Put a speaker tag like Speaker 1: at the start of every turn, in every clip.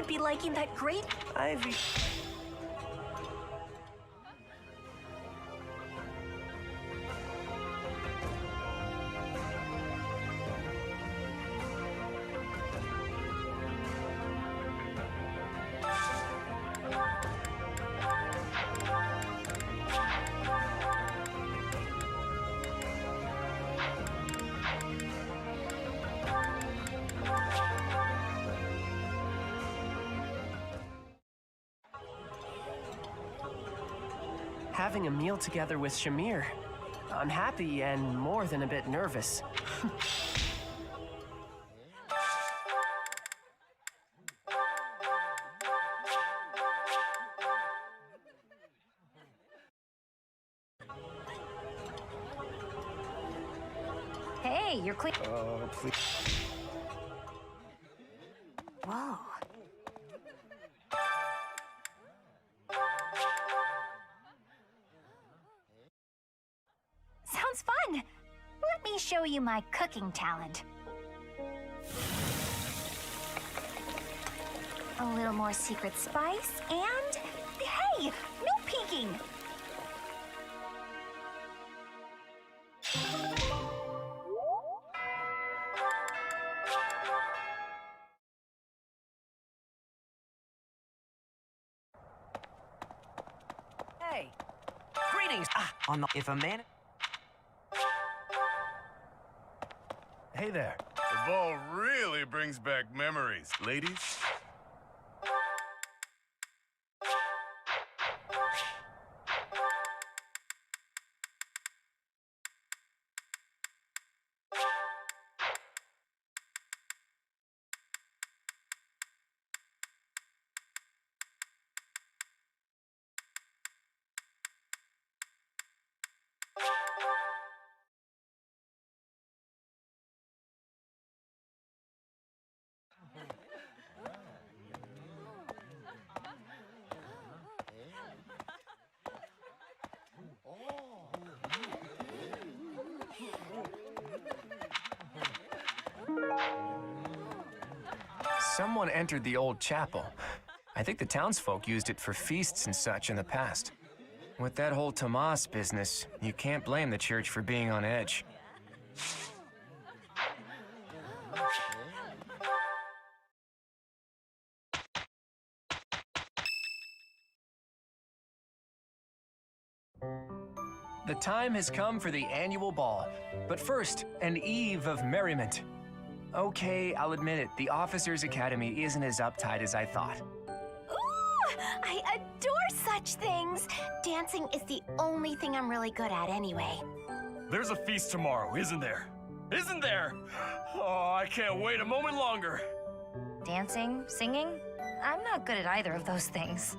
Speaker 1: be liking that great Ivy. Having a meal together with Shamir. I'm happy and more than a bit nervous.
Speaker 2: Hey, you're clean.
Speaker 3: Please.
Speaker 2: Whoa. Sounds fun. Let me show you my cooking talent. A little more secret spice and... Hey, no peeking!
Speaker 1: Hey, greetings. If a man...
Speaker 3: Hey there.
Speaker 4: The ball really brings back memories, ladies.
Speaker 5: Someone entered the old chapel. I think the townsfolk used it for feasts and such in the past. With that whole Tomas business, you can't blame the church for being on edge. The time has come for the annual ball, but first, an eve of merriment. Okay, I'll admit it, the Officers' Academy isn't as uptight as I thought.
Speaker 2: Ooh, I adore such things. Dancing is the only thing I'm really good at anyway.
Speaker 6: There's a feast tomorrow, isn't there? Isn't there? Oh, I can't wait a moment longer.
Speaker 2: Dancing, singing? I'm not good at either of those things.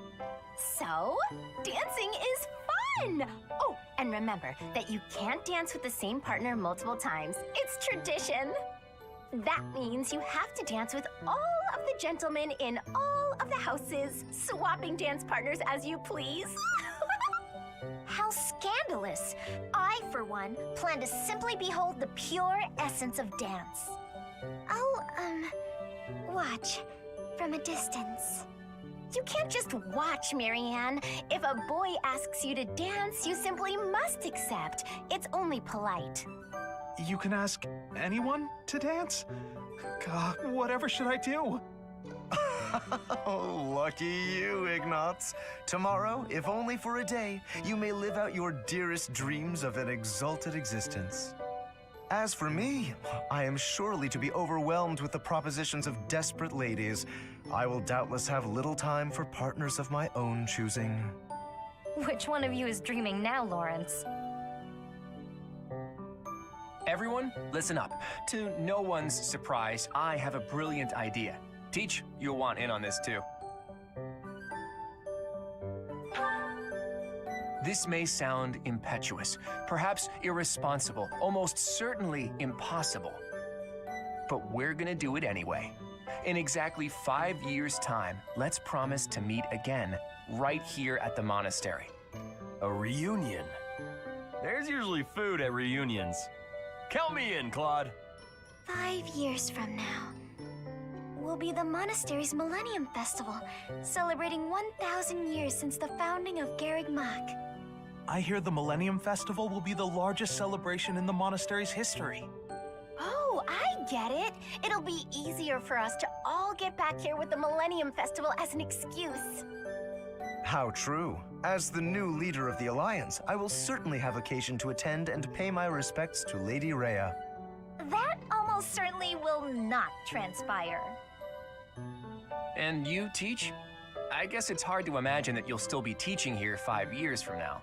Speaker 2: So, dancing is fun! Oh, and remember that you can't dance with the same partner multiple times. It's tradition. That means you have to dance with all of the gentlemen in all of the houses, swapping dance partners as you please. How scandalous! I, for one, plan to simply behold the pure essence of dance. I'll, watch from a distance. You can't just watch, Marianne. If a boy asks you to dance, you simply must accept. It's only polite.
Speaker 3: You can ask anyone to dance? God, whatever should I do?
Speaker 7: Oh, lucky you, Ignatz. Tomorrow, if only for a day, you may live out your dearest dreams of an exalted existence. As for me, I am surely to be overwhelmed with the propositions of desperate ladies. I will doubtless have little time for partners of my own choosing.
Speaker 2: Which one of you is dreaming now, Lawrence?
Speaker 5: Everyone, listen up. To no one's surprise, I have a brilliant idea. Teach, you'll want in on this too. This may sound impetuous, perhaps irresponsible, almost certainly impossible. But we're gonna do it anyway. In exactly 5 years' time, let's promise to meet again, right here at the monastery.
Speaker 6: A reunion. There's usually food at reunions. Count me in, Claude.
Speaker 2: 5 years from now. will be the monastery's Millennium Festival, celebrating 1,000 years since the founding of Garreg-Mach.
Speaker 3: I hear the Millennium Festival will be the largest celebration in the monastery's history.
Speaker 2: Oh, I get it. It'll be easier for us to all get back here with the Millennium Festival as an excuse.
Speaker 7: How true. As the new leader of the Alliance, I will certainly have occasion to attend and pay my respects to Lady Rhea.
Speaker 2: That almost certainly will not transpire.
Speaker 5: And you teach? I guess it's hard to imagine that you'll still be teaching here 5 years from now.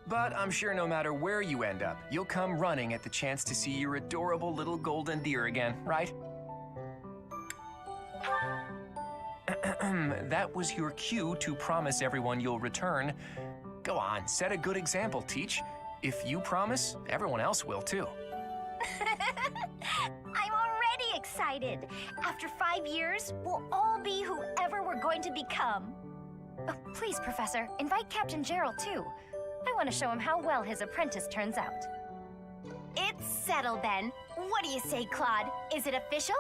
Speaker 5: But I'm sure no matter where you end up, you'll come running at the chance to see your adorable little golden deer again, right? That was your cue to promise everyone you'll return. Go on, set a good example, Teach. If you promise, everyone else will too.
Speaker 2: I'm already excited. After 5 years, we'll all be whoever we're going to become. Oh, please, Professor, invite Captain Gerald too. I want to show him how well his apprentice turns out. It's settled then. What do you say, Claude? Is it official?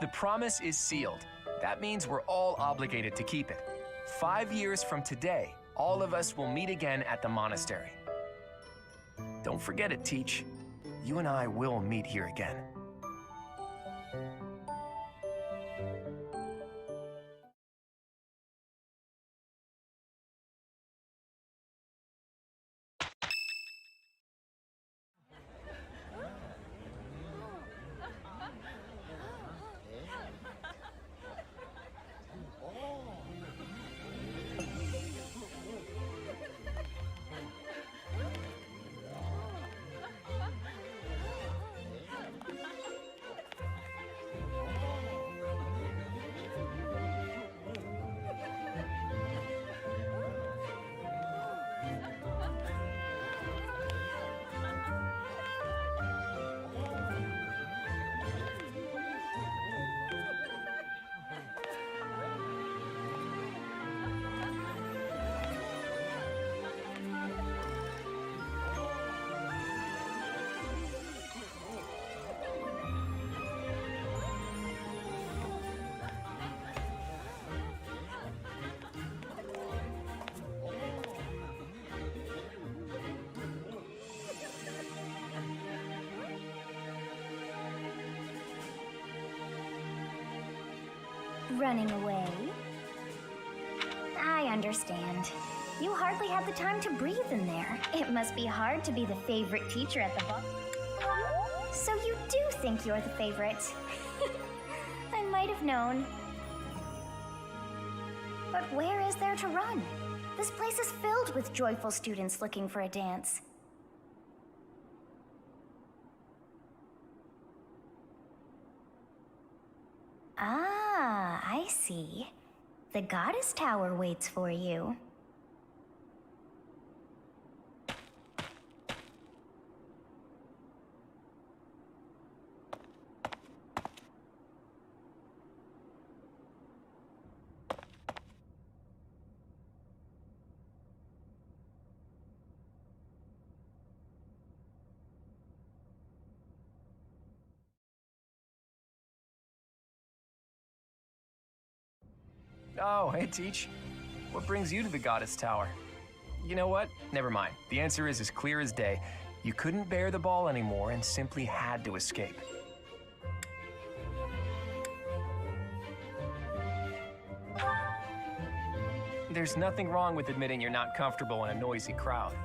Speaker 5: The promise is sealed. That means we're all obligated to keep it. 5 years from today, all of us will meet again at the monastery. Don't forget it, Teach. You and I will meet here again.
Speaker 2: Running away? I understand. You hardly have the time to breathe in there. It must be hard to be the favorite teacher at the bar. So you do think you're the favorite. I might have known. But where is there to run? This place is filled with joyful students looking for a dance. Ah, I see. The Goddess Tower waits for you.
Speaker 5: Oh, hey, Teach. What brings you to the Goddess Tower? You know what? Never mind. The answer is as clear as day. You couldn't bear the ball anymore and simply had to escape. There's nothing wrong with admitting you're not comfortable in a noisy crowd.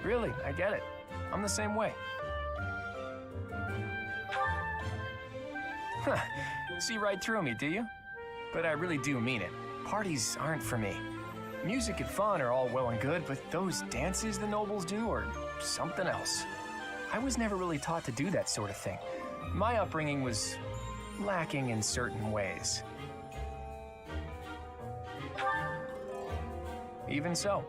Speaker 5: Really, I get it. I'm the same way. Huh. See right through me, do you? But I really do mean it. Parties aren't for me. Music and fun are all well and good, but those dances the nobles do are something else. I was never really taught to do that sort of thing. My upbringing was lacking in certain ways. Even so,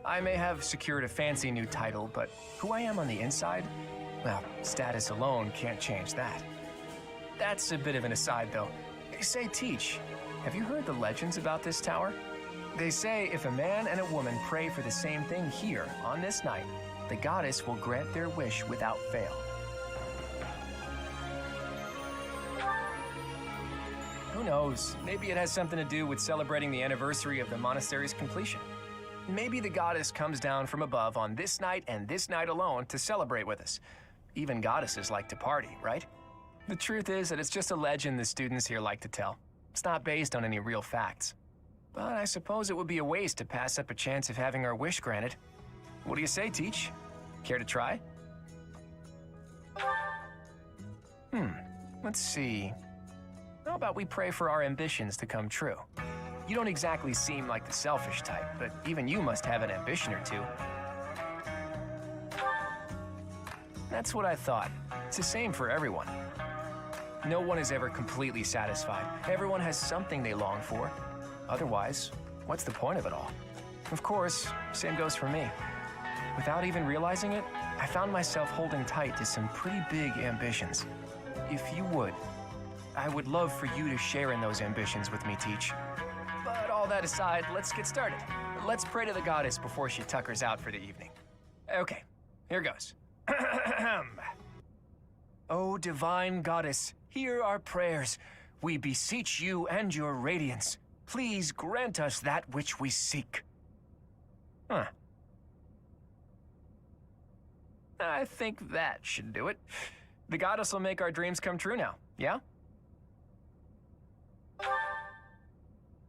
Speaker 5: I may have secured a fancy new title, but who I am on the inside? Well, status alone can't change that. That's a bit of an aside, though. Say, Teach, have you heard the legends about this tower? They say if a man and a woman pray for the same thing here on this night, the goddess will grant their wish without fail. Who knows? Maybe it has something to do with celebrating the anniversary of the monastery's completion. Maybe the goddess comes down from above on this night and this night alone to celebrate with us. Even goddesses like to party, right? The truth is that it's just a legend the students here like to tell. It's not based on any real facts. But I suppose it would be a waste to pass up a chance of having our wish granted. What do you say, Teach? Care to try? Let's see. How about we pray for our ambitions to come true? You don't exactly seem like the selfish type, but even you must have an ambition or two. That's what I thought. It's the same for everyone. No one is ever completely satisfied. Everyone has something they long for. Otherwise, what's the point of it all? Of course, same goes for me. Without even realizing it, I found myself holding tight to some pretty big ambitions. If you would, I would love for you to share in those ambitions with me, Teach. But all that aside, let's get started. Let's pray to the goddess before she tuckers out for the evening. Okay, here goes. O divine goddess, hear our prayers. We beseech you and your radiance. Please grant us that which we seek. I think that should do it. The goddess will make our dreams come true now, yeah?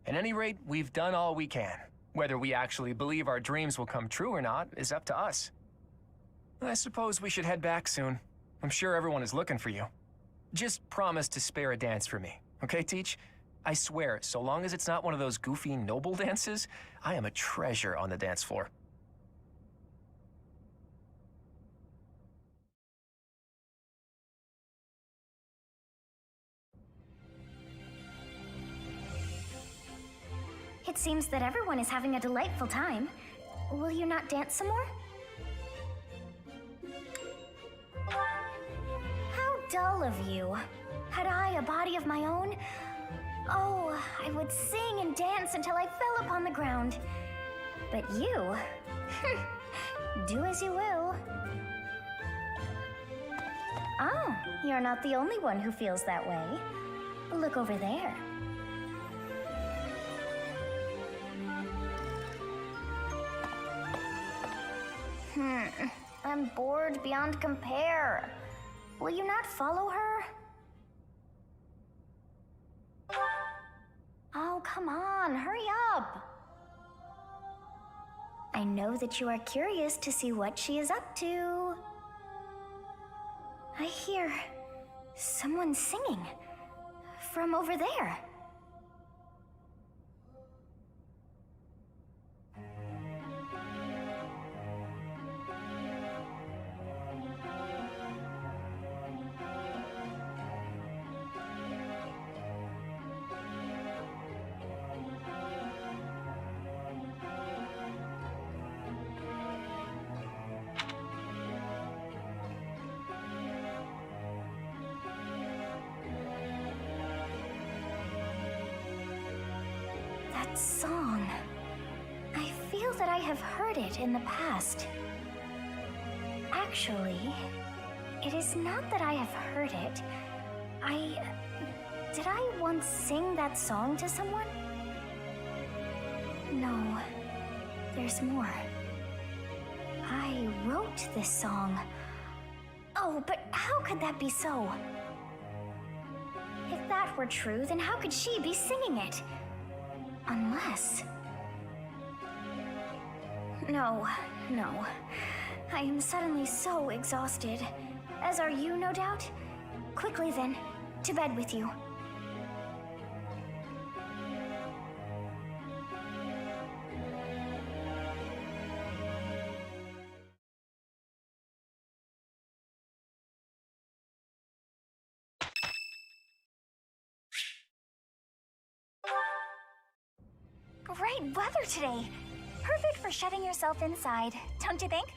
Speaker 5: At any rate, we've done all we can. Whether we actually believe our dreams will come true or not is up to us. I suppose we should head back soon. I'm sure everyone is looking for you. Just promise to spare a dance for me, okay, Teach? I swear, so long as it's not one of those goofy noble dances, I am a treasure on the dance floor.
Speaker 2: It seems that everyone is having a delightful time. Will you not dance some more? How dull of you. Had I a body of my own? Oh, I would sing and dance until I fell upon the ground. But you? Do as you will. Oh, you're not the only one who feels that way. Look over there. I'm bored beyond compare. Will you not follow her? Oh, come on, hurry up. I know that you are curious to see what she is up to. I hear someone singing from over there. That song. I feel that I have heard it in the past. Actually, it is not that I have heard it. Did I once sing that song to someone? No, there's more. I wrote this song. Oh, but how could that be so? If that were true, then how could she be singing it? Unless... No. I am suddenly so exhausted. As are you, no doubt? Quickly then, to bed with you. Great weather today. Perfect for shutting yourself inside, don't you think?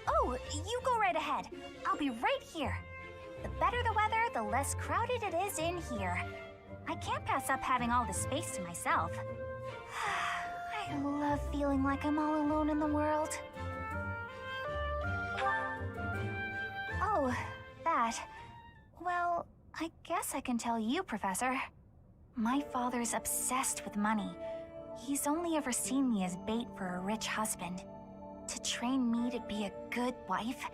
Speaker 2: Oh, you go right ahead. I'll be right here. The better the weather, the less crowded it is in here. I can't pass up having all the space to myself. I love feeling like I'm all alone in the world. Oh, that. Well, I guess I can tell you, Professor. My father's obsessed with money. He's only ever seen me as bait for a rich husband. To train me to be a good wife,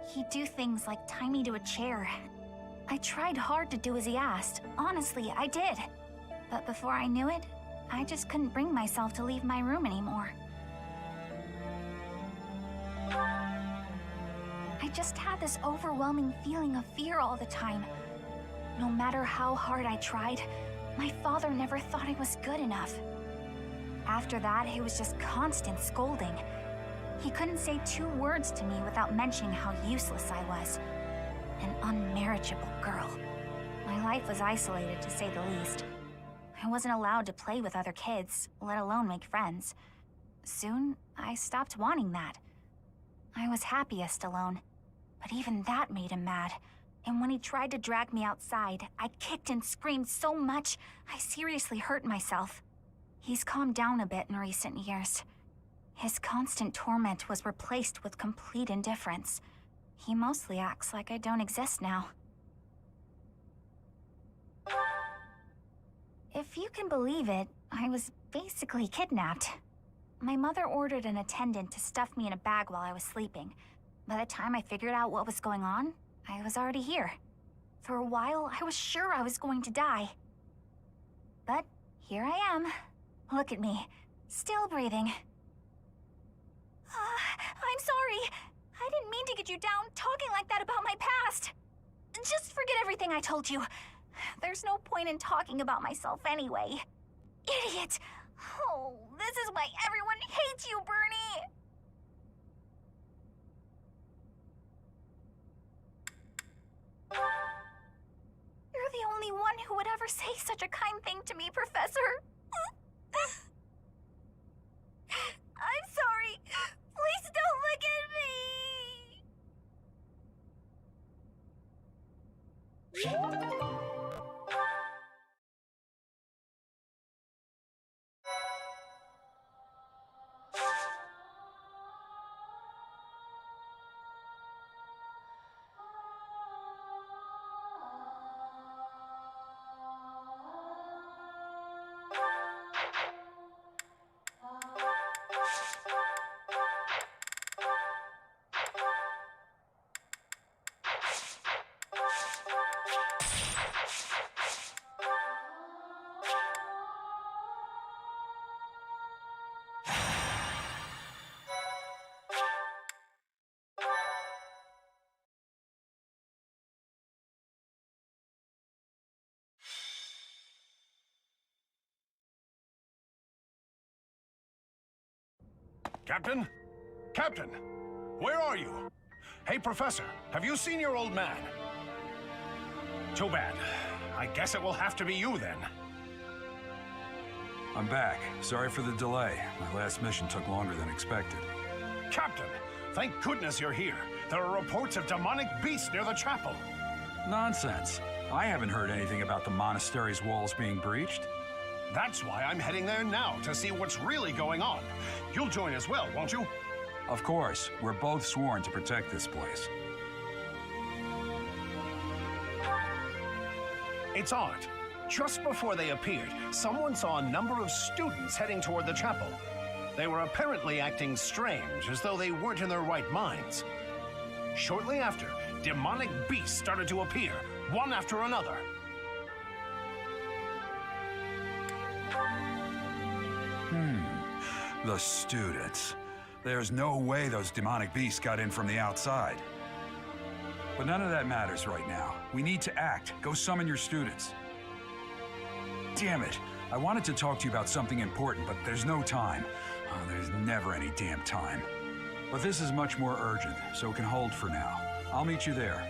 Speaker 2: he'd do things like tie me to a chair. I tried hard to do as he asked. Honestly, I did. But before I knew it, I just couldn't bring myself to leave my room anymore. I just had this overwhelming feeling of fear all the time. No matter how hard I tried, my father never thought I was good enough. After that, it was just constant scolding. He couldn't say 2 words to me without mentioning how useless I was. An unmarriageable girl. My life was isolated, to say the least. I wasn't allowed to play with other kids, let alone make friends. Soon, I stopped wanting that. I was happiest alone, but even that made him mad. And when he tried to drag me outside, I kicked and screamed so much, I seriously hurt myself. He's calmed down a bit in recent years. His constant torment was replaced with complete indifference. He mostly acts like I don't exist now. If you can believe it, I was basically kidnapped. My mother ordered an attendant to stuff me in a bag while I was sleeping. By the time I figured out what was going on, I was already here. For a while, I was sure I was going to die. But here I am. Look at me, still breathing. I'm sorry. I didn't mean to get you down talking like that about my past. Just forget everything I told you. There's no point in talking about myself anyway. Idiot! Oh, this is why everyone hates you, Bernie! You're the only one who would ever say such a kind thing to me, Professor. I'm sorry. Please don't look at me!
Speaker 4: Captain? Captain! Where are you? Hey, Professor, have you seen your old man? Too bad. I guess it will have to be you then.
Speaker 8: I'm back. Sorry for the delay. My last mission took longer than expected.
Speaker 4: Captain, thank goodness you're here. There are reports of demonic beasts near the chapel.
Speaker 8: Nonsense. I haven't heard anything about the monastery's walls being breached.
Speaker 4: That's why I'm heading there now, to see what's really going on. You'll join as well, won't you?
Speaker 8: Of course. We're both sworn to protect this place.
Speaker 4: It's odd. Just before they appeared, someone saw a number of students heading toward the chapel. They were apparently acting strange, as though they weren't in their right minds. Shortly after, demonic beasts started to appear, one after another.
Speaker 8: The students. There's no way those demonic beasts got in from the outside. But none of that matters right now. We need to act. Go summon your students. Damn it. I wanted to talk to you about something important, but there's no time. Oh, there's never any damn time. But this is much more urgent, so it can hold for now. I'll meet you there.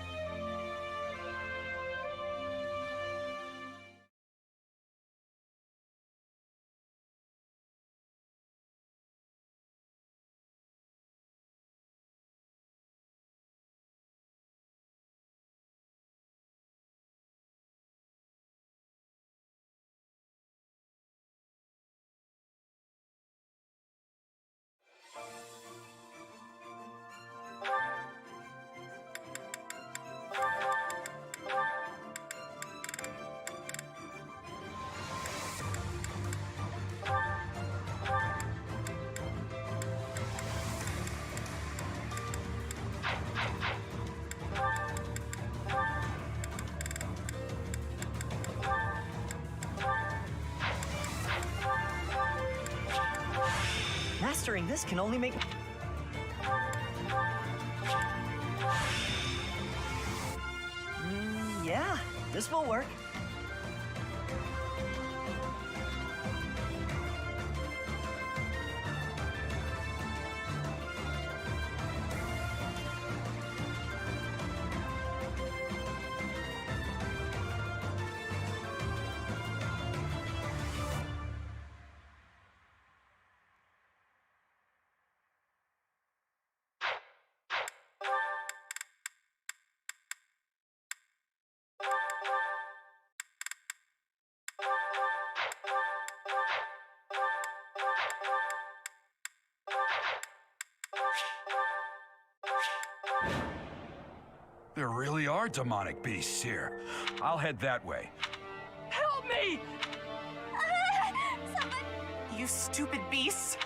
Speaker 9: Mastering this can only make... Yeah, this will work.
Speaker 8: There really are demonic beasts here. I'll head that way.
Speaker 1: Help me!
Speaker 2: Someone...
Speaker 1: You stupid beasts!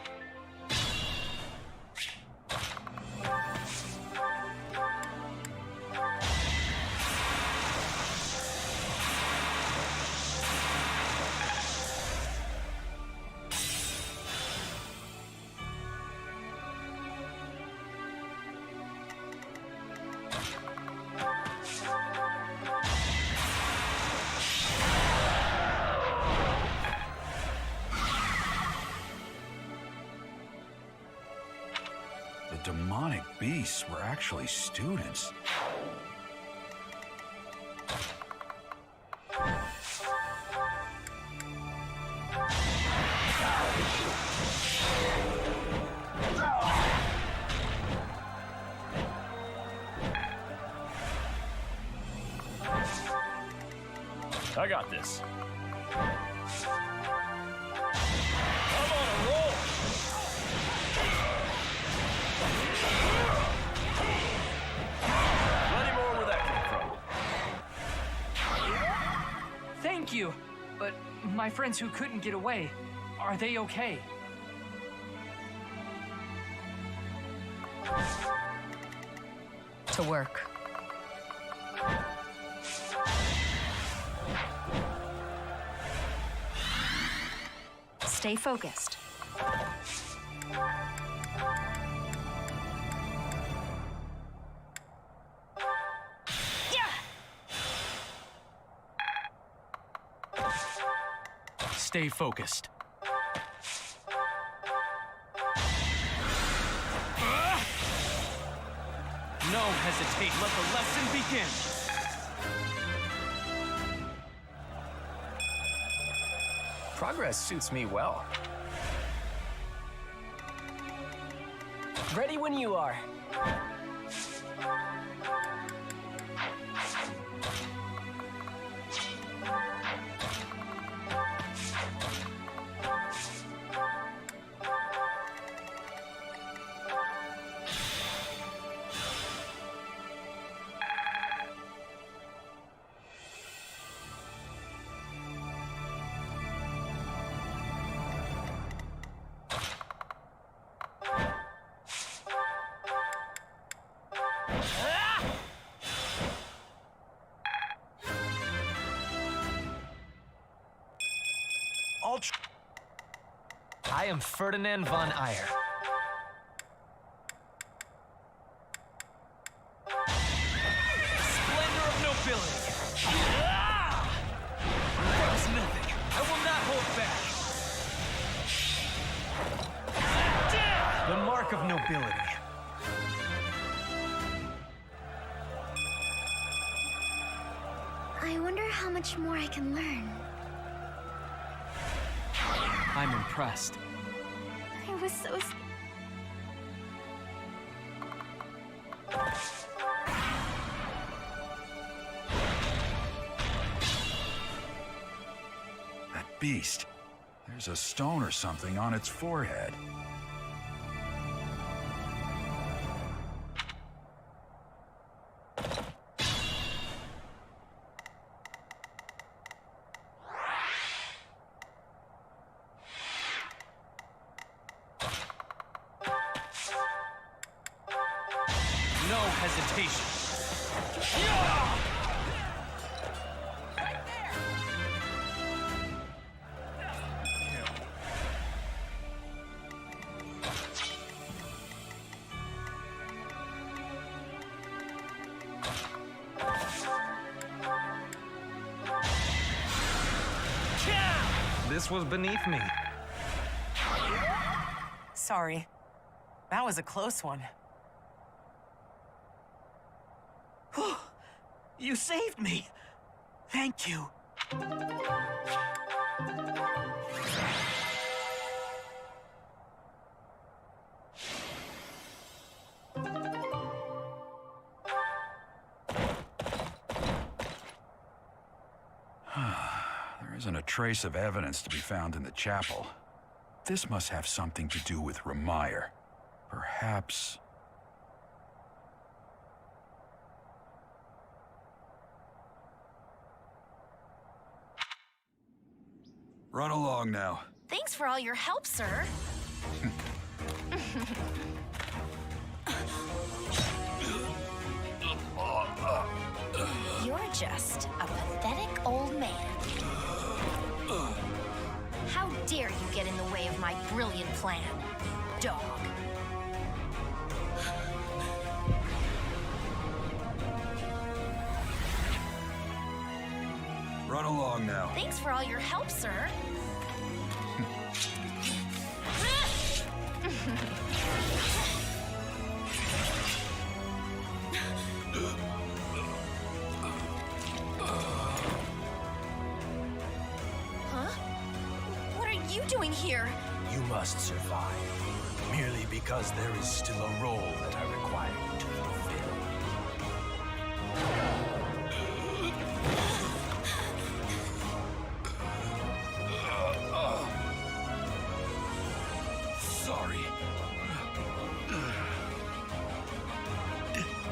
Speaker 8: The demonic beasts were actually students.
Speaker 6: I got this. I'm on a roll! Plenty more where that came from.
Speaker 10: Thank you. But my friends who couldn't get away, are they okay?
Speaker 2: To work. Stay focused.
Speaker 10: Stay focused. No hesitate. Let the lesson begin.
Speaker 5: Progress suits me well.
Speaker 1: Ready when you are.
Speaker 9: I am Ferdinand von Ayer.
Speaker 10: Splendor of nobility. That was nothing. I will not hold back.
Speaker 9: The mark of nobility.
Speaker 2: I wonder how much more I can learn.
Speaker 10: I'm impressed.
Speaker 2: I was so scared.
Speaker 8: That beast. There's a stone or something on its forehead.
Speaker 10: No hesitation.
Speaker 9: This was beneath me.
Speaker 11: Sorry. That was a close one.
Speaker 9: You saved me! Thank you.
Speaker 8: There isn't a trace of evidence to be found in the chapel. This must have something to do with Ramire. Perhaps... Run along now.
Speaker 2: Thanks for all your help, sir. You're just a pathetic old man. How dare you get in the way of my brilliant plan, dog?
Speaker 8: Run along now.
Speaker 2: Thanks for all your help, sir. Huh? What are you doing here?
Speaker 4: You must survive, merely because there is still a role that I require you to fulfill.
Speaker 8: Sorry.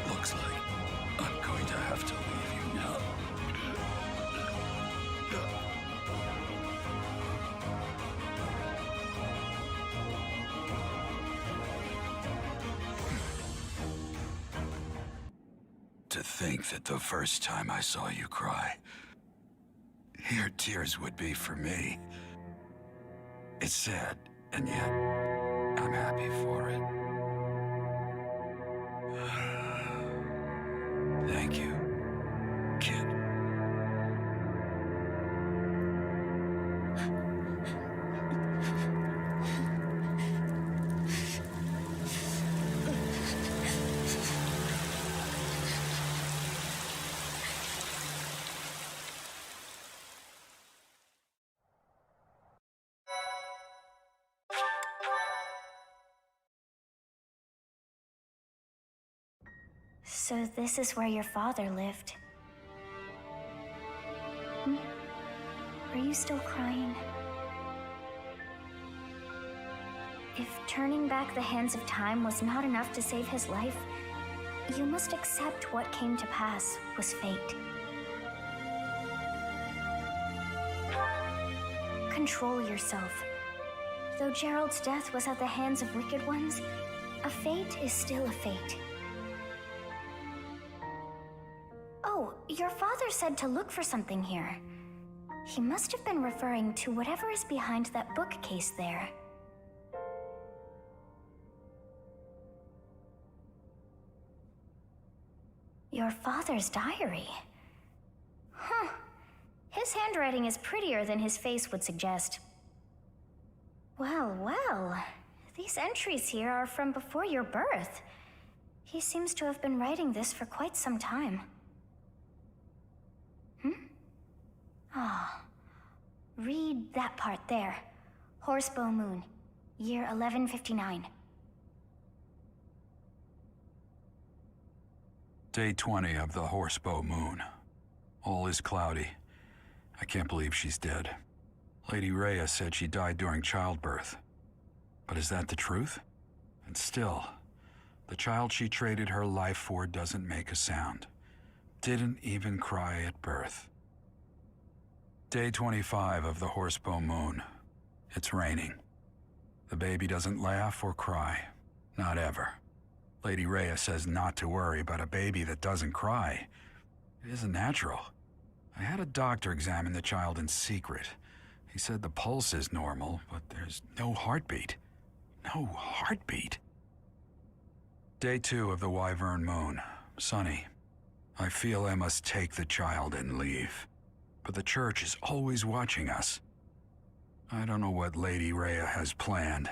Speaker 4: Looks like I'm going to have to leave you now.
Speaker 8: To think that the first time I saw you cry, your tears would be for me. It's sad, and yet I'm happy for it. Thank you, kid.
Speaker 2: So this is where your father lived. Are you still crying? If turning back the hands of time was not enough to save his life, you must accept what came to pass was fate. Control yourself. Though Gerald's death was at the hands of wicked ones, a fate is still a fate. Oh, your father said to look for something here. He must have been referring to whatever is behind that bookcase there. Your father's diary. Huh. His handwriting is prettier than his face would suggest. Well, well. These entries here are from before your birth. He seems to have been writing this for quite some time. Read that part there. Horsebow Moon, year 1159.
Speaker 8: Day 20 of the Horsebow Moon. All is cloudy. I can't believe she's dead. Lady Rhea said she died during childbirth. But is that the truth? And still, the child she traded her life for doesn't make a sound. Didn't even cry at birth. Day 25 of the Horsebow Moon. It's raining. The baby doesn't laugh or cry. Not ever. Lady Rhea says not to worry about a baby that doesn't cry. It isn't natural. I had a doctor examine the child in secret. He said the pulse is normal, but there's no heartbeat. No heartbeat. Day 2 of the Wyvern Moon. Sunny. I feel I must take the child and leave. But the church is always watching us. I don't know what Lady Rhea has planned.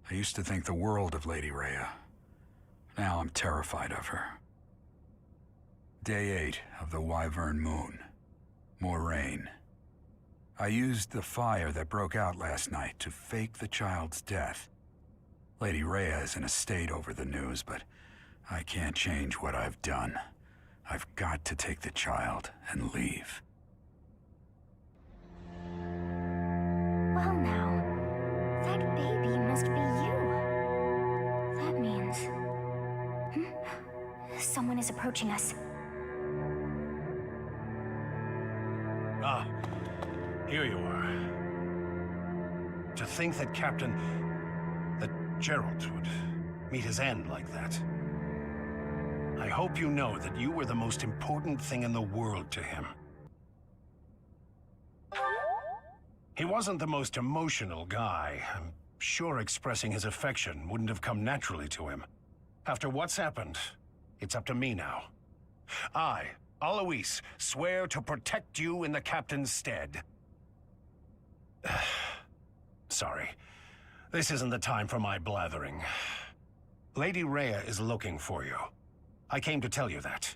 Speaker 8: I used to think the world of Lady Rhea. Now I'm terrified of her. Day 8 of the Wyvern Moon. More rain. I used the fire that broke out last night to fake the child's death. Lady Rhea is in a state over the news, but I can't change what I've done. I've got to take the child and leave.
Speaker 2: Well now, that baby must be you. That means... Someone is approaching us.
Speaker 4: Ah, here you are. To think that that Geralt would meet his end like that. I hope you know that you were the most important thing in the world to him. He wasn't the most emotional guy. I'm sure expressing his affection wouldn't have come naturally to him. After what's happened, it's up to me now. I, Alois, swear to protect you in the captain's stead. Sorry. This isn't the time for my blathering. Lady Rhea is looking for you. I came to tell you that.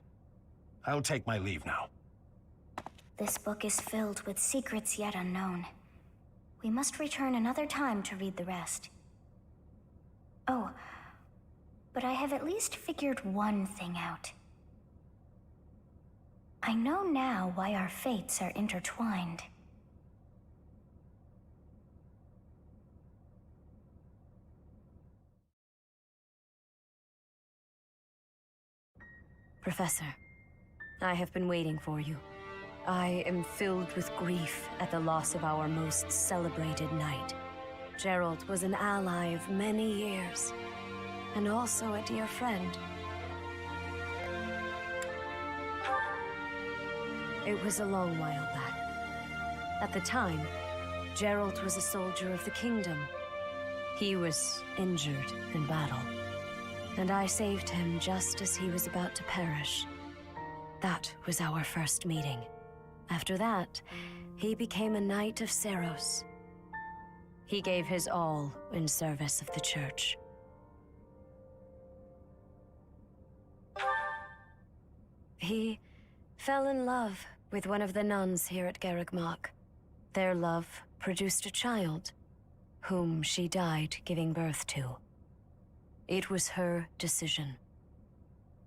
Speaker 4: I'll take my leave now.
Speaker 2: This book is filled with secrets yet unknown. We must return another time to read the rest. Oh, but I have at least figured one thing out. I know now why our fates are intertwined.
Speaker 12: Professor, I have been waiting for you. I am filled with grief at the loss of our most celebrated knight. Geralt was an ally of many years, and also a dear friend. It was a long while back. At the time, Geralt was a soldier of the kingdom. He was injured in battle, and I saved him just as he was about to perish. That was our first meeting. After that, he became a knight of Seiros. He gave his all in service of the church. He fell in love with one of the nuns here at Garreg Mach. Their love produced a child, whom she died giving birth to. It was her decision.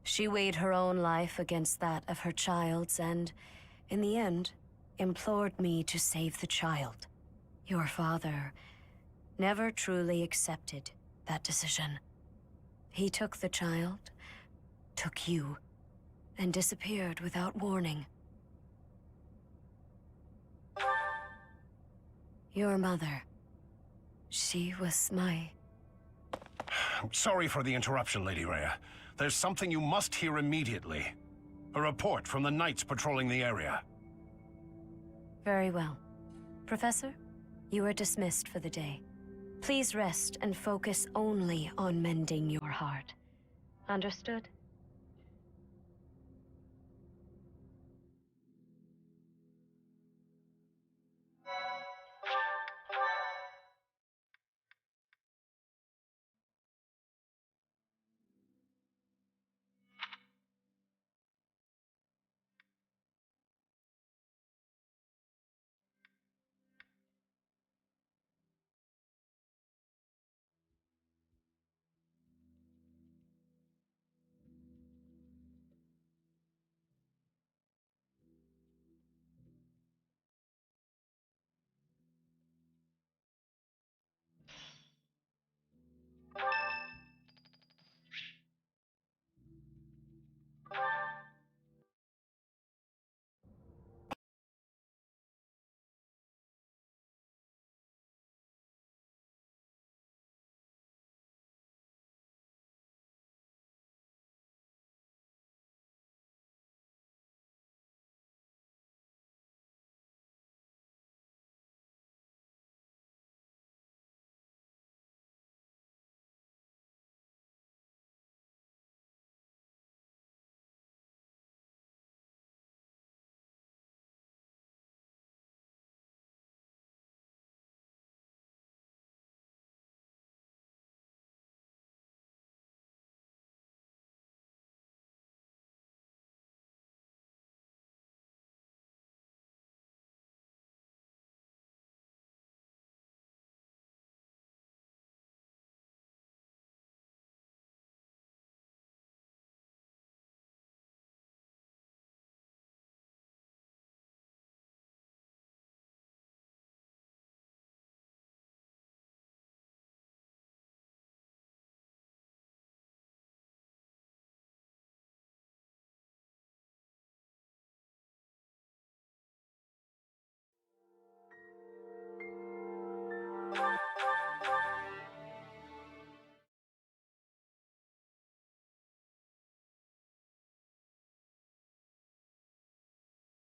Speaker 12: She weighed her own life against that of her child's and, in the end, implored me to save the child. Your father never truly accepted that decision. He took the child, took you, and disappeared without warning. Your mother, she was my...
Speaker 4: I'm sorry for the interruption, Lady Rhea. There's something you must hear immediately. A report from the knights patrolling the area.
Speaker 12: Very well. Professor, you are dismissed for the day. Please rest and focus only on mending your heart. Understood?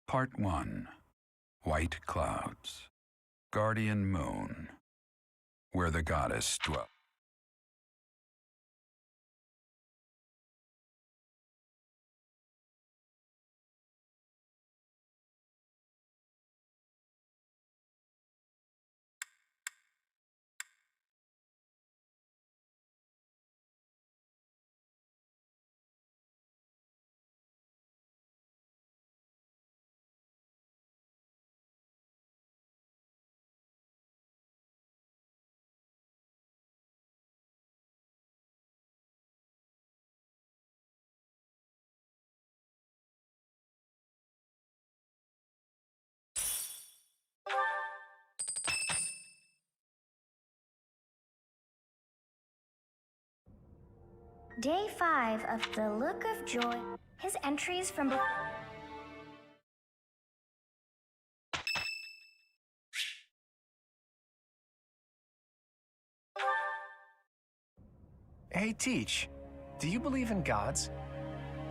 Speaker 8: Part 1. White Clouds. Guardian Moon. Where the goddess dwelt.
Speaker 2: Day 5 of The Look of Joy. His entries from
Speaker 5: Hey, Teach, do you believe in gods?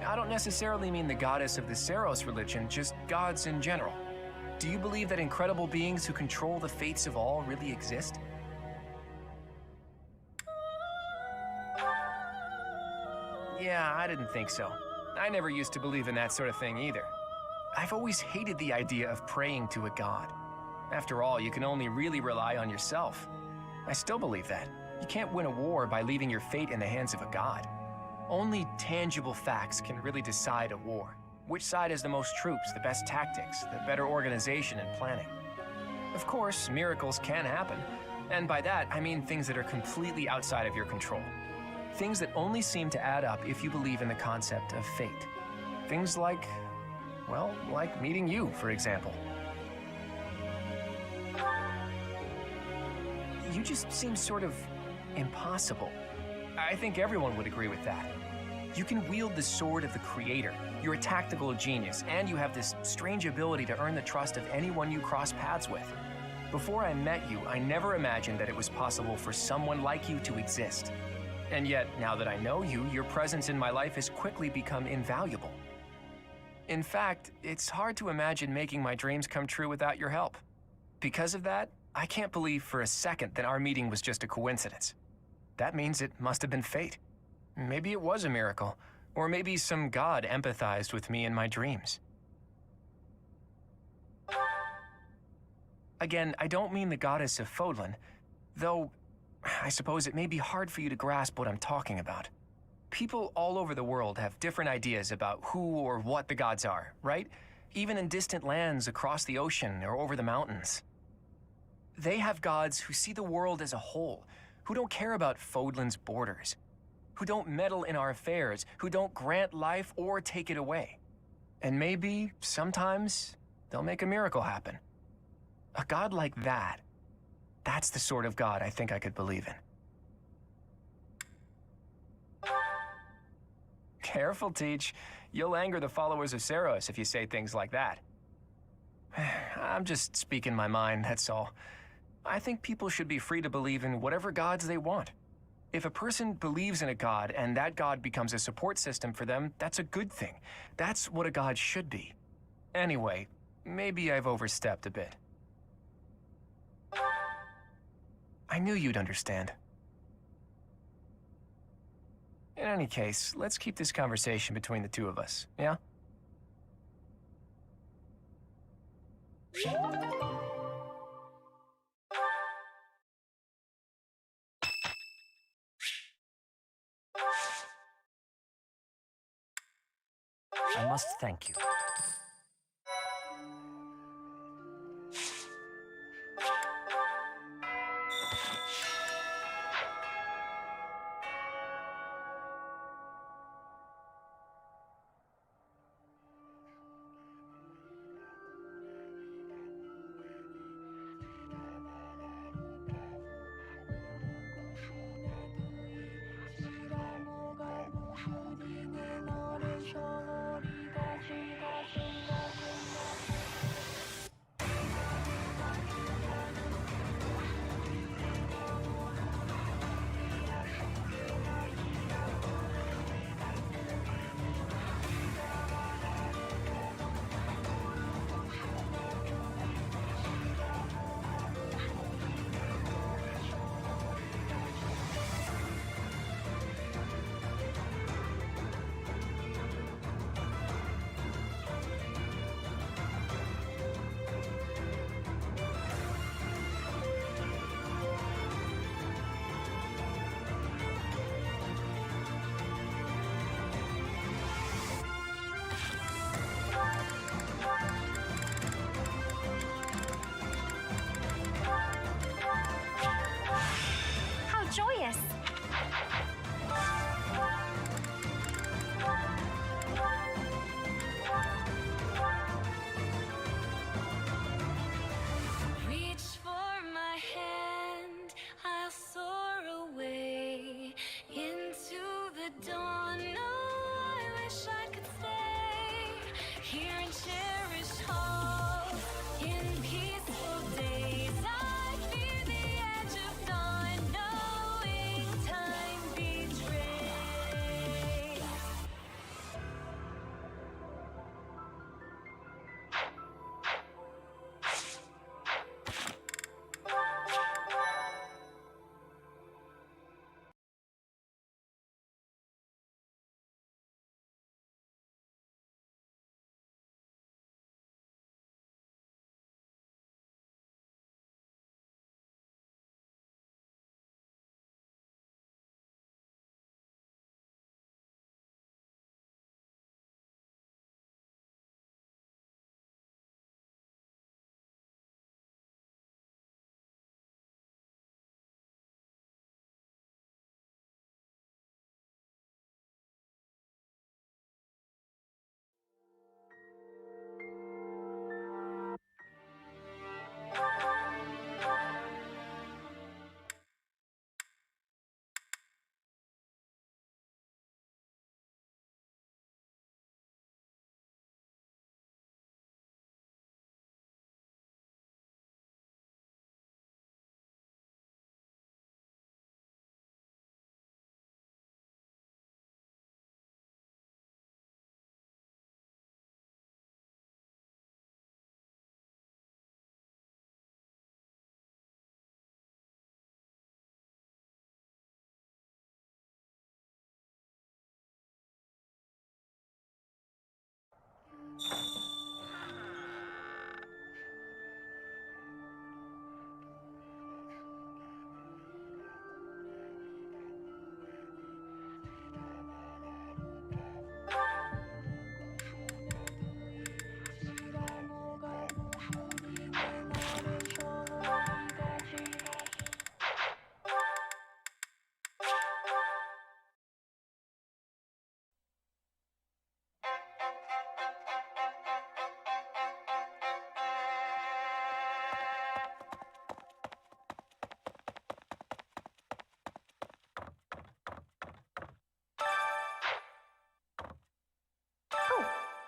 Speaker 5: I don't necessarily mean the goddess of the Saros religion, just gods in general. Do you believe that incredible beings who control the fates of all really exist? Yeah, I didn't think so. I never used to believe in that sort of thing either. I've always hated the idea of praying to a god. After all, you can only really rely on yourself. I still believe that. You can't win a war by leaving your fate in the hands of a god. Only tangible facts can really decide a war. Which side has the most troops, the best tactics, the better organization and planning. Of course, miracles can happen. And by that, I mean things that are completely outside of your control. Things that only seem to add up if you believe in the concept of fate. Things like, well, like meeting you, for example. You just seem sort of impossible. I think everyone would agree with that. You can wield the sword of the Creator. You're a tactical genius, and you have this strange ability to earn the trust of anyone you cross paths with. Before I met you, I never imagined that it was possible for someone like you to exist. And yet, now that I know you, your presence in my life has quickly become invaluable. In fact, it's hard to imagine making my dreams come true without your help. Because of that, I can't believe for a second that our meeting was just a coincidence. That means it must have been fate. Maybe it was a miracle, or maybe some god empathized with me in my dreams. Again, I don't mean the goddess of Fodlan, though I suppose it may be hard for you to grasp what I'm talking about. People all over the world have different ideas about who or what the gods are, right? Even in distant lands across the ocean or over the mountains. They have gods who see the world as a whole, who don't care about Fodlan's borders, who don't meddle in our affairs, who don't grant life or take it away. And maybe, sometimes, they'll make a miracle happen. A god like that, that's the sort of god I think I could believe in. Careful, Teach. You'll anger the followers of Saros if you say things like that. I'm just speaking my mind, that's all. I think people should be free to believe in whatever gods they want. If a person believes in a god and that god becomes a support system for them, that's a good thing. That's what a god should be. Anyway, maybe I've overstepped a bit. I knew you'd understand. In any case, let's keep this conversation between the two of us, yeah?
Speaker 9: I must thank you.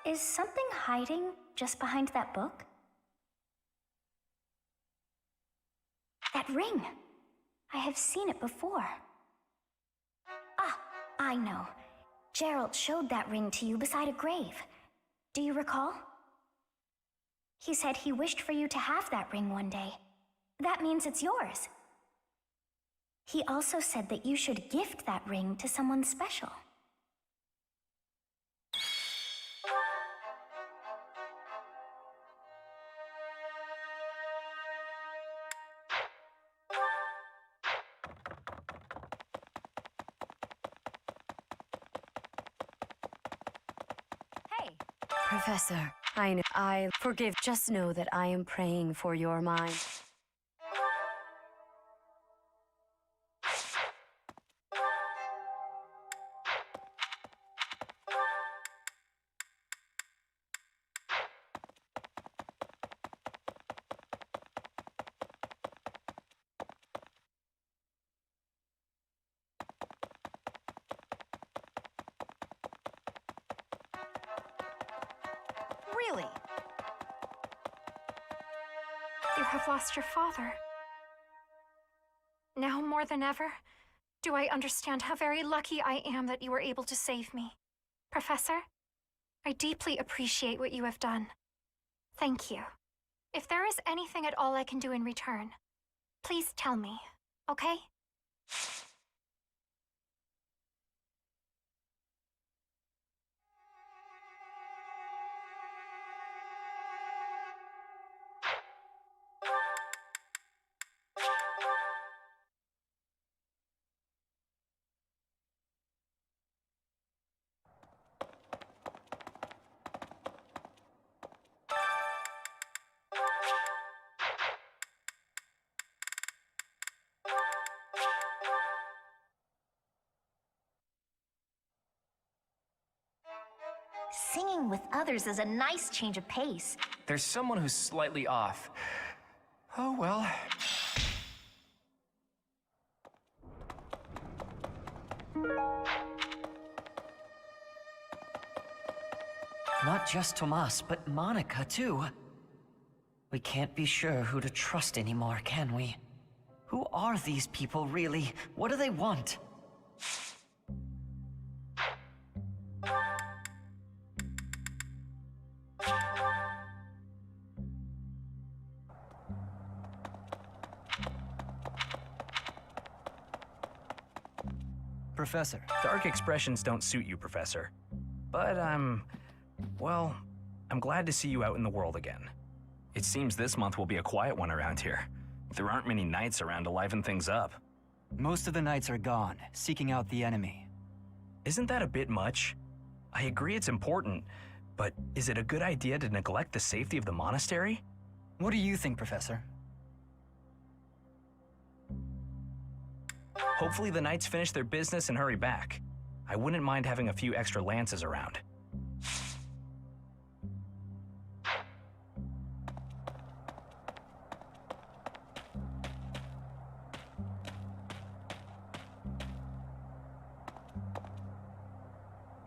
Speaker 2: is something hiding just behind that book? That ring! I have seen it before. Ah, I know. Gerald showed that ring to you beside a grave. Do you recall? He said he wished for you to have that ring one day. That means it's yours. He also said that you should gift that ring to someone special.
Speaker 12: Professor, I forgive. Just know that I am praying for your mind.
Speaker 13: Really? You have lost your father. Now more than ever, do I understand how very lucky I am that you were able to save me. Professor, I deeply appreciate what you have done. Thank you. If there is anything at all I can do in return, please tell me, okay?
Speaker 2: Singing with others is a nice change of pace.
Speaker 5: There's someone who's slightly off. Oh, well.
Speaker 9: Not just Tomas, but Monica, too. We can't be sure who to trust anymore, can we? Who are these people, really? What do they want?
Speaker 14: Professor. Dark expressions don't suit you, Professor. But well, I'm glad to see you out in the world again. It seems this month will be a quiet one around here. There aren't many knights around to liven things up.
Speaker 15: Most of the knights are gone, seeking out the enemy.
Speaker 14: Isn't that a bit much? I agree it's important, but is it a good idea to neglect the safety of the monastery?
Speaker 15: What do you think, Professor?
Speaker 14: Hopefully the knights finish their business and hurry back. I wouldn't mind having a few extra lances around.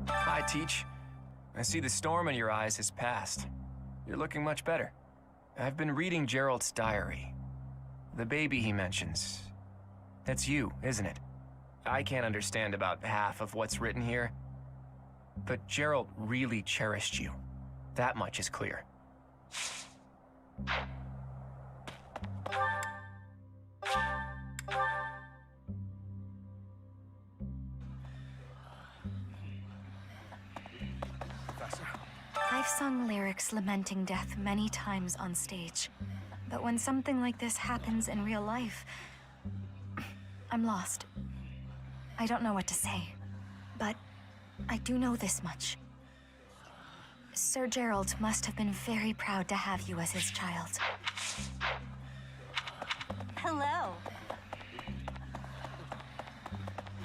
Speaker 5: Hi, Teach. I see the storm in your eyes has passed. You're looking much better. I've been reading Gerald's diary. The baby he mentions. That's you, isn't it? I can't understand about half of what's written here, but Gerald really cherished you. That much is clear.
Speaker 13: I've sung lyrics lamenting death many times on stage, but when something like this happens in real life, I'm lost. I don't know what to say, but I do know this much. Sir Gerald must have been very proud to have you as his child.
Speaker 2: Hello.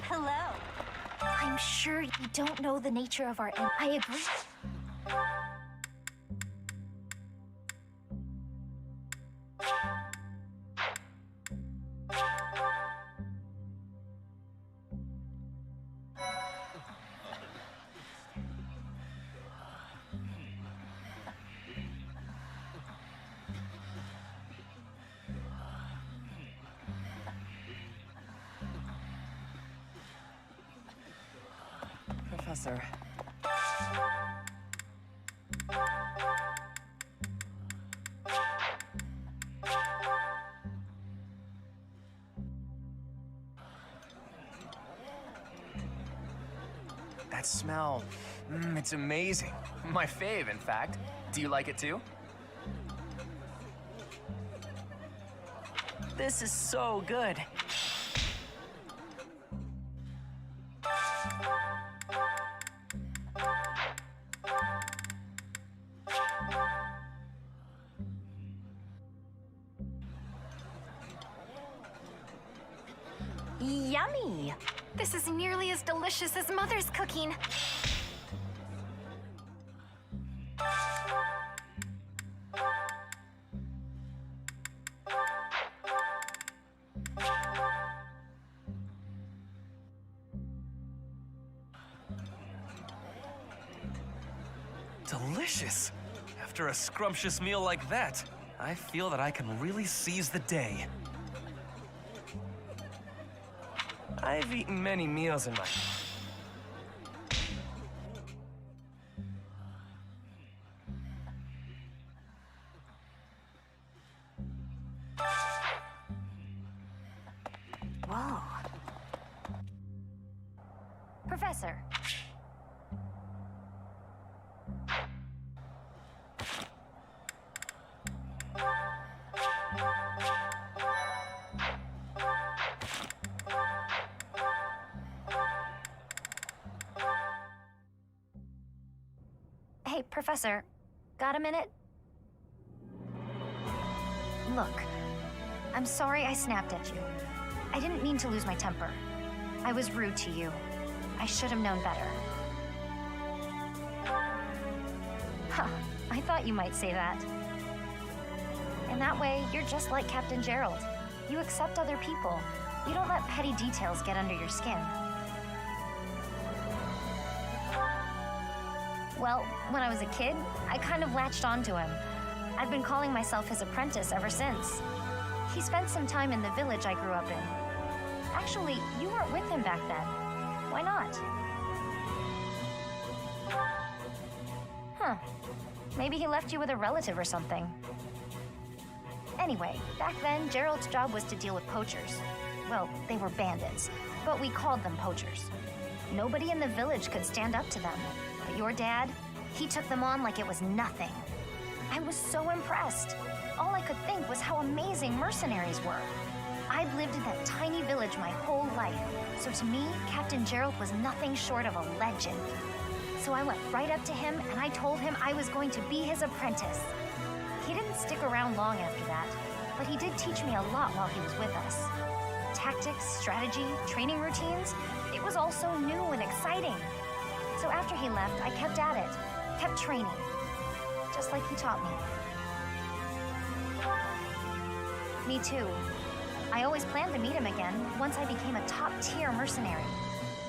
Speaker 2: Hello. I'm sure you don't know the nature of our end. I agree.
Speaker 9: Professor.
Speaker 5: That smell, it's amazing. My fave, in fact. Do you like it too?
Speaker 9: This is so good.
Speaker 2: Yummy! This is nearly as delicious as Mother's cooking.
Speaker 16: Delicious! After a scrumptious meal like that, I feel that I can really seize the day.
Speaker 1: I've eaten many meals in my...
Speaker 2: Whoa. Professor. Hey, Professor, got a minute? Look, I'm sorry I snapped at you. I didn't mean to lose my temper. I was rude to you. I should have known better. Huh, I thought you might say that. In that way, you're just like Captain Gerald. You accept other people. You don't let petty details get under your skin. Well, when I was a kid, I kind of latched onto him. I've been calling myself his apprentice ever since. He spent some time in the village I grew up in. Actually, you weren't with him back then. Why not? Huh. Maybe he left you with a relative or something. Anyway, back then, Gerald's job was to deal with poachers. Well, they were bandits, but we called them poachers. Nobody in the village could stand up to them. But your dad, he took them on like it was nothing. I was so impressed. All I could think was how amazing mercenaries were. I'd lived in that tiny village my whole life, so to me, Captain Gerald was nothing short of a legend. So I went right up to him and I told him I was going to be his apprentice. He didn't stick around long after that, but he did teach me a lot while he was with us. Tactics, strategy, training routines, it was all so new and exciting. So after he left, I kept at it, kept training, just like he taught me. Me too. I always planned to meet him again once I became a top-tier mercenary.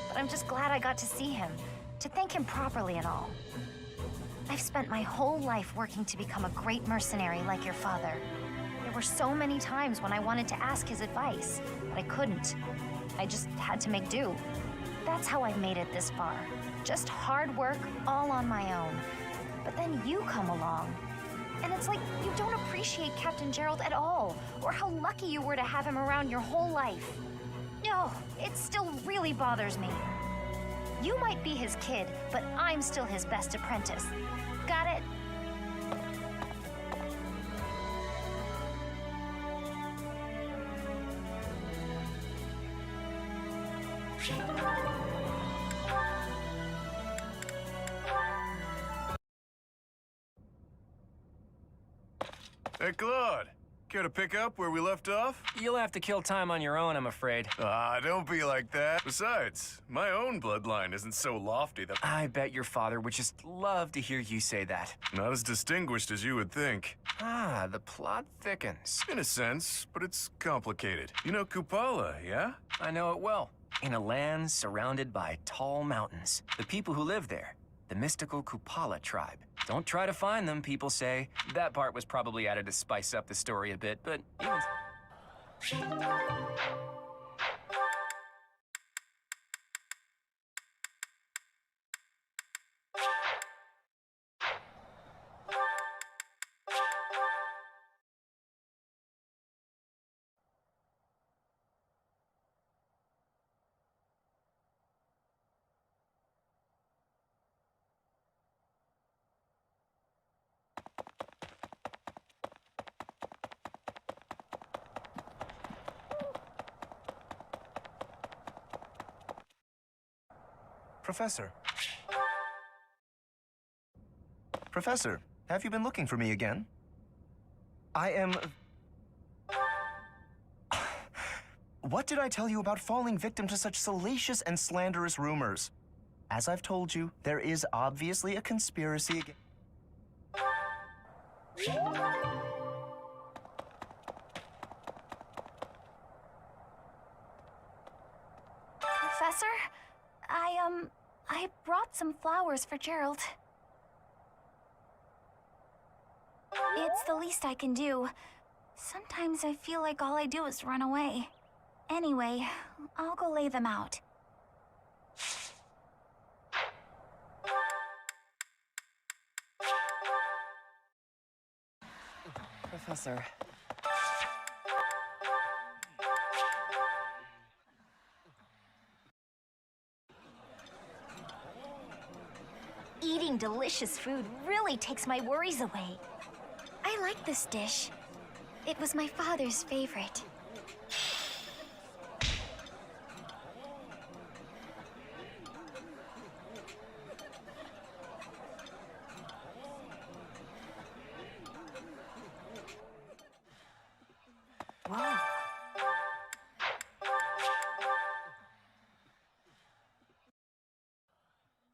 Speaker 2: But I'm just glad I got to see him, to thank him properly and all. I've spent my whole life working to become a great mercenary like your father. There were so many times when I wanted to ask his advice, but I couldn't. I just had to make do. That's how I've made it this far. Just hard work, all on my own. But then you come along. And it's like you don't appreciate Captain Gerald at all, or how lucky you were to have him around your whole life. No, it still really bothers me. You might be his kid, but I'm still his best apprentice. Got it?
Speaker 17: Hey, Claude. Care to pick up where we left off?
Speaker 5: You'll have to kill time on your own, I'm afraid.
Speaker 17: Ah, don't be like that. Besides, my own bloodline isn't so lofty that...
Speaker 5: I bet your father would just love to hear you say that.
Speaker 17: Not as distinguished as you would think.
Speaker 5: Ah, the plot thickens.
Speaker 17: In a sense, but it's complicated. You know Kupala, yeah?
Speaker 5: I know it well. In a land surrounded by tall mountains. The people who live there, the mystical Kupala tribe. Don't try to find them, people say. That part was probably added to spice up the story a bit, but even...
Speaker 7: Professor. Professor, have you been looking for me again? I am... What did I tell you about falling victim to such salacious and slanderous rumors? As I've told you, there is obviously a conspiracy against...
Speaker 13: Professor, I brought some flowers for Gerald. It's the least I can do. Sometimes I feel like all I do is run away. Anyway, I'll go lay them out.
Speaker 9: Professor.
Speaker 2: Eating delicious food really takes my worries away.
Speaker 13: I like this dish. It was my father's favorite.
Speaker 9: Whoa.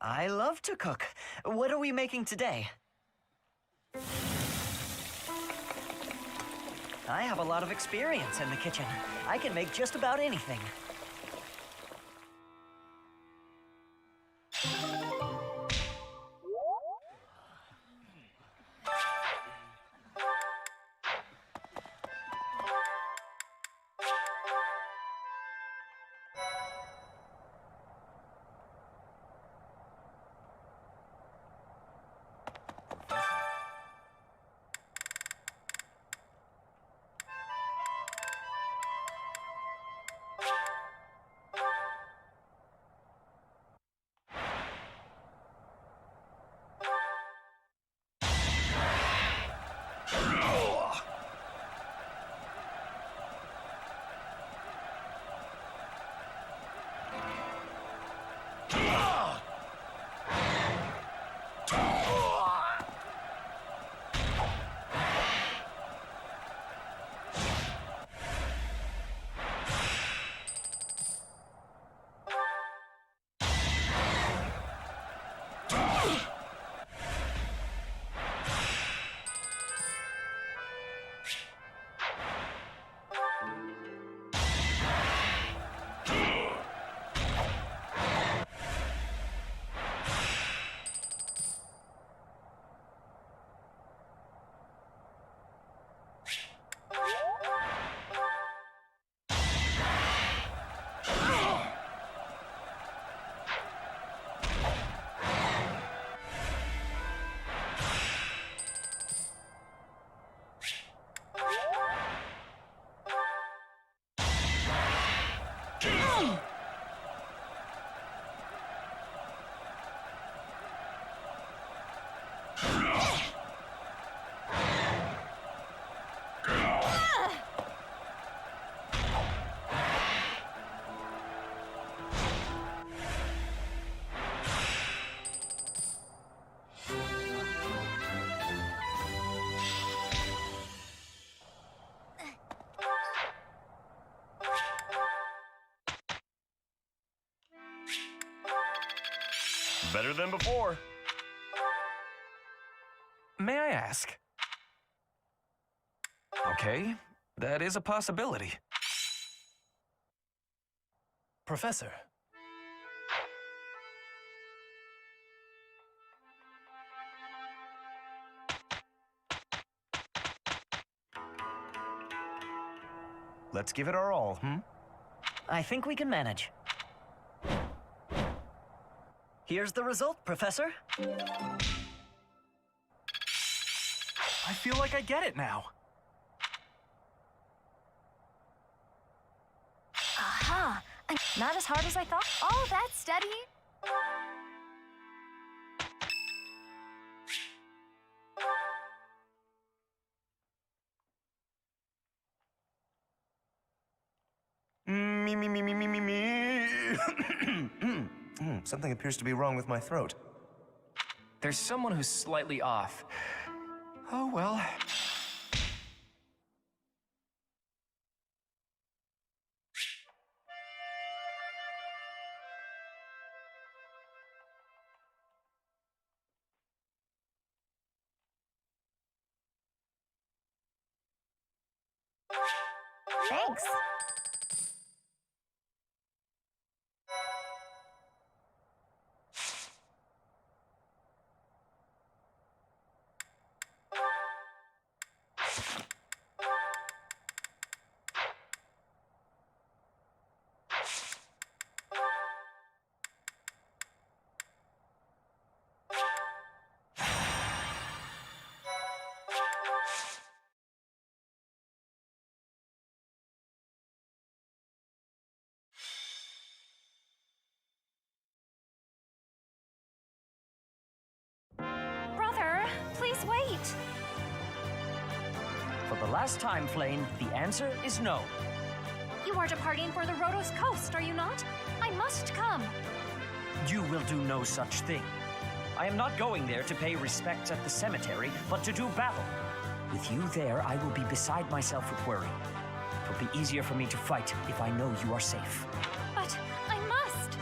Speaker 9: I love to cook. What are we making today? I have a lot of experience in the kitchen. I can make just about anything.
Speaker 6: Better than before.
Speaker 14: May I ask? Okay, that is a possibility.
Speaker 1: Professor.
Speaker 7: Let's give it our all,
Speaker 9: I think we can manage. Here's the result, Professor.
Speaker 3: I feel like I get it now.
Speaker 2: Aha! Not as hard as I thought. Oh, that's steady.
Speaker 7: Something appears to be wrong with my throat.
Speaker 5: There's someone who's slightly off. Oh, well.
Speaker 2: Thanks.
Speaker 13: Brother, please wait.
Speaker 9: For the last time, Flame, the answer is no.
Speaker 13: You are departing for the Rhodos coast, are you not? I must come.
Speaker 9: You will do no such thing. I am not going there to pay respects at the cemetery, but to do battle. With you there, I will be beside myself with worry. It will be easier for me to fight if I know you are safe.
Speaker 13: But I must.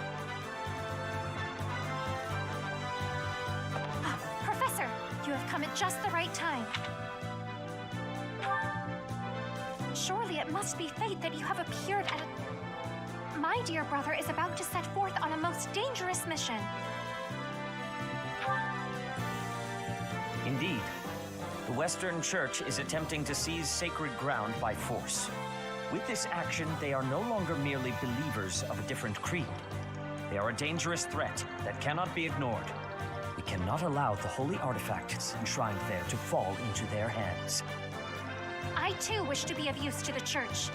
Speaker 13: Professor, you have come at just the right time. Surely it must be fate that you have appeared at a... My dear brother is about to set forth on a most dangerous mission.
Speaker 9: Indeed. The Western Church is attempting to seize sacred ground by force. With this action, they are no longer merely believers of a different creed. They are a dangerous threat that cannot be ignored. We cannot allow the holy artifacts enshrined there to fall into their hands.
Speaker 13: I too wish to be of use to the Church.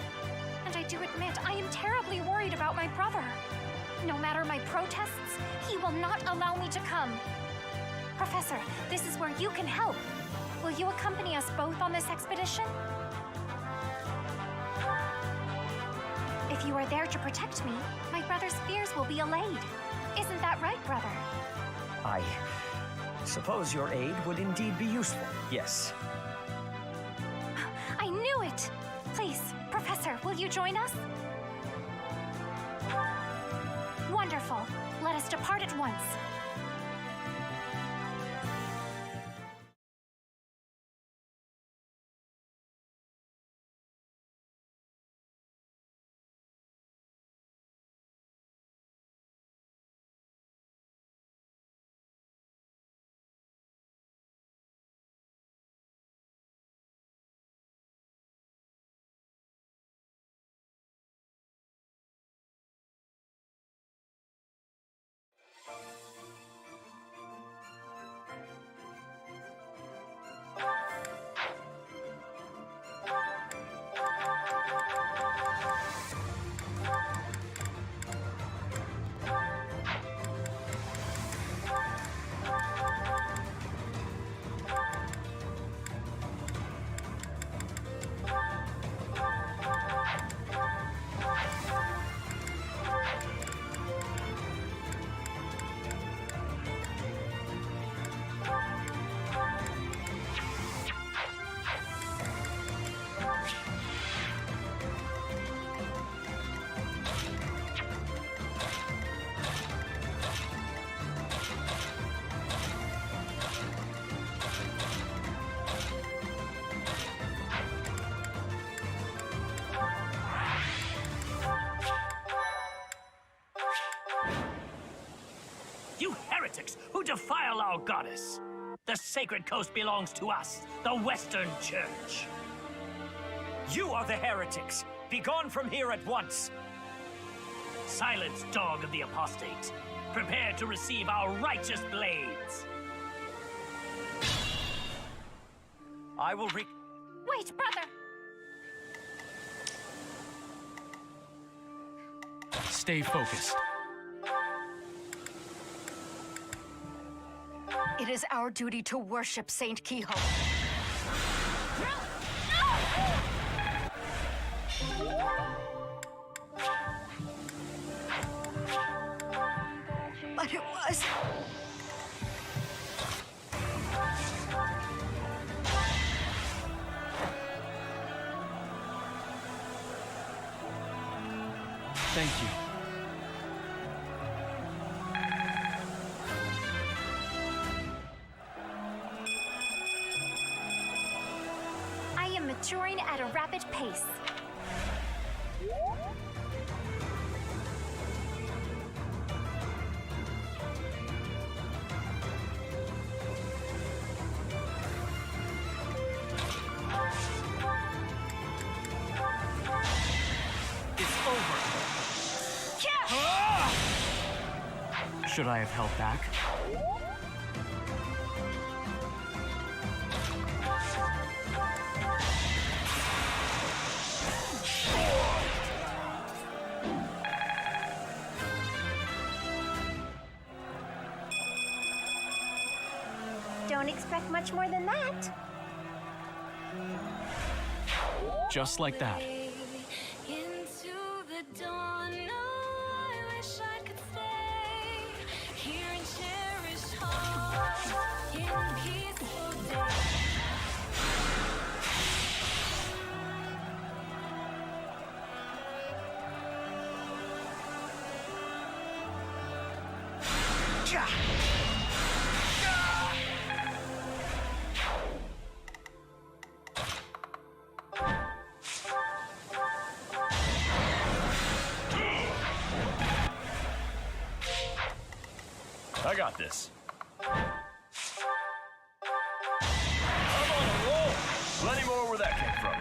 Speaker 13: And I do admit I am terribly worried about my brother. No matter my protests, he will not allow me to come. Professor, this is where you can help. Will you accompany us both on this expedition? If you are there to protect me, my brother's fears will be allayed. Isn't that right, brother?
Speaker 9: I suppose your aid would indeed be useful, yes.
Speaker 13: I knew it! Please, Professor, will you join us? Wonderful. Let us depart at once.
Speaker 18: You heretics who defile our goddess! The sacred coast belongs to us, the Western Church.
Speaker 9: You are the heretics! Begone from here at once!
Speaker 18: Silence, dog of the apostate. Prepare to receive our righteous blades.
Speaker 9: I will
Speaker 13: Wait, brother!
Speaker 10: Stay focused.
Speaker 12: It is our duty to worship Saint Kehoe.
Speaker 10: Thank you.
Speaker 2: I am maturing at a rapid pace.
Speaker 10: Should I have held back?
Speaker 2: Don't expect much more than that.
Speaker 10: Just like that.
Speaker 19: Into the dawn, no, I wish I could stay here and cherish hope in peaceful days.
Speaker 6: I got this. I'm on a roll. Plenty more where that came from.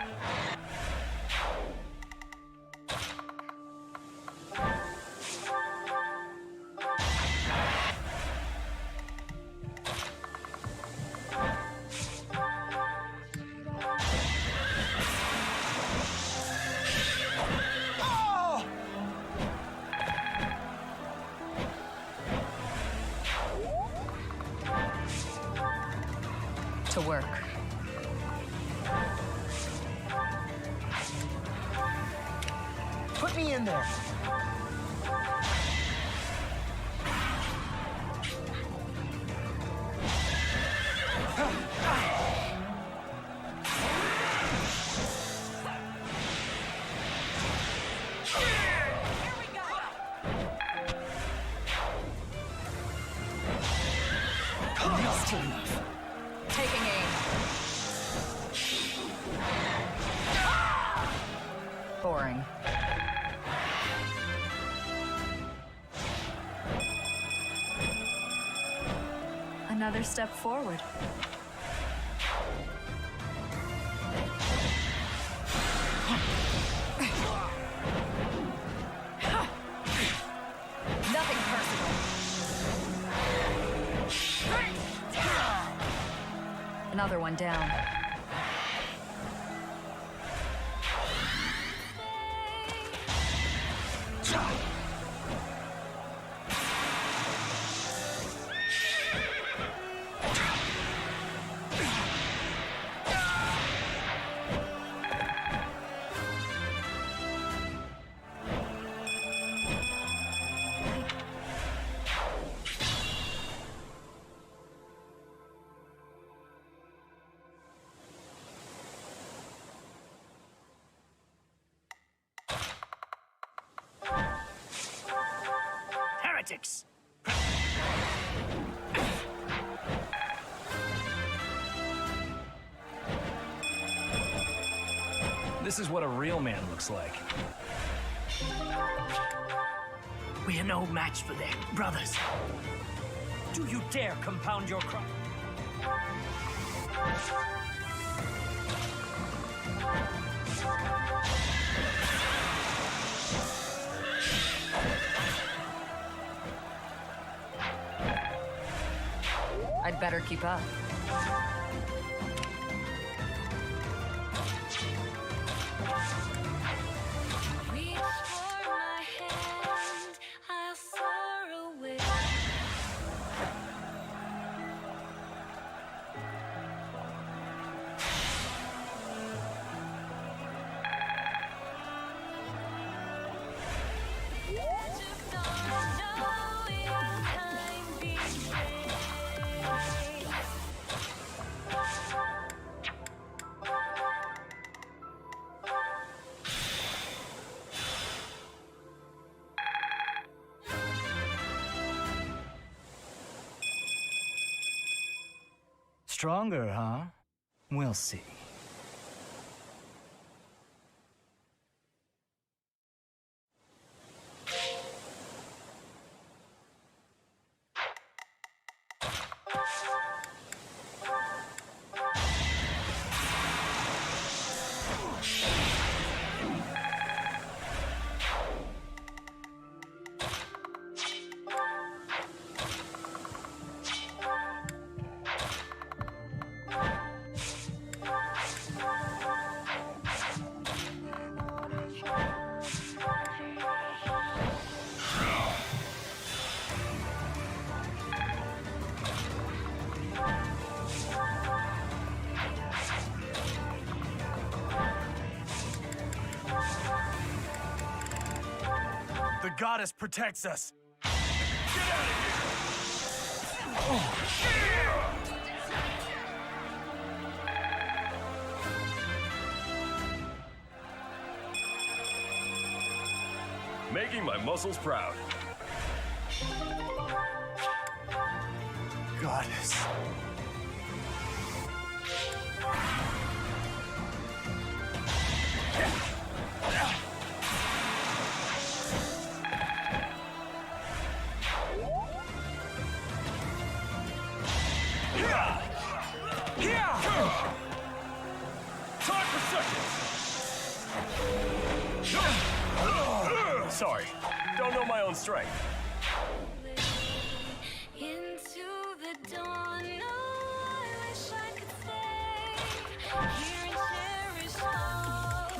Speaker 11: To work.
Speaker 1: Put me in there.
Speaker 11: Taking aim. Boring.
Speaker 13: Another step forward.
Speaker 11: Nothing personal. Another one down.
Speaker 18: Heretics!
Speaker 14: This is what a real man looks like.
Speaker 18: We are no match for them, brothers. Do you dare compound your crime?
Speaker 11: I'd better keep up.
Speaker 19: Reach for my hand, I'll soar away. Just don't know if time
Speaker 15: Stronger, huh? We'll see.
Speaker 6: The goddess protects us. Making my muscles proud.
Speaker 3: Goddess.
Speaker 6: Time for seconds. Sorry, don't know my own strength.
Speaker 19: Into the dawn, oh, I wish I could stay here and cherish all.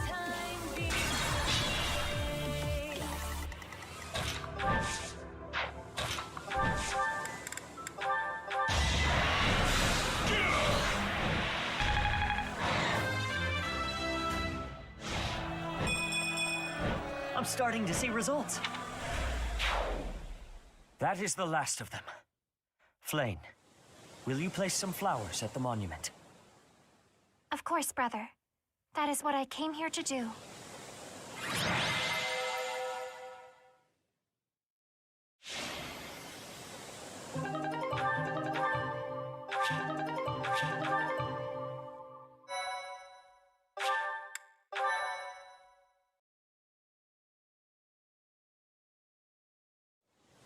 Speaker 19: Time being
Speaker 9: I'm starting to see results. That is the last of them. Flane, will you place some flowers at the monument?
Speaker 13: Of course, brother. That is what I came here to do.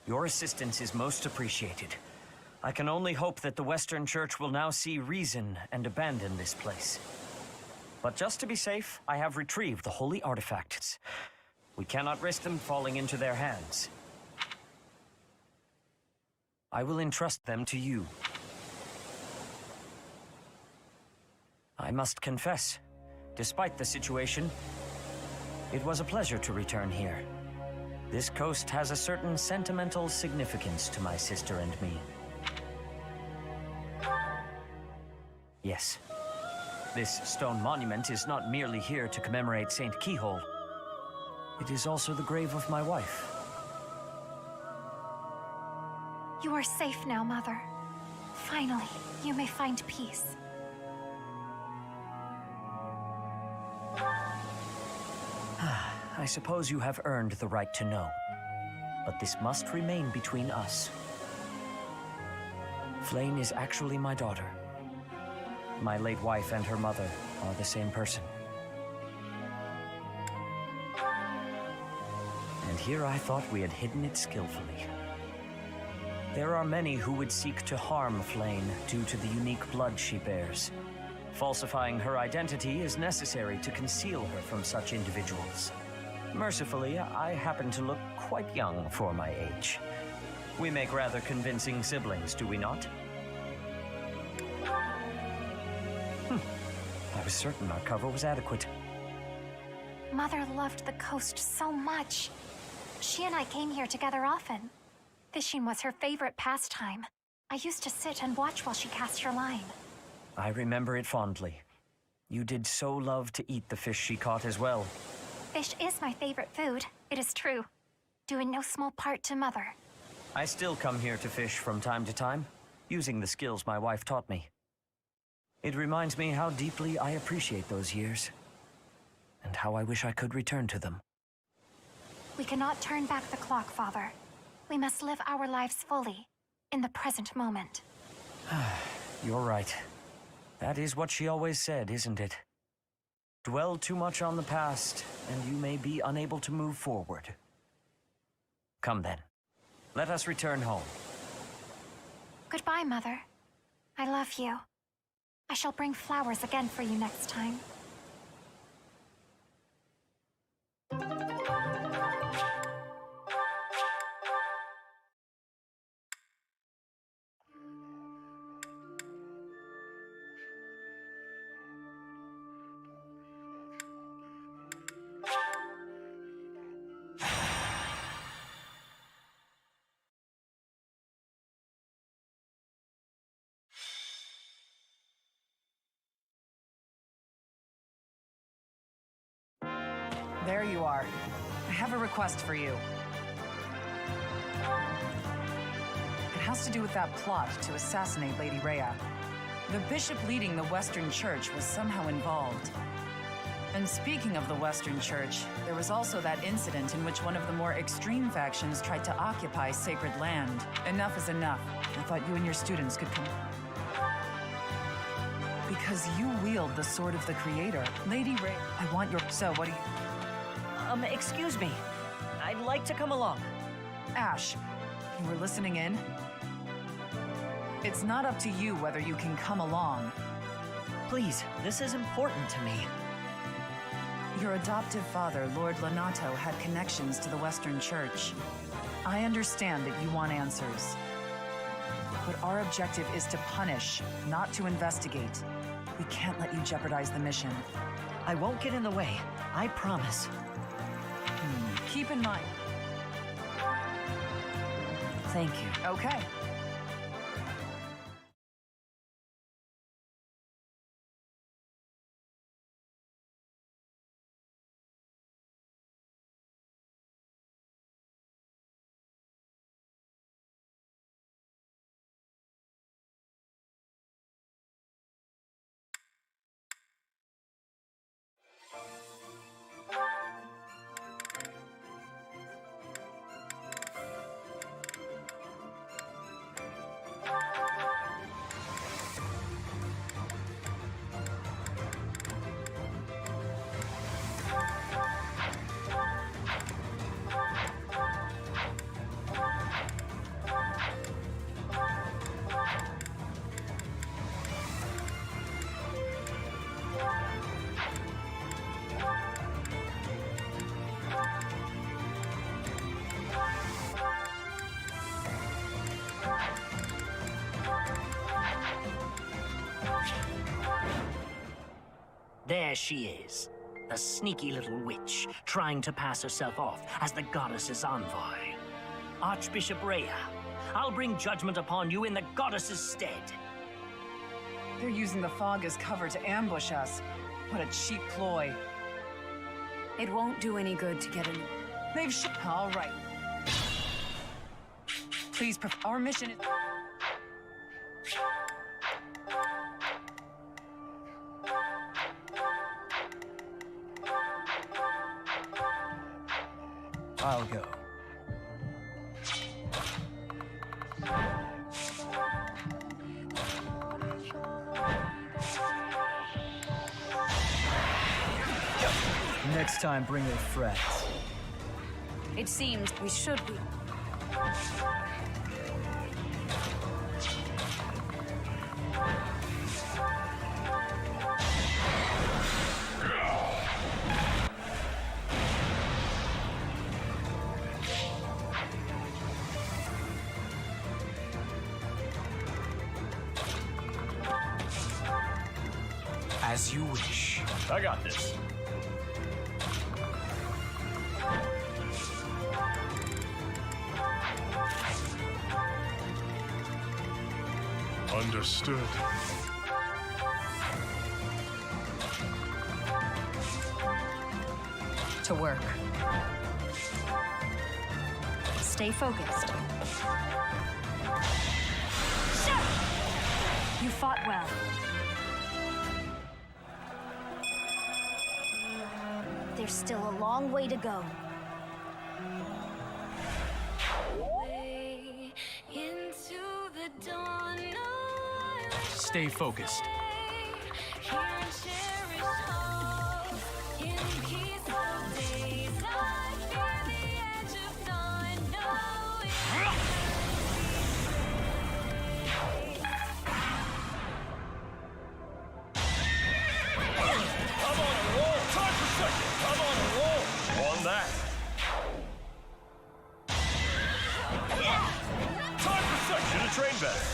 Speaker 9: Your assistance is most appreciated. I can only hope that the Western Church will now see reason and abandon this place. But just to be safe, I have retrieved the holy artifacts. We cannot risk them falling into their hands. I will entrust them to you. I must confess, despite the situation, it was a pleasure to return here. This coast has a certain sentimental significance to my sister and me. Yes. This stone monument is not merely here to commemorate Saint Keyhole. It is also the grave of my wife.
Speaker 13: You are safe now, Mother. Finally, you may find peace.
Speaker 9: I suppose you have earned the right to know. But this must remain between us. Flane is actually my daughter. My late wife and her mother are the same person. And here I thought we had hidden it skillfully. There are many who would seek to harm Flane due to the unique blood she bears. Falsifying her identity is necessary to conceal her from such individuals. Mercifully, I happen to look quite young for my age. We make rather convincing siblings, do we not? I was certain our cover was adequate.
Speaker 13: Mother loved the coast so much. She and I came here together often. Fishing was her favorite pastime. I used to sit and watch while she cast her line.
Speaker 9: I remember it fondly. You did so love to eat the fish she caught as well.
Speaker 13: Fish is my favorite food, it is true. Due in no small part to Mother.
Speaker 9: I still come here to fish from time to time, using the skills my wife taught me. It reminds me how deeply I appreciate those years, and how I wish I could return to them.
Speaker 13: We cannot turn back the clock, Father. We must live our lives fully, in the present moment.
Speaker 9: You're right. That is what she always said, isn't it? Dwell too much on the past, and you may be unable to move forward. Come then. Let us return home.
Speaker 13: Goodbye, Mother. I love you. I shall bring flowers again for you next time.
Speaker 11: There you are. I have a request for you. It has to do with that plot to assassinate Lady Rhea. The bishop leading the Western Church was somehow involved. And speaking of the Western Church, there was also that incident in which one of the more extreme factions tried to occupy sacred land. Enough is enough. I thought you and your students could come. Because you wield the sword of the Creator. Lady Rhea, I want your... So, what do you...
Speaker 9: Excuse me. I'd like to come along.
Speaker 11: Ash, you were listening in? It's not up to you whether you can come along.
Speaker 9: Please, this is important to me.
Speaker 11: Your adoptive father, Lord Lenato, had connections to the Western Church. I understand that you want answers. But our objective is to punish, not to investigate. We can't let you jeopardize the mission.
Speaker 9: I won't get in the way. I promise.
Speaker 11: Keep in mind.
Speaker 9: Thank you.
Speaker 11: Okay.
Speaker 18: There she is, the sneaky little witch, trying to pass herself off as the goddess's envoy. Archbishop Rhea, I'll bring judgment upon you in the goddess's stead.
Speaker 11: They're using the fog as cover to ambush us. What a cheap ploy.
Speaker 12: It won't do any good to get in.
Speaker 11: They've all right. Please, our mission is...
Speaker 15: I'll go. Next time, bring your friends.
Speaker 12: It seems we should be.
Speaker 4: As you wish.
Speaker 6: I got this.
Speaker 17: Understood.
Speaker 11: To work.
Speaker 12: Stay focused. You fought well.
Speaker 2: There's still a long way to go.
Speaker 19: Way into the dawn. Oh, I wish
Speaker 6: Stay focused.
Speaker 19: here and cherish hope. In peaceful days, I fear the edge of dawn. Knowing
Speaker 6: I'm on a roll. Time for second. I'm on a roll. On that. Time for second. Should have trained better.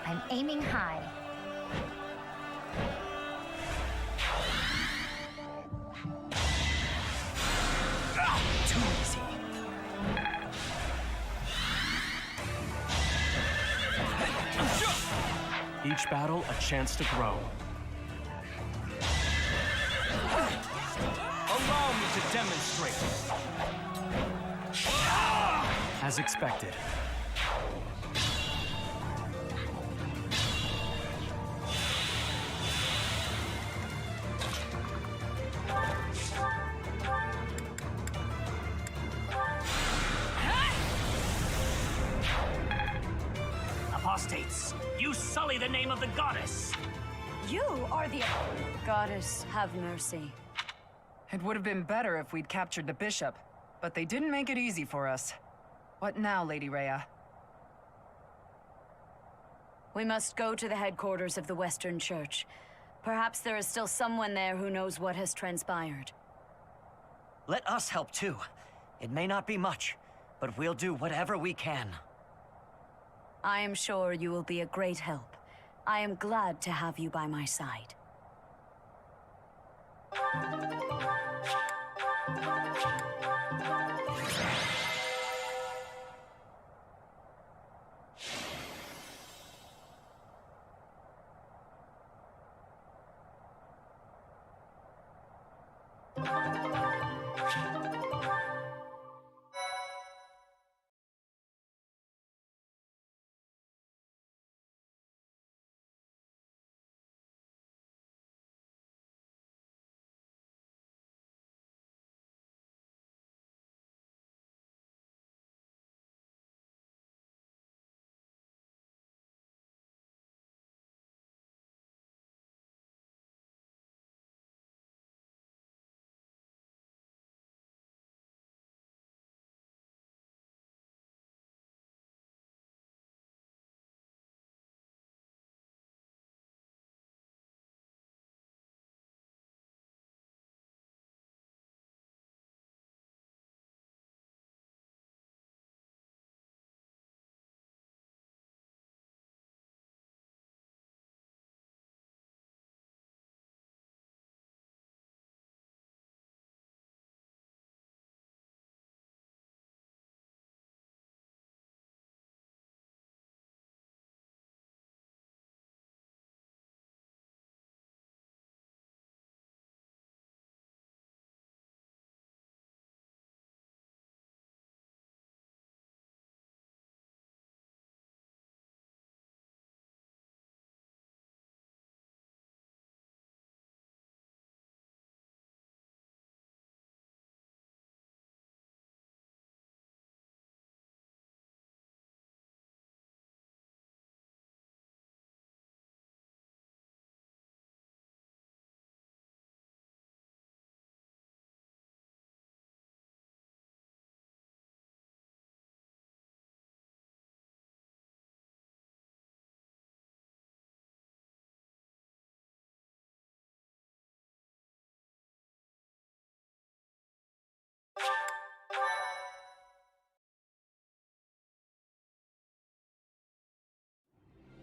Speaker 2: I'm aiming high.
Speaker 5: Too easy.
Speaker 6: Each battle, a chance to grow. Allow me to demonstrate. As expected.
Speaker 18: Apostates, you sully the name of the goddess.
Speaker 12: You are the... Goddess, have mercy.
Speaker 11: It would have been better if we'd captured the bishop, but they didn't make it easy for us. What now, Lady Rhea?
Speaker 12: We must go to the headquarters of the Western Church. Perhaps there is still someone there who knows what has transpired.
Speaker 9: Let us help too. It may not be much, but we'll do whatever we can.
Speaker 12: I am sure you will be a great help. I am glad to have you by my side.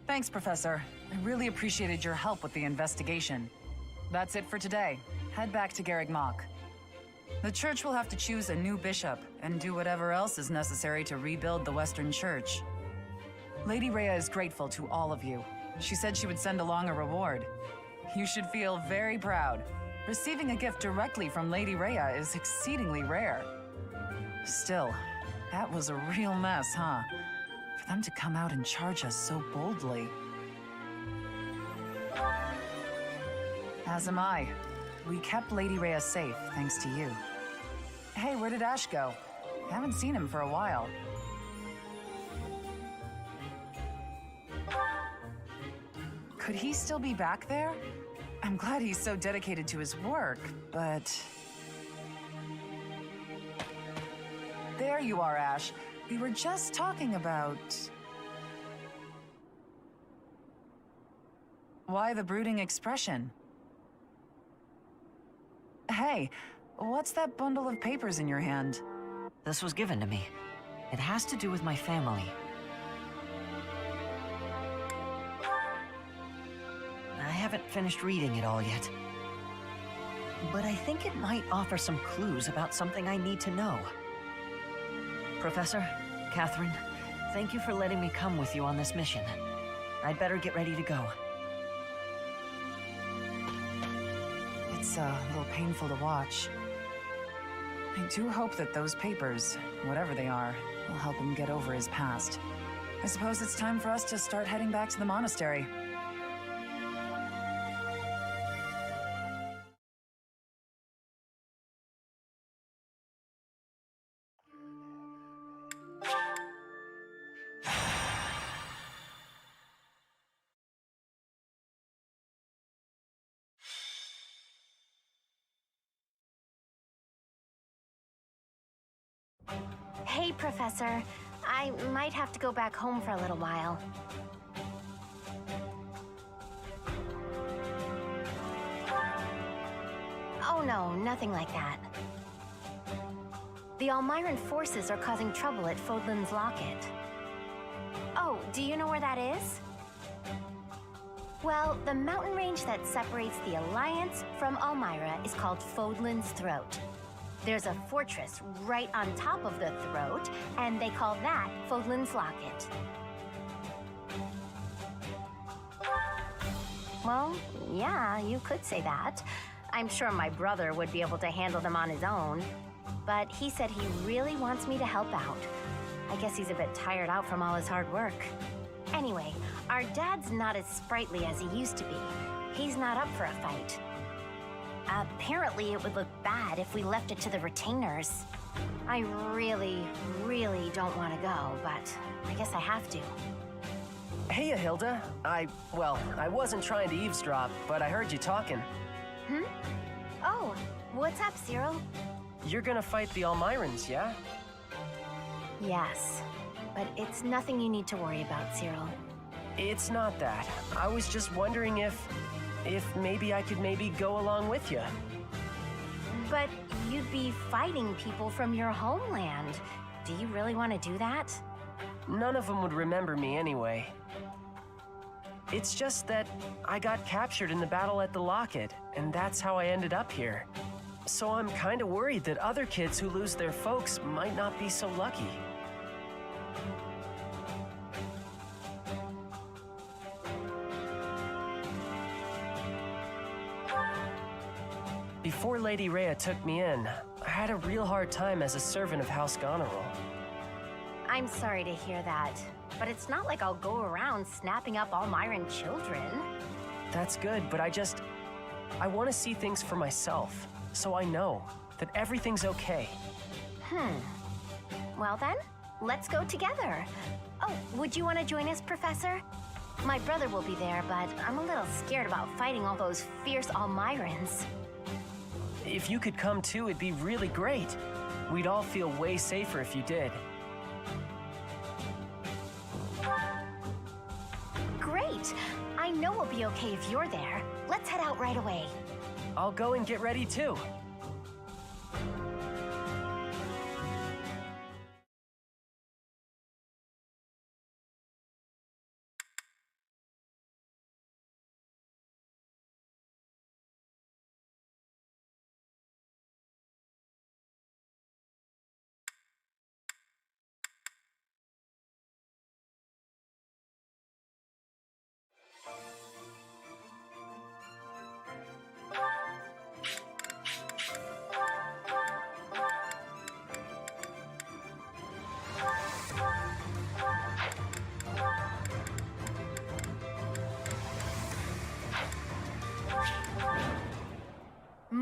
Speaker 11: Thanks, Professor. I really appreciated your help with the investigation. That's it for today. Head back to Garreg Mach. The church will have to choose a new bishop and do whatever else is necessary to rebuild the Western Church. Lady Rhea is grateful to all of you. She said she would send along a reward. You should feel very proud. Receiving a gift directly from Lady Rhea is exceedingly rare. Still, that was a real mess, huh? For them to come out and charge us so boldly. As am I. We kept Lady Rhea safe, thanks to you. Hey, where did Ash go? Haven't seen him for a while. Could he still be back there? I'm glad he's so dedicated to his work, but... There you are, Ash. We were just talking about... Why the brooding expression? Hey, what's that bundle of papers in your hand?
Speaker 9: This was given to me. It has to do with my family. I haven't finished reading it all yet. But I think it might offer some clues about something I need to know. Professor, Catherine, thank you for letting me come with you on this mission. I'd better get ready to go.
Speaker 11: It's a little painful to watch. I do hope that those papers, whatever they are, will help him get over his past. I suppose it's time for us to start heading back to the monastery.
Speaker 2: Hey, Professor. I might have to go back home for a little while. Oh no, nothing like that. The Almiran forces are causing trouble at Fodlan's locket. Oh, do you know where that is? Well, the mountain range that separates the Alliance from Almyra is called Fodlan's Throat. There's a fortress right on top of the throat, and they call that Fodlan's Locket. Well, yeah, you could say that. I'm sure my brother would be able to handle them on his own. But he said he really wants me to help out. I guess he's a bit tired out from all his hard work. Anyway, our dad's not as sprightly as he used to be. He's not up for a fight. Apparently, it would look bad if we left it to the retainers. I really, really don't want to go, but I guess I have to.
Speaker 1: Hey, Hilda. I wasn't trying to eavesdrop, but I heard you talking.
Speaker 2: Hmm? Oh, what's up, Cyril?
Speaker 1: You're gonna fight the Almirans, yeah?
Speaker 2: Yes, but it's nothing you need to worry about, Cyril.
Speaker 1: It's not that. I was just wondering if maybe I could go along with you.
Speaker 2: But you'd be fighting people from your homeland. Do you really want to do that?
Speaker 1: None of them would remember me anyway. It's just that I got captured in the battle at the locket, and that's how I ended up here. So I'm kind of worried that other kids who lose their folks might not be so lucky. Before Lady Rhea took me in, I had a real hard time as a servant of House Goneril.
Speaker 2: I'm sorry to hear that, but it's not like I'll go around snapping up Almiran children.
Speaker 1: That's good, but I want to see things for myself, so I know that everything's okay.
Speaker 2: Well then, let's go together. Oh, would you want to join us, Professor? My brother will be there, but I'm a little scared about fighting all those fierce Almirans.
Speaker 1: If you could come too, it'd be really great. We'd all feel way safer if you did.
Speaker 2: Great! I know we'll be okay if you're there. Let's head out right away.
Speaker 1: I'll go and get ready too.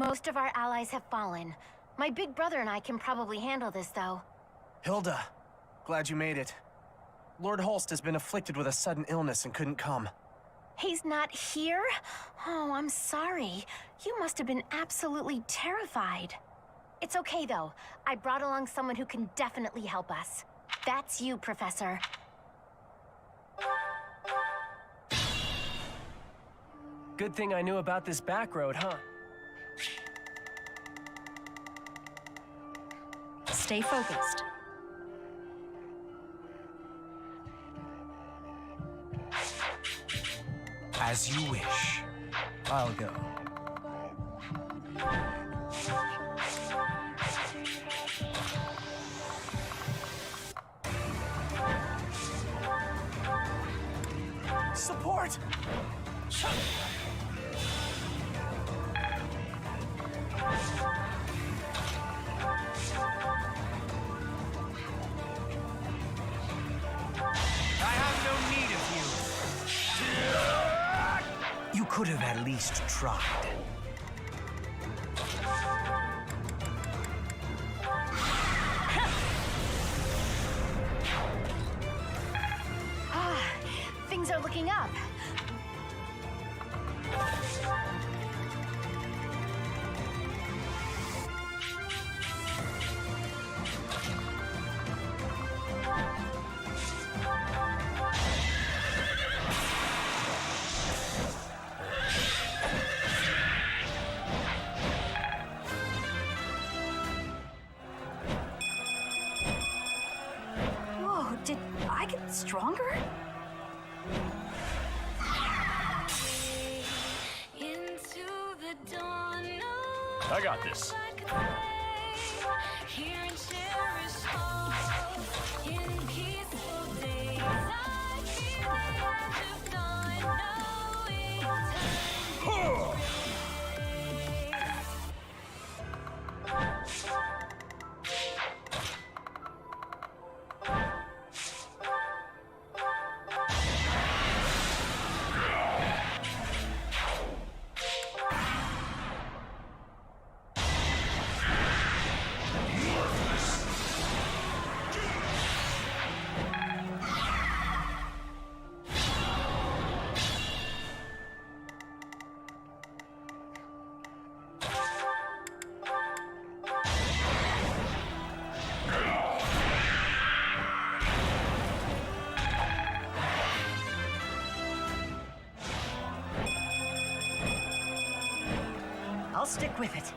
Speaker 2: Most of our allies have fallen. My big brother and I can probably handle this, though.
Speaker 20: Hilda, glad you made it. Lord Holst has been afflicted with a sudden illness and couldn't come.
Speaker 2: He's not here? Oh, I'm sorry. You must have been absolutely terrified. It's okay, though. I brought along someone who can definitely help us. That's you, Professor.
Speaker 1: Good thing I knew about this back road, huh?
Speaker 13: Stay focused.
Speaker 20: As you wish. I'll go. Support!
Speaker 21: I have no need of you. You could have at least tried.
Speaker 2: Things are looking up.
Speaker 13: Whoa, did I get stronger?
Speaker 19: Into the dawn,
Speaker 6: I got this.
Speaker 19: here and cherish all in peaceful days. I feel the edge of dawn, knowing time.
Speaker 9: I'll stick with it.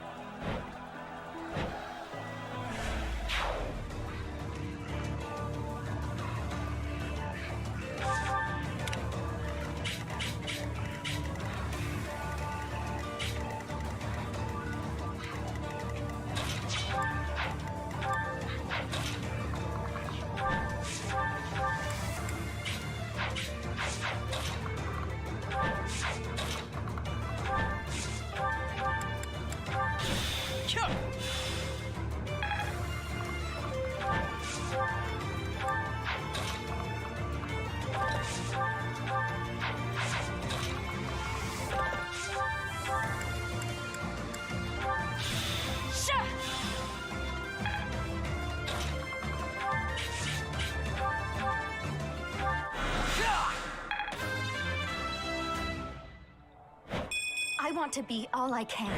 Speaker 13: I want to be all I can.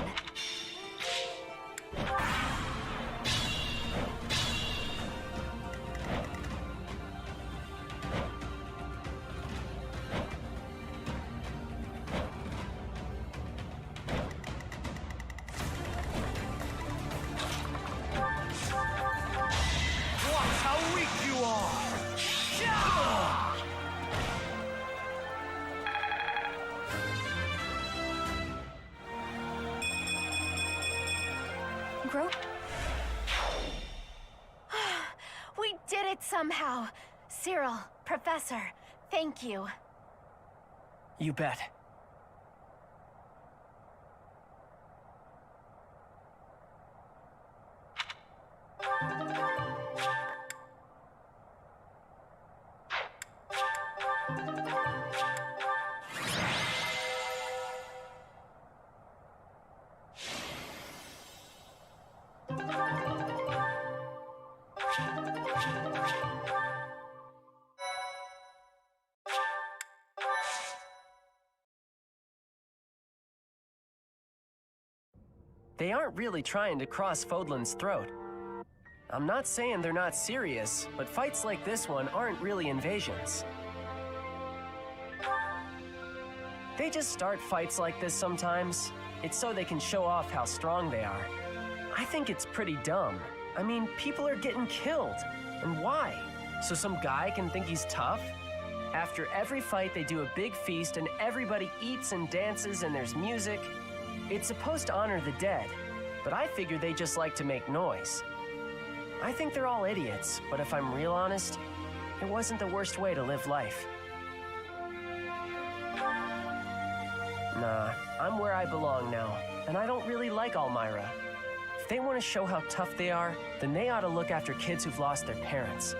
Speaker 21: Watch how weak you are!
Speaker 13: Grow?
Speaker 2: We did it somehow. Cyril, Professor, thank you.
Speaker 1: You bet. They aren't really trying to cross Fodlan's throat. I'm not saying they're not serious, but fights like this one aren't really invasions. They just start fights like this sometimes. It's so they can show off how strong they are. I think it's pretty dumb. I mean, people are getting killed. And why? So some guy can think he's tough? After every fight, they do a big feast and everybody eats and dances and there's music. It's supposed to honor the dead, but I figure they just like to make noise. I think they're all idiots, but if I'm real honest, it wasn't the worst way to live life. Nah, I'm where I belong now, and I don't really like Almyra. If they want to show how tough they are, then they ought to look after kids who've lost their parents.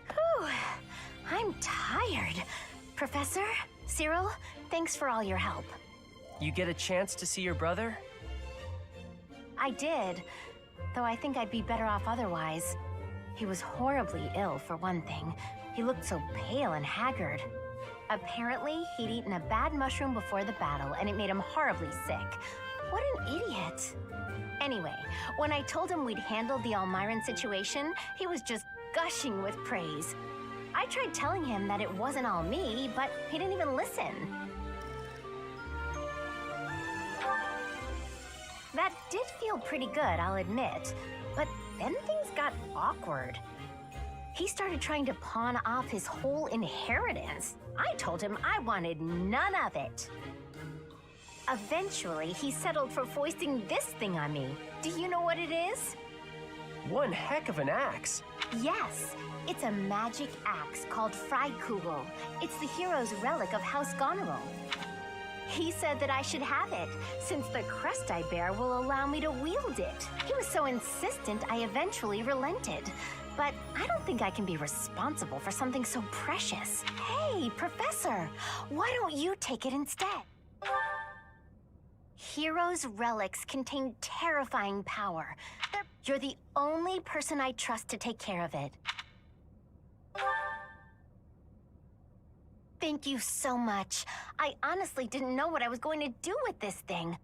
Speaker 2: Whew, I'm tired. Professor, Cyril, thanks for all your help.
Speaker 1: You get a chance to see your brother?
Speaker 2: I did, though I think I'd be better off otherwise. He was horribly ill, for one thing. He looked so pale and haggard. Apparently, he'd eaten a bad mushroom before the battle, and it made him horribly sick. What an idiot. Anyway, when I told him we'd handled the Almyran situation, he was just gushing with praise. I tried telling him that it wasn't all me, but he didn't even listen. That did feel pretty good, I'll admit, but then things got awkward. He started trying to pawn off his whole inheritance. I told him I wanted none of it. Eventually, he settled for foisting this thing on me. Do you know what it is?
Speaker 1: One heck of an axe.
Speaker 2: Yes, it's a magic axe called Freikugel. It's the hero's relic of House Goneril. He said that I should have it, since the crest I bear will allow me to wield it. He was so insistent, I eventually relented. But I don't think I can be responsible for something so precious. Hey, Professor, why don't you take it instead? Heroes' relics contain terrifying power. You're the only person I trust to take care of it. Thank you so much. I honestly didn't know what I was going to do with this thing.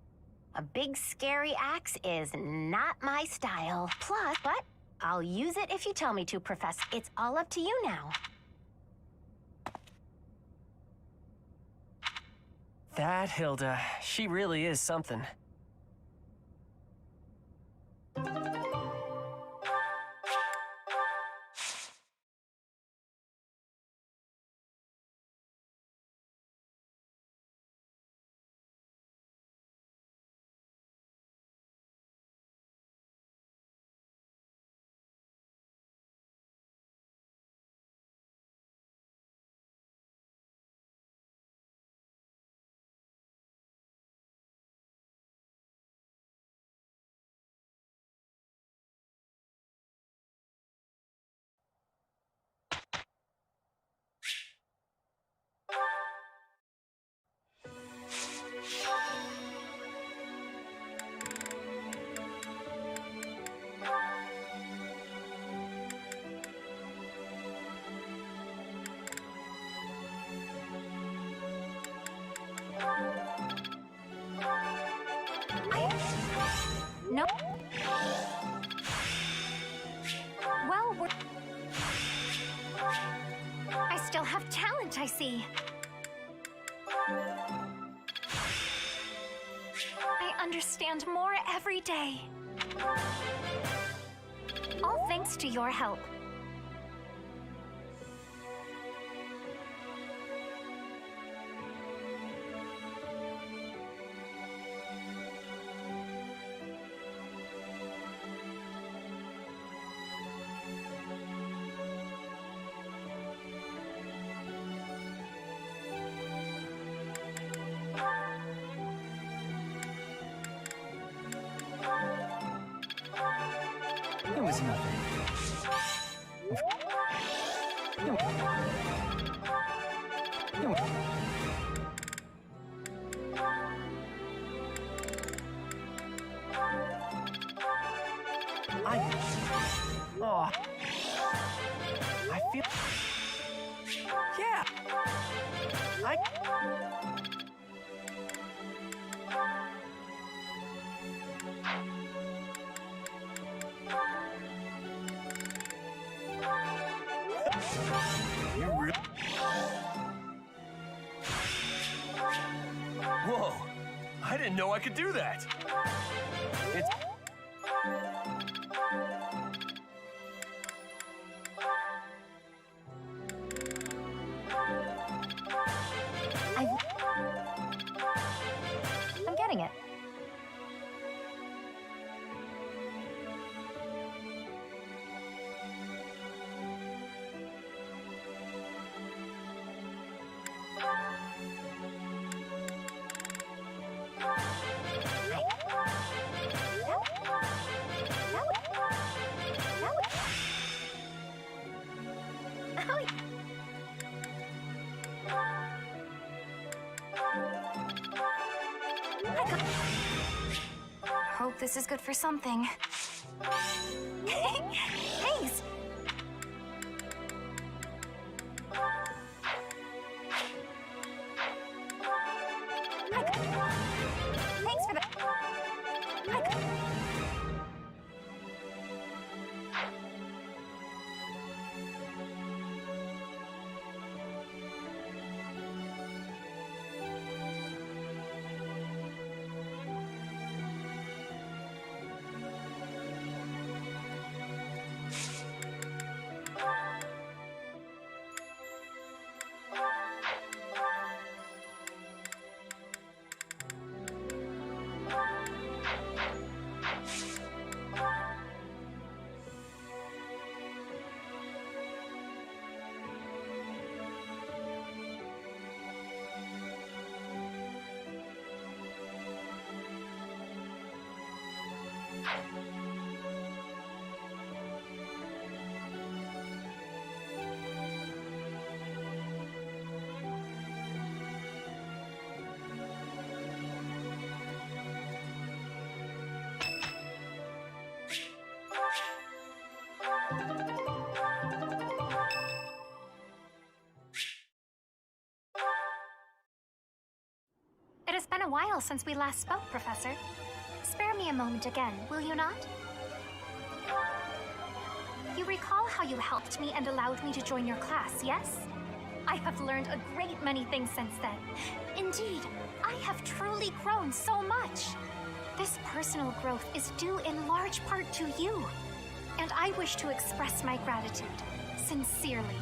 Speaker 2: A big, scary axe is not my style. Plus, but I'll use it if you tell me to, Professor. It's all up to you now.
Speaker 1: That Hilda, she really is something.
Speaker 13: No. Well, I still have talent, I see. I understand more every day. All thanks to your help.
Speaker 15: It was nothing.
Speaker 1: Oh. I feel... Yeah.
Speaker 6: didn't know I could do that.
Speaker 1: It's...
Speaker 2: I'm getting it.
Speaker 13: Hope this is good for something. Thanks! Thanks for that. It has been a while since we last spoke, Professor. Spare me a moment again, will you not? You recall how you helped me and allowed me to join your class, yes? I have learned a great many things since then. Indeed, I have truly grown so much. This personal growth is due in large part to you. And I wish to express my gratitude, sincerely.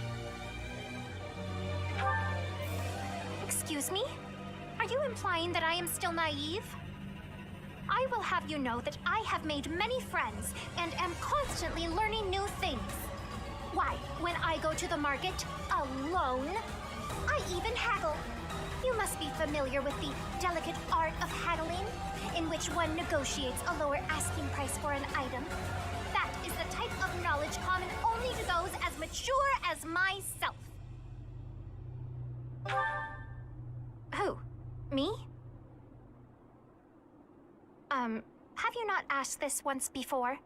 Speaker 13: Excuse me? Are you implying that I am still naive? I will have you know that I have made many friends and am constantly learning new things. Why, when I go to the market alone, I even haggle. You must be familiar with the delicate art of haggling, in which one negotiates a lower asking price for an item. That is the type of knowledge common only to those as mature as myself. Who? Me? Have you not asked this once before?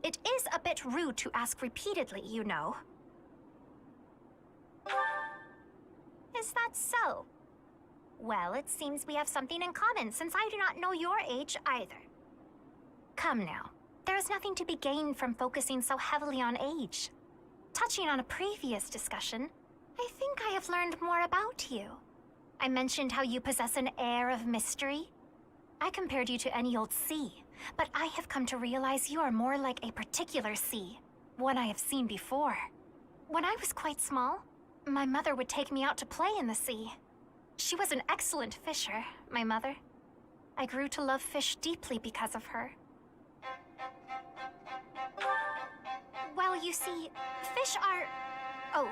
Speaker 13: It is a bit rude to ask repeatedly, you know. Is that so? Well, it seems we have something in common, since I do not know your age either. Come now. There is nothing to be gained from focusing so heavily on age. Touching on a previous discussion, I think I have learned more about you. I mentioned how you possess an air of mystery. I compared you to any old sea, but I have come to realize you are more like a particular sea, one I have seen before. When I was quite small, my mother would take me out to play in the sea. She was an excellent fisher, my mother. I grew to love fish deeply because of her. Well, you see, fish are... Oh,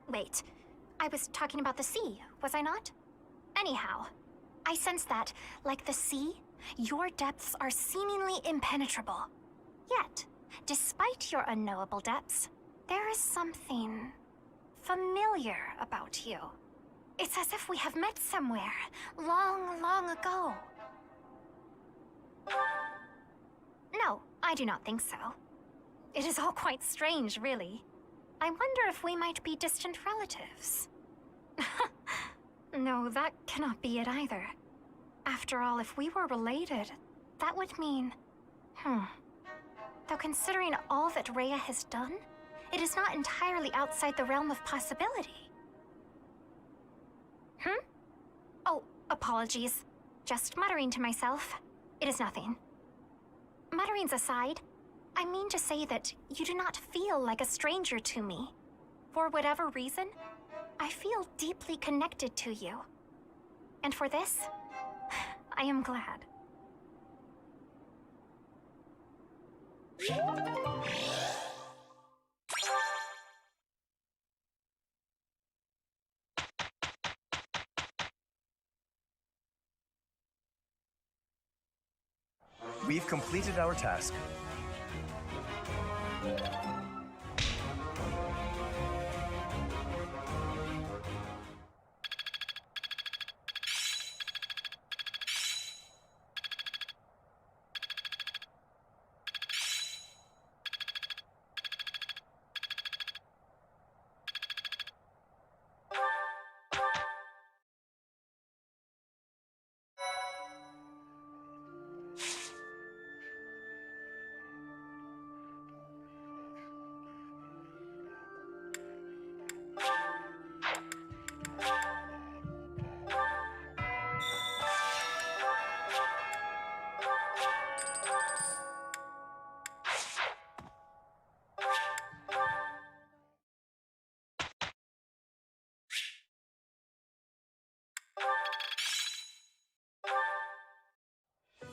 Speaker 13: wait. I was talking about the sea, was I not? Anyhow, I sense that, like the sea, your depths are seemingly impenetrable. Yet, despite your unknowable depths, there is something familiar about you. It's as if we have met somewhere, long, long ago. No, I do not think so. It is all quite strange, really. I wonder if we might be distant relatives. No, that cannot be it either. After all, if we were related, that would mean... Though considering all that Rhea has done, it is not entirely outside the realm of possibility. Oh, apologies. just muttering to myself. It is nothing. Mutterings aside, I mean to say that you do not feel like a stranger to me. For whatever reason, I feel deeply connected to you. And for this, I am glad.
Speaker 7: We've completed our task.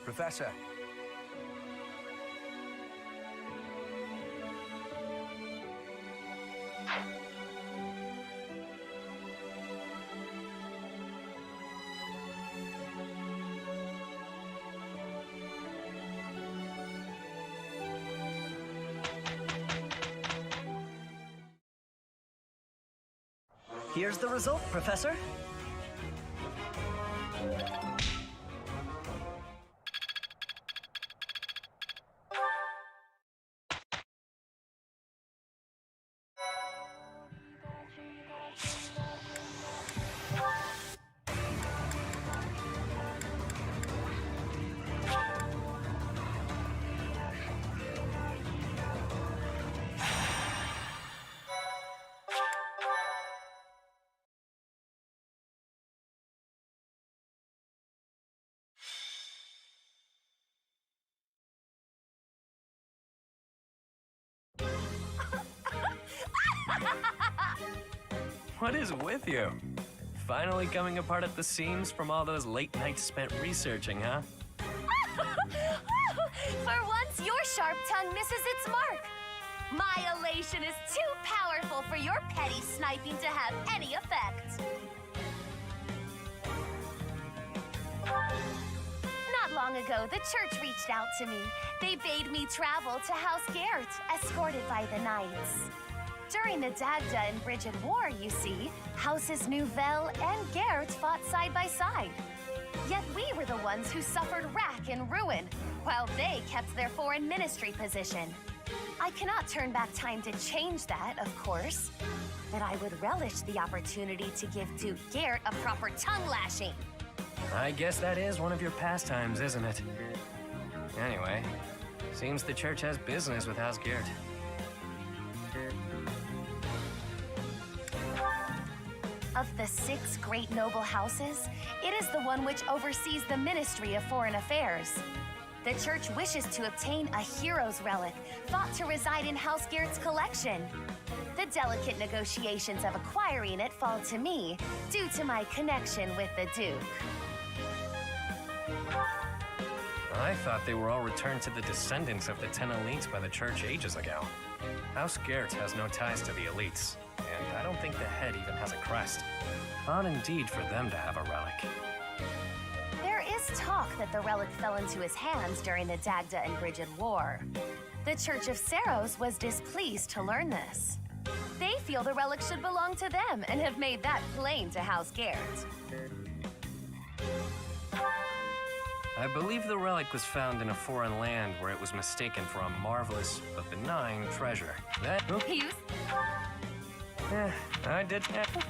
Speaker 3: Professor.
Speaker 9: Here's the result, Professor.
Speaker 8: What is with you? Finally coming apart at the seams from all those late nights spent researching, huh?
Speaker 2: For once, your sharp tongue misses its mark. My elation is too powerful for your petty sniping to have any effect. Not long ago, the church reached out to me. They bade me travel to House Gert, escorted by the knights. During the Dagda and Brigid War, you see, Houses Nouvelle and Gert fought side by side. Yet we were the ones who suffered wrack and ruin, while they kept their foreign ministry position. I cannot turn back time to change that, of course, but I would relish the opportunity to give Duke Gert a proper tongue lashing.
Speaker 8: I guess that is one of your pastimes, isn't it? Anyway, seems the church has business with House Gert.
Speaker 2: Of the 6 great noble houses, it is the one which oversees the Ministry of Foreign Affairs. The church wishes to obtain a hero's relic, thought to reside in House Gert's collection. The delicate negotiations of acquiring it fall to me, due to my connection with the Duke.
Speaker 8: I thought they were all returned to the descendants of the 10 elites by the church ages ago. House Gert has no ties to the elites, and I don't think the head even has a crest. Odd indeed for them to have a relic.
Speaker 2: There is talk that the relic fell into his hands during the Dagda and Brigid War. The Church of Saros was displeased to learn this. They feel the relic should belong to them and have made that plain to House Gert.
Speaker 8: I believe the relic was found in a foreign land where it was mistaken for a marvelous but benign treasure. That...
Speaker 2: Use?
Speaker 8: I did...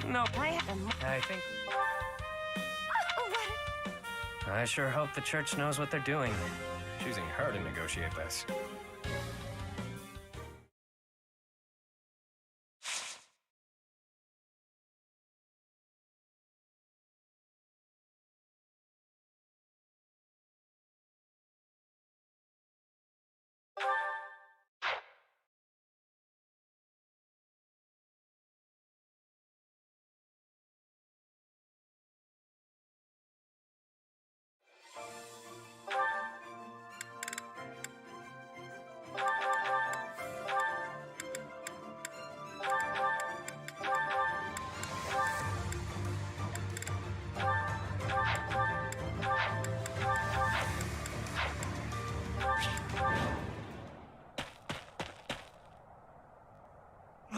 Speaker 8: no. I think... I sure hope the church knows what they're doing, choosing her to negotiate this.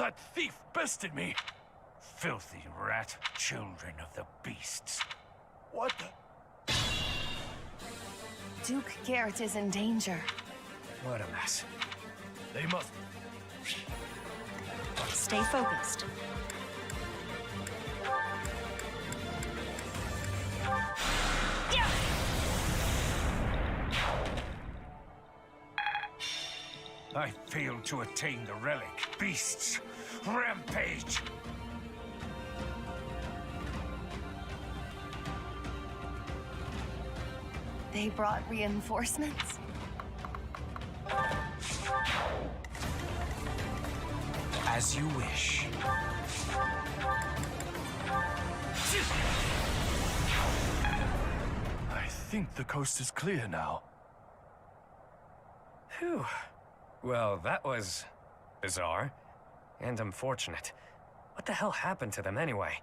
Speaker 6: That thief bested me! Filthy rat, children of the beasts. What the?
Speaker 1: Duke Garrett is in danger.
Speaker 5: What a mess.
Speaker 6: They must.
Speaker 12: Stay focused.
Speaker 6: I failed to attain the relic. Beasts! Rampage!
Speaker 1: They brought reinforcements?
Speaker 21: As you wish.
Speaker 6: I think the coast is clear now.
Speaker 8: Phew. Well, that was bizarre and unfortunate. What the hell happened to them anyway?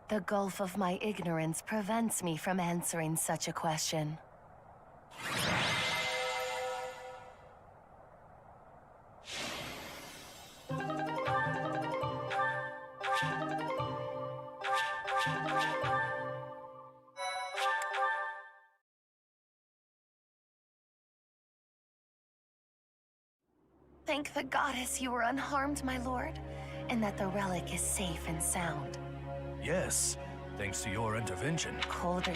Speaker 1: The gulf of my ignorance prevents me from answering such a question. Thank the goddess you were unharmed, my lord, and that the relic is safe and sound.
Speaker 6: Yes, thanks to your intervention.
Speaker 1: Colder.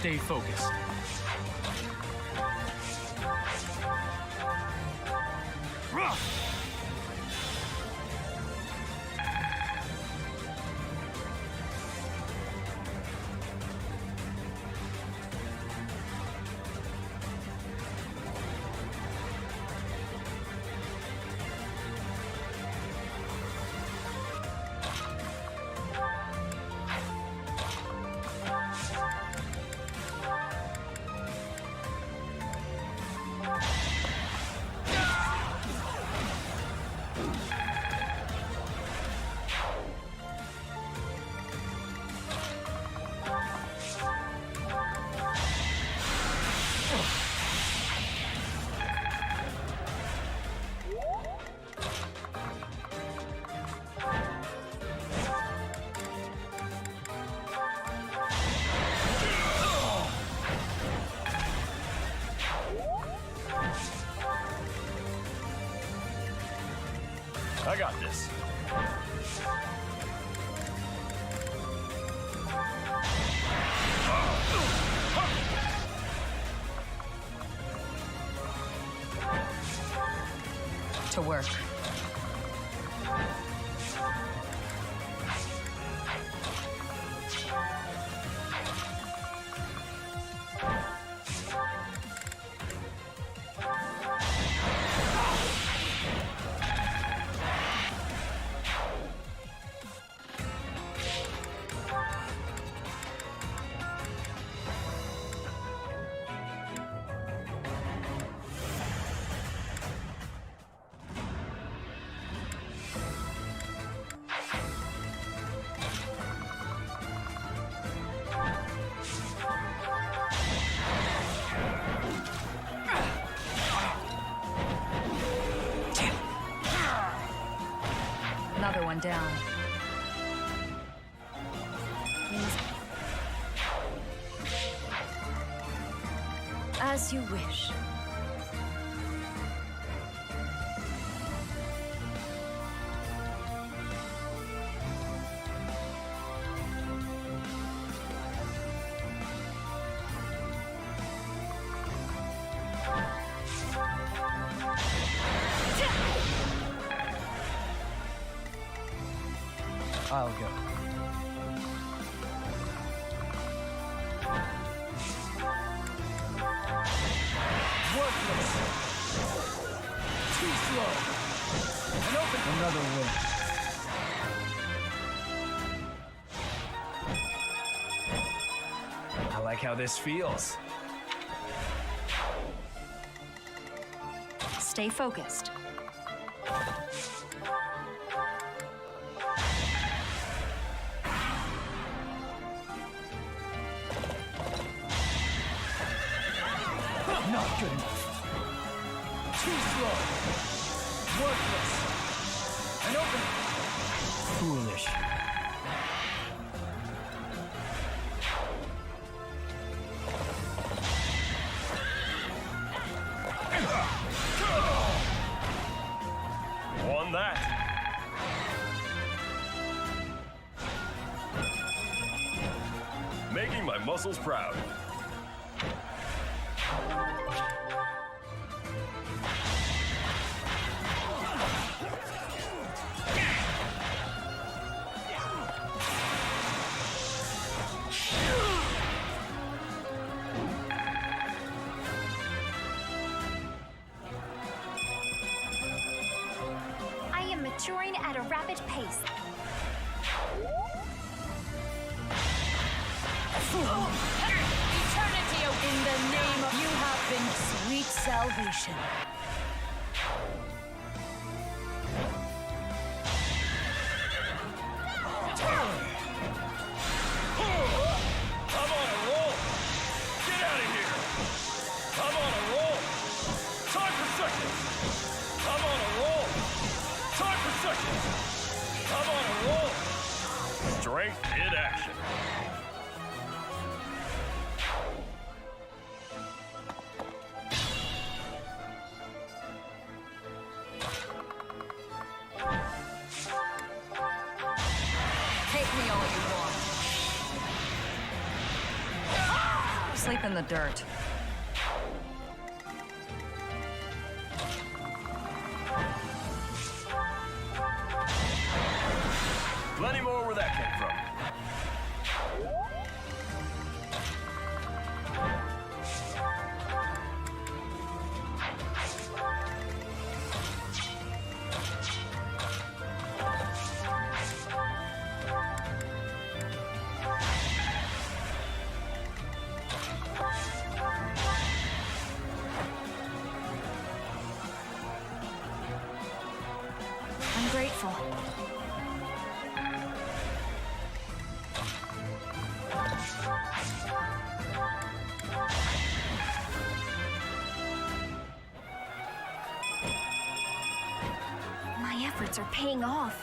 Speaker 6: Stay focused.
Speaker 17: I got this.
Speaker 11: To work. Another one down.
Speaker 12: As you wish.
Speaker 20: I'll go.
Speaker 6: Worthless. Too slow. And open.
Speaker 20: Another win.
Speaker 14: I like how this feels.
Speaker 11: Stay focused.
Speaker 6: Not good enough. Too slow. Worthless. And open.
Speaker 14: Foolish.
Speaker 17: Won that. Making my muscles proud.
Speaker 2: I am maturing at a rapid pace.
Speaker 12: Eternity in the name of you have been sweet salvation.
Speaker 17: I'm on a roll. Get out of here. I'm on a roll. Time for seconds. I'm on a roll. Time for seconds. I'm on a roll. Strength in action.
Speaker 11: Take me all you want. sleep in the dirt.
Speaker 6: Plenty more where that came from.
Speaker 13: I'm grateful.
Speaker 2: My efforts are paying off.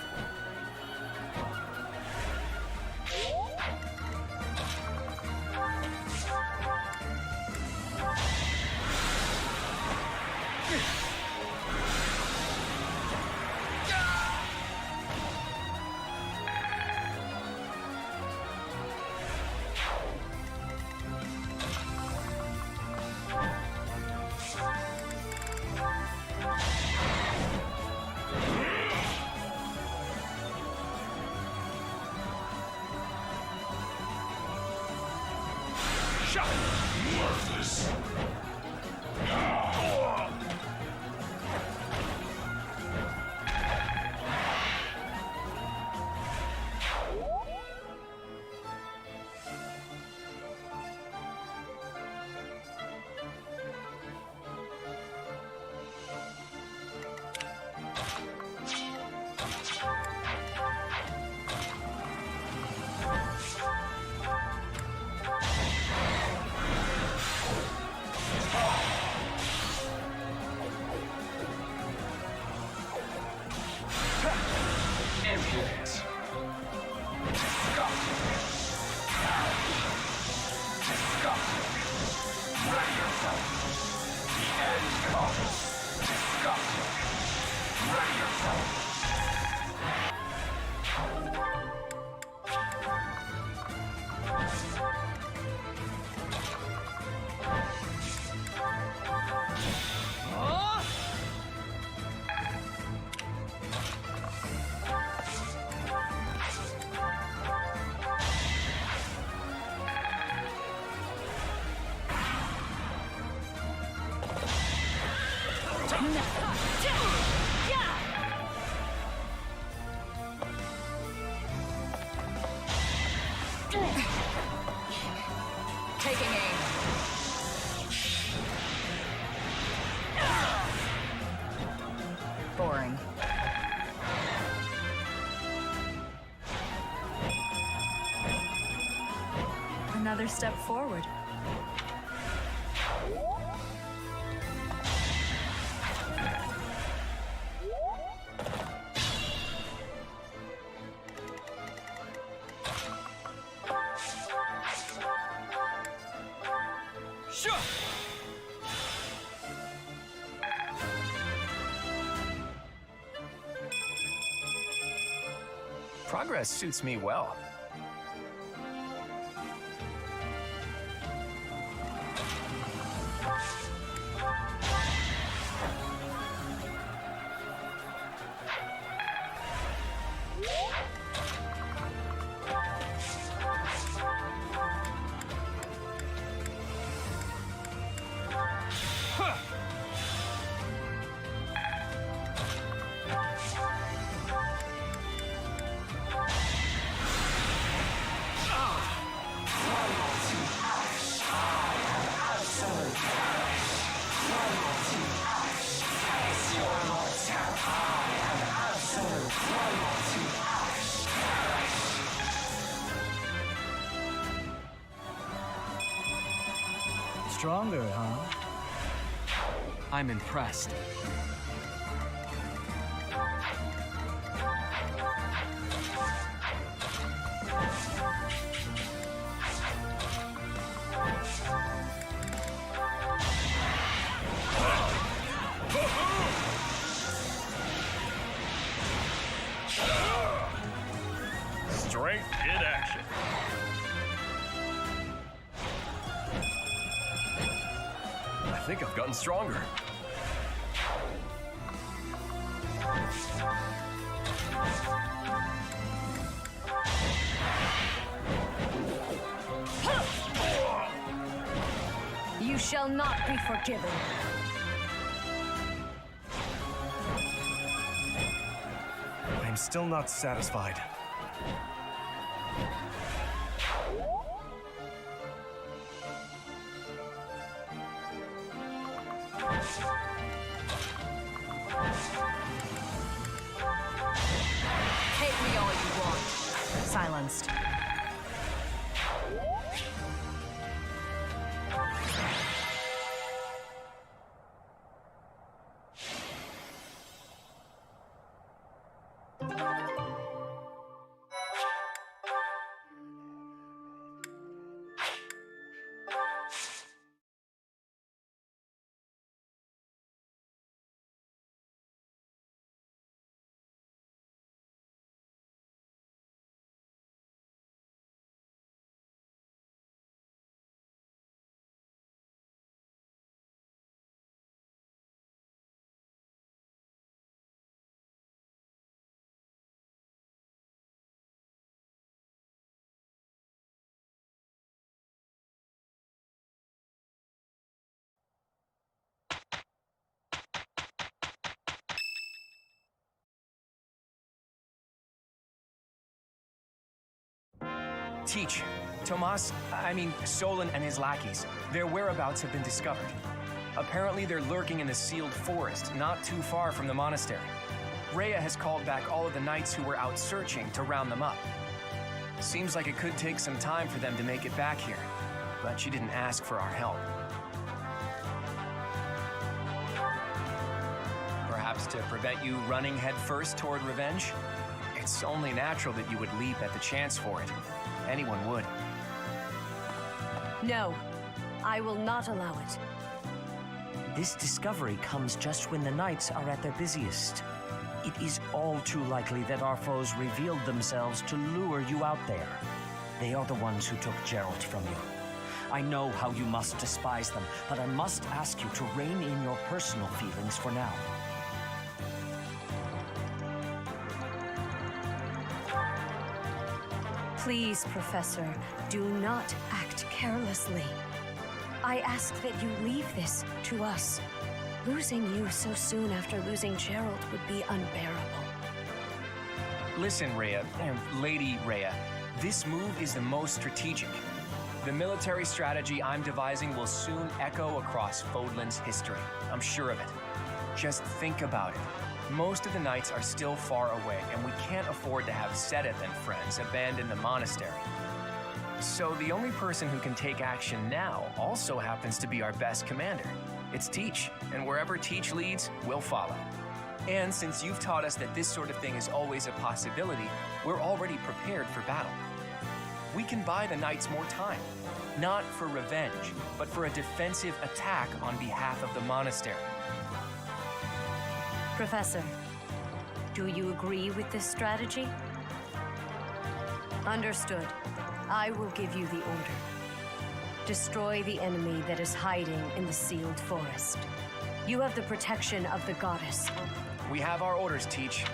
Speaker 17: Worthless. Impudence. Disgusting. Disgusting. Ready yourself. The end comes. Disgusting. Ready yourself.
Speaker 11: Taking aim. Boring.
Speaker 12: Another step forward.
Speaker 5: Progress suits me well.
Speaker 15: Stronger, huh? I'm impressed.
Speaker 6: Strength in action.
Speaker 16: think I've gotten stronger.
Speaker 12: You shall not be forgiven.
Speaker 3: I'm still not satisfied.
Speaker 11: Hate me all you want. Silenced.
Speaker 5: Teach, Solon and his lackeys, their whereabouts have been discovered. Apparently they're lurking in the sealed forest, not too far from the monastery. Rhea has called back all of the knights who were out searching to round them up. Seems like it could take some time for them to make it back here, but she didn't ask for our help. Perhaps to prevent you running headfirst toward revenge? It's only natural that you would leap at the chance for it. Anyone would.
Speaker 12: No, I will not allow it.
Speaker 18: This discovery comes just when the knights are at their busiest. It is all too likely that our foes revealed themselves to lure you out there. They are the ones who took Geralt from you. I know how you must despise them, but I must ask you to rein in your personal feelings for now.
Speaker 12: Please, Professor, do not act carelessly. I ask that you leave this to us. Losing you so soon after losing Geralt would be unbearable.
Speaker 5: Listen, Rhea, Lady Rhea, this move is the most strategic. The military strategy I'm devising will soon echo across Fodlan's history. I'm sure of it. Just think about it. Most of the knights are still far away, and we can't afford to have Sedith and friends abandon the monastery. So the only person who can take action now also happens to be our best commander. It's Teach, and wherever Teach leads, we'll follow. And since you've taught us that this sort of thing is always a possibility, we're already prepared for battle. We can buy the knights more time, not for revenge, but for a defensive attack on behalf of the monastery.
Speaker 12: Professor, do you agree with this strategy? Understood. I will give you the order. Destroy the enemy that is hiding in the sealed forest. You have the protection of the goddess.
Speaker 5: We have our orders, Teach.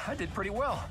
Speaker 5: I did pretty well.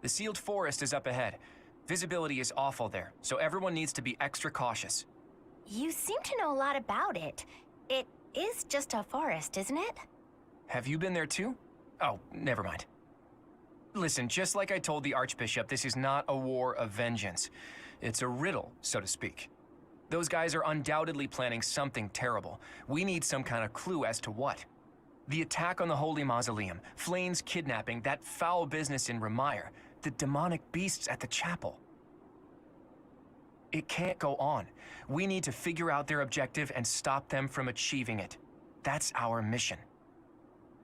Speaker 5: The sealed forest is up ahead. Visibility is awful there, so everyone needs to be extra cautious.
Speaker 2: You seem to know a lot about it. It is just a forest, isn't it?
Speaker 5: Have you been there too? Oh, never mind. Listen, just like I told the Archbishop, this is not a war of vengeance. It's a riddle, so to speak. Those guys are undoubtedly planning something terrible. We need some kind of clue as to what. The attack on the Holy Mausoleum, Flayn's kidnapping, that foul business in Remire, the demonic beasts at the chapel. It can't go on. We need to figure out their objective and stop them from achieving it. That's our mission.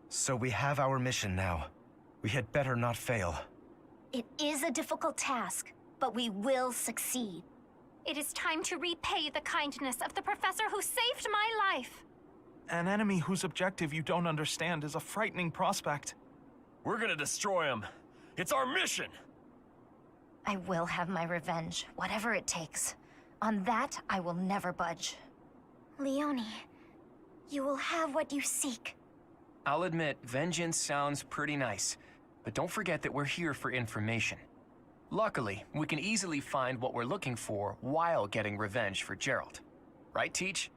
Speaker 7: So we have our mission now. We had better not fail.
Speaker 2: It is a difficult task, but we will succeed.
Speaker 13: It is time to repay the kindness of the professor who saved my life.
Speaker 3: An enemy whose objective you don't understand is a frightening prospect.
Speaker 17: We're gonna destroy him. It's our mission!
Speaker 2: I will have my revenge, whatever it takes. On that, I will never budge.
Speaker 13: Leonie, you will have what you seek.
Speaker 5: I'll admit, vengeance sounds pretty nice, but don't forget that we're here for information. Luckily, we can easily find what we're looking for while getting revenge for Gerald. Right, Teach?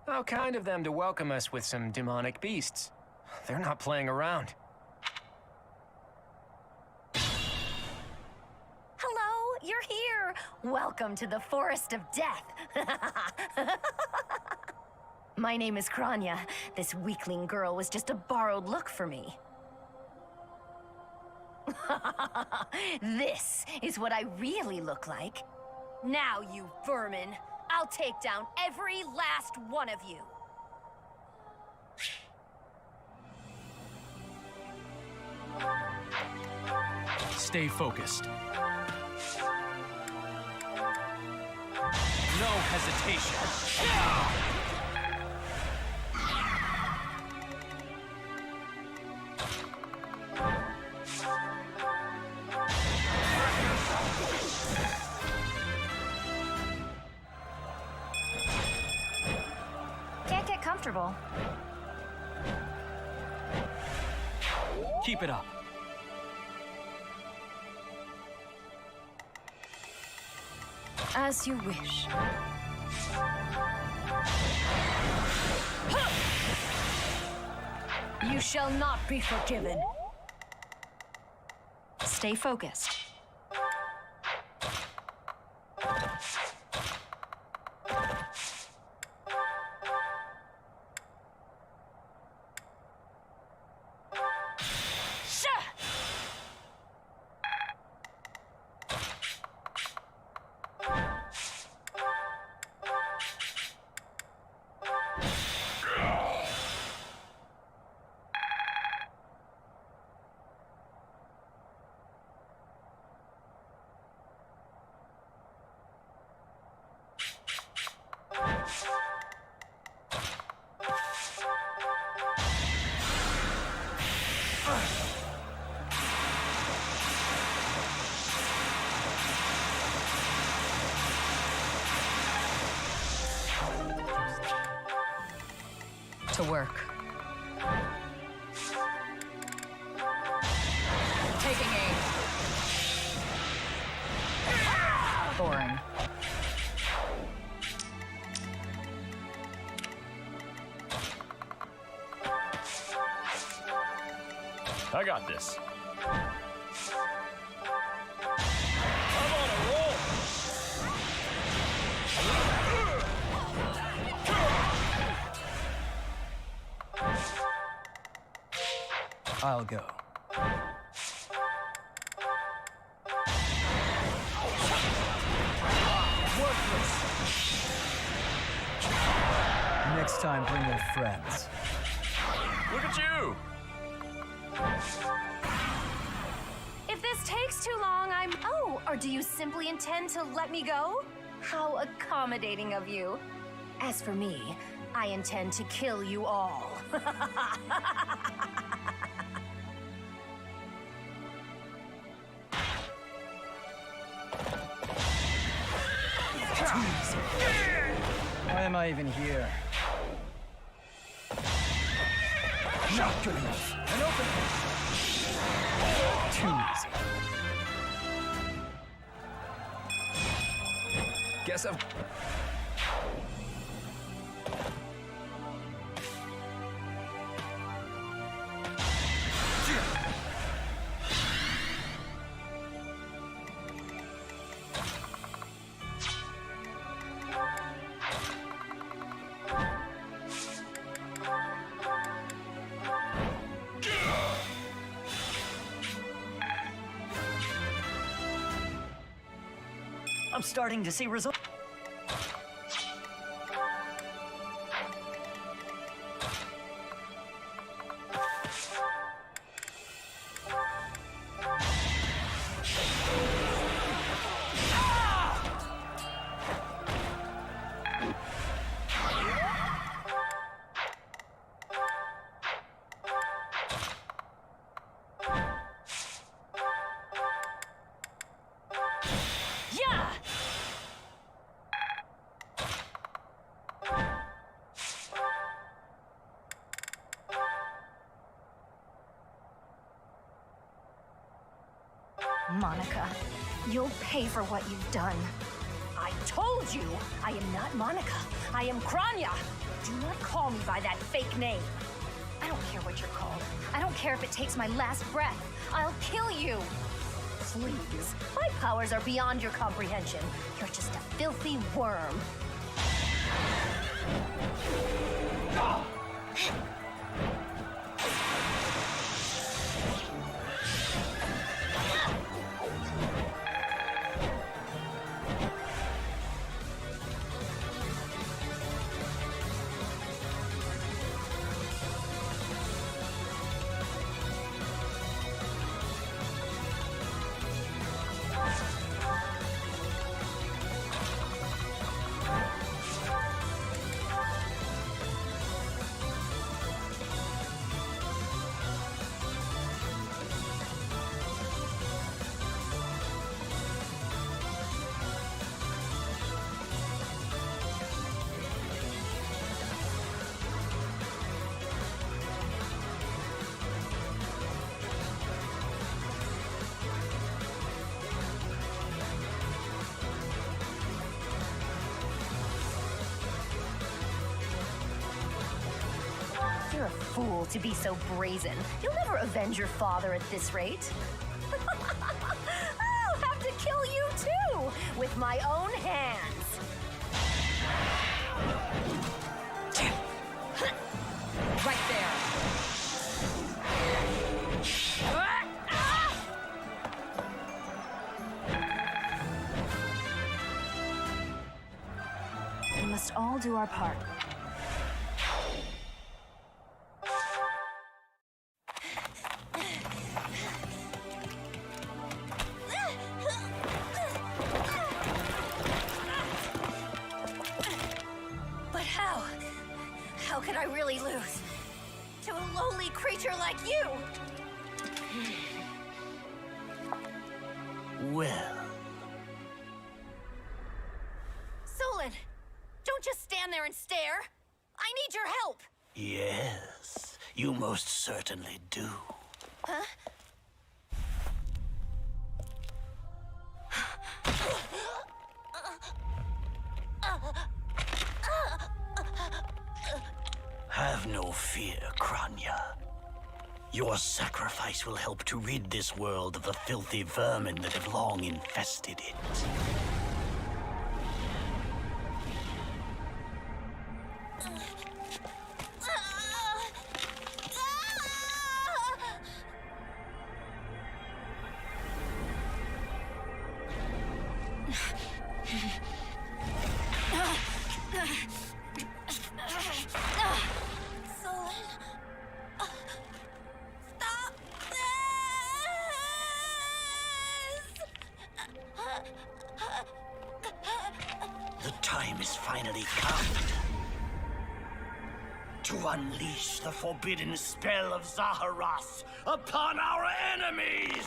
Speaker 5: How kind of them to welcome us with some demonic beasts. They're not playing around.
Speaker 2: Hello, you're here! Welcome to the Forest of Death! My name is Kranya. This weakling girl was just a borrowed look for me. This is what I really look like. Now, you vermin, I'll take down every last one of you.
Speaker 20: Stay focused. No hesitation.
Speaker 2: Can't get comfortable.
Speaker 20: Keep it up.
Speaker 12: As you wish.
Speaker 2: You shall not be forgiven. Stay focused.
Speaker 11: To work. Taking aim. Boring.
Speaker 17: I got this. I'm on a roll.
Speaker 15: I'll go. Next time, bring your friends.
Speaker 17: Look at you.
Speaker 2: If this takes too long, I'm... Oh, or do you simply intend to let me go? How accommodating of you. As for me, I intend to kill you all.
Speaker 15: Why am I even here? Not good enough. An opening. Too easy.
Speaker 14: Guess I've...
Speaker 9: I'm starting to see results.
Speaker 2: Monica, you'll pay for what you've done. I told you I am not Monica. I am Kranya. Do not call me by that fake name. I don't care what you're called. I don't care if it takes my last breath. I'll kill you. Please. My powers are beyond your comprehension. You're just a filthy worm. You're a fool to be so brazen. You'll never avenge your father at this rate. I'll have to kill you too, with my own hands. Right there. We must all do our part. But how? How could I really lose? To a lowly creature like you?
Speaker 4: Well,
Speaker 2: Solon, don't just stand there and stare. I need your help.
Speaker 4: yes, you most certainly do.
Speaker 2: Huh?
Speaker 4: Have no fear, Kranya.
Speaker 16: Your sacrifice will help to rid this world of the filthy vermin that have long infested it. The time is finally come to unleash the forbidden spell of Zaharas upon our enemies!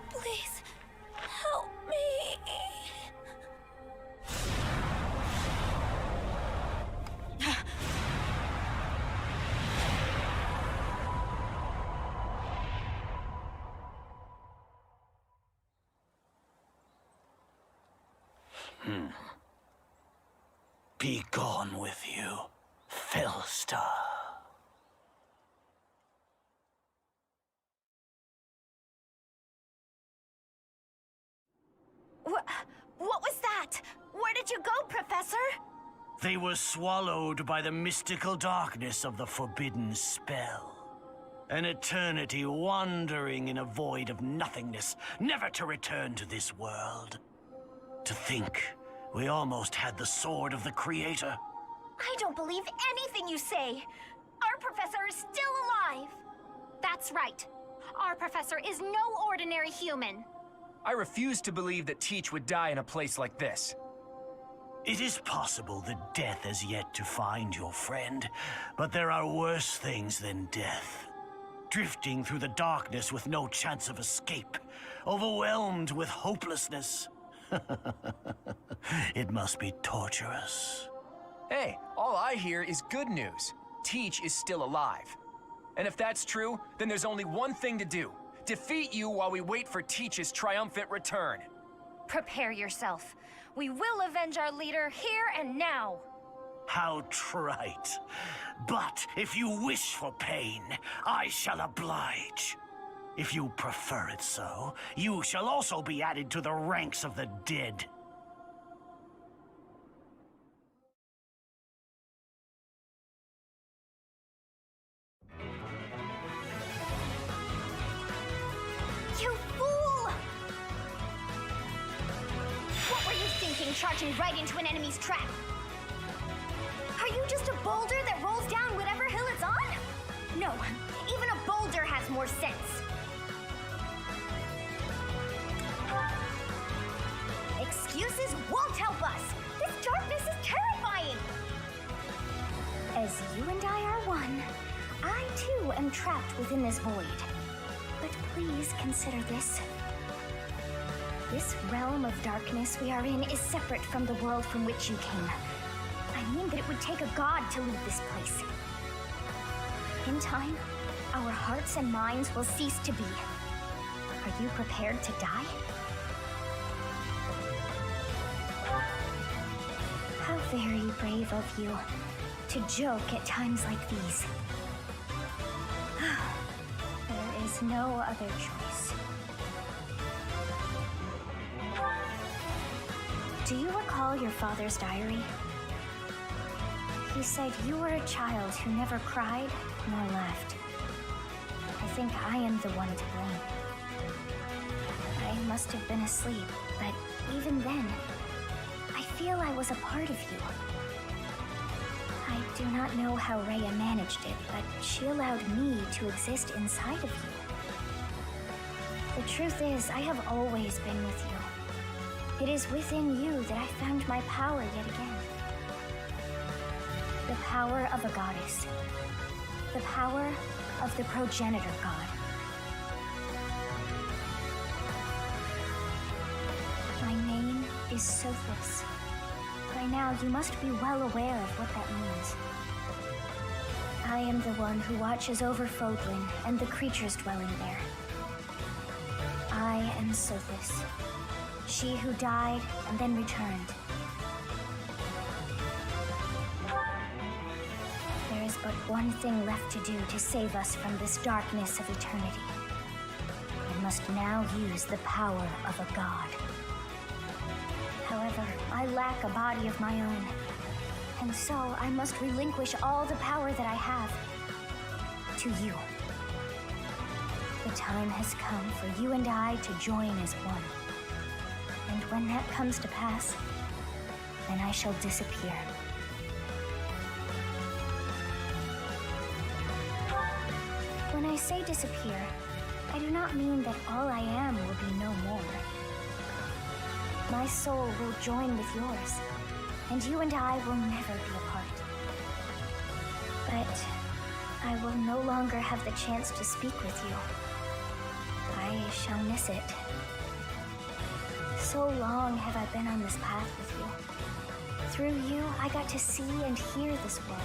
Speaker 19: Please, help me.
Speaker 16: Be gone with you, Fellstar.
Speaker 2: What was that? Where did you go, Professor?
Speaker 16: They were swallowed by the mystical darkness of the forbidden spell. An eternity wandering in a void of nothingness, never to return to this world. To think we almost had the sword of the Creator.
Speaker 2: I don't believe anything you say. Our professor is still alive. That's right. Our professor is no ordinary human.
Speaker 5: I refuse to believe that Teach would die in a place like this.
Speaker 16: It is possible that death has yet to find your friend, but there are worse things than death. Drifting through the darkness with no chance of escape, overwhelmed with hopelessness. It must be torturous.
Speaker 5: Hey, all I hear is good news. Teach is still alive. And if that's true, then there's only one thing to do. Defeat you while we wait for Teach's triumphant return.
Speaker 2: Prepare yourself. We will avenge our leader here and now.
Speaker 16: How trite. But if you wish for pain, I shall oblige. If you prefer it so, you shall also be added to the ranks of the dead.
Speaker 2: You fool! What were you thinking, charging right into an enemy's trap? Are you just a boulder that rolls down whatever hill it's on? No, even a boulder has more sense. Excuses won't help us. This darkness is terrifying. As you and I are one, I too am trapped within this void. But please consider this. This realm of darkness we are in is separate from the world from which you came. I mean that it would take a god to leave this place. In time, our hearts and minds will cease to be. Are you prepared to die? How very brave of you to joke at times like these. There is no other choice. Do you recall your father's diary? He said you were a child who never cried nor laughed. I think I am the one to blame. I must have been asleep, but even then, I feel I was a part of you. I do not know how Rhea managed it, but she allowed me to exist inside of you. The truth is, I have always been with you. It is within you that I found my power yet again. The power of a goddess. The power of the progenitor god. My name is Sophis. By now, you must be well aware of what that means. I am the one who watches over Fodlan and the creatures dwelling there. I am Sophis, She who died and then returned. There is but one thing left to do to save us from this darkness of eternity. I must now use the power of a god. However, I lack a body of my own, and so I must relinquish all the power that I have to you. The time has come for you and I to join as one. And when that comes to pass, then I shall disappear. When I say disappear, I do not mean that all I am will be no more. My soul will join with yours, and you and I will never be apart. But I will no longer have the chance to speak with you. I shall miss it. So long have I been on this path with you. Through you, I got to see and hear this world.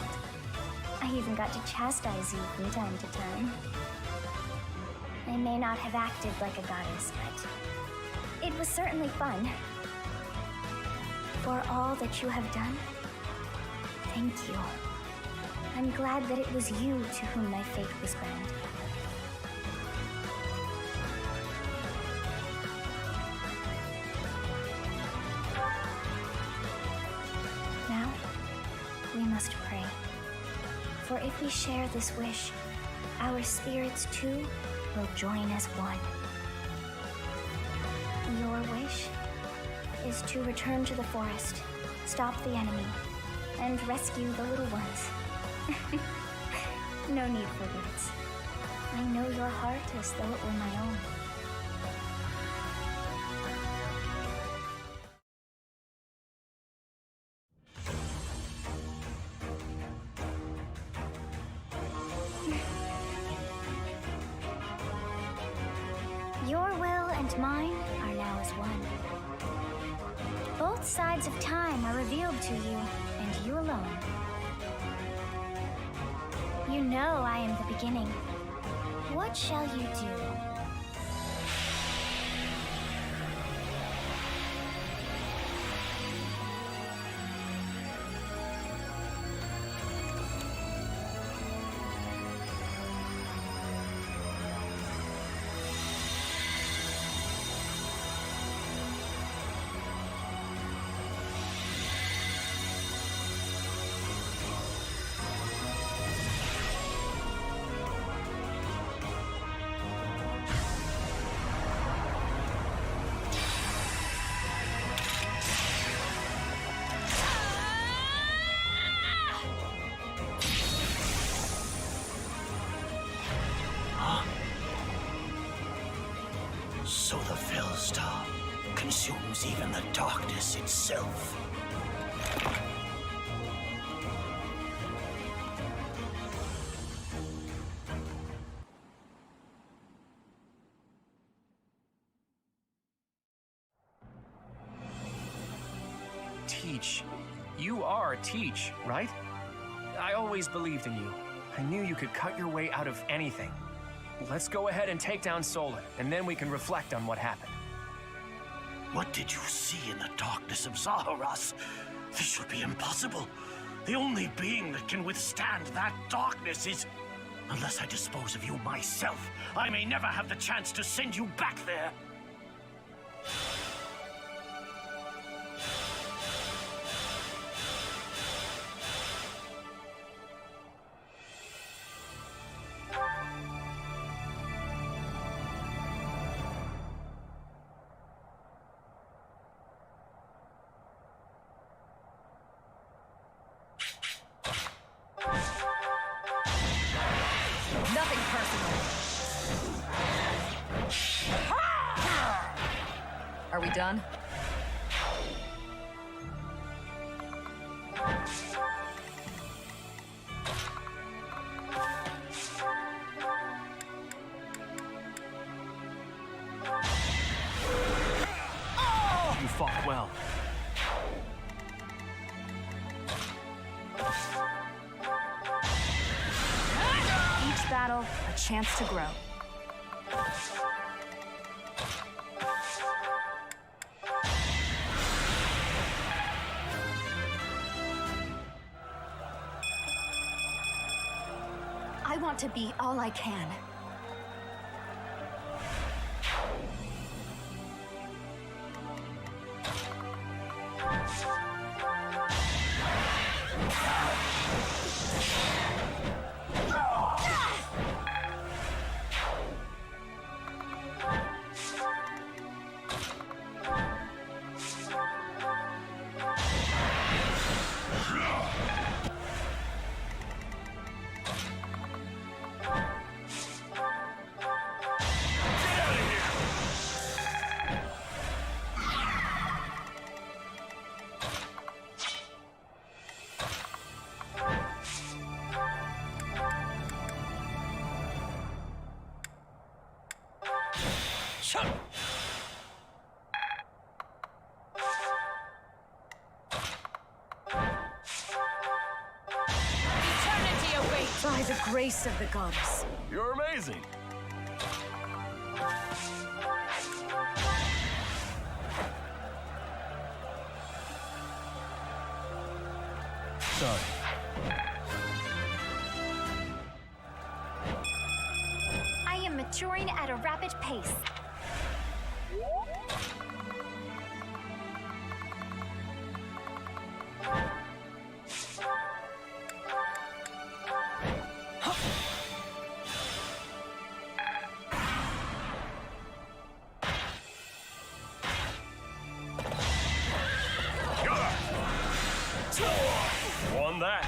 Speaker 2: I even got to chastise you from time to time. I may not have acted like a goddess, but it was certainly fun. For all that you have done, thank you. I'm glad that it was you to whom my fate was bound. Now, we must pray. For if we share this wish, our spirits too will join as one. Your wish is to return to the forest, stop the enemy, and rescue the little ones. No need for words. I know your heart as though it were my own. Your will and mine are now as one. Both sides of time are revealed to you, and you alone. You know I am the beginning. What shall you do?
Speaker 16: So the Fellstar consumes even the darkness itself.
Speaker 5: Teach. You are Teach, right? I always believed in you. I knew you could cut your way out of anything. Let's go ahead and take down Solon, and then we can reflect on what happened.
Speaker 16: What did you see in the darkness of Zaharas? This would be impossible. The only being that can withstand that darkness is... Unless I dispose of you myself, I may never have the chance to send you back there.
Speaker 11: Nothing personal. Are we done?
Speaker 20: You fought well.
Speaker 11: Each battle, a chance to grow.
Speaker 13: I want to be all I can.
Speaker 12: Eternity awaits by the grace of the goddess.
Speaker 17: You're amazing.
Speaker 20: Sorry.
Speaker 2: I am maturing at a rapid pace.
Speaker 17: Won that.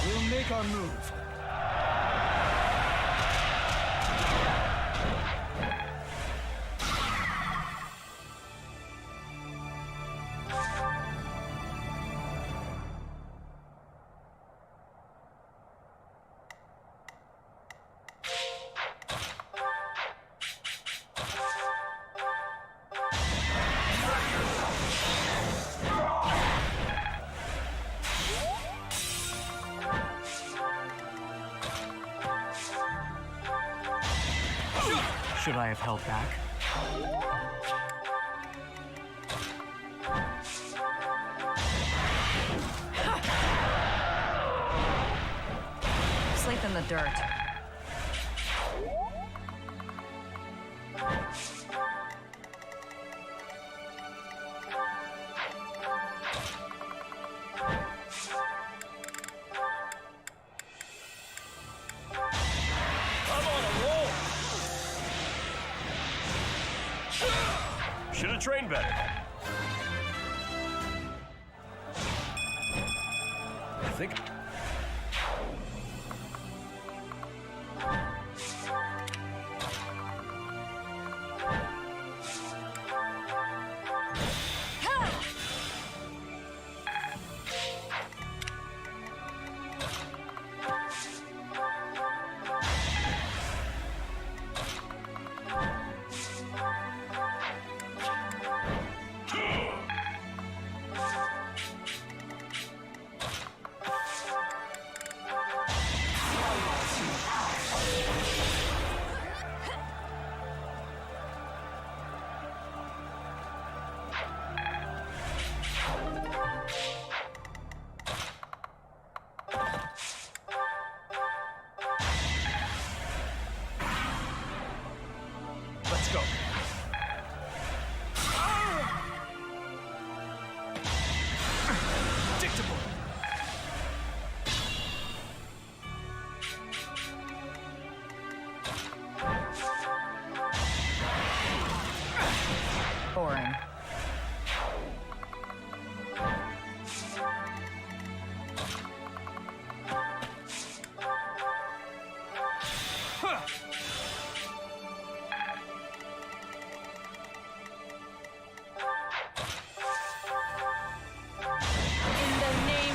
Speaker 3: We'll make our move.
Speaker 15: Should I have held back?
Speaker 11: Sleep in the dirt.
Speaker 17: Should have trained better. I think.
Speaker 3: Let's go. Predictable.
Speaker 11: Boring.
Speaker 12: In the name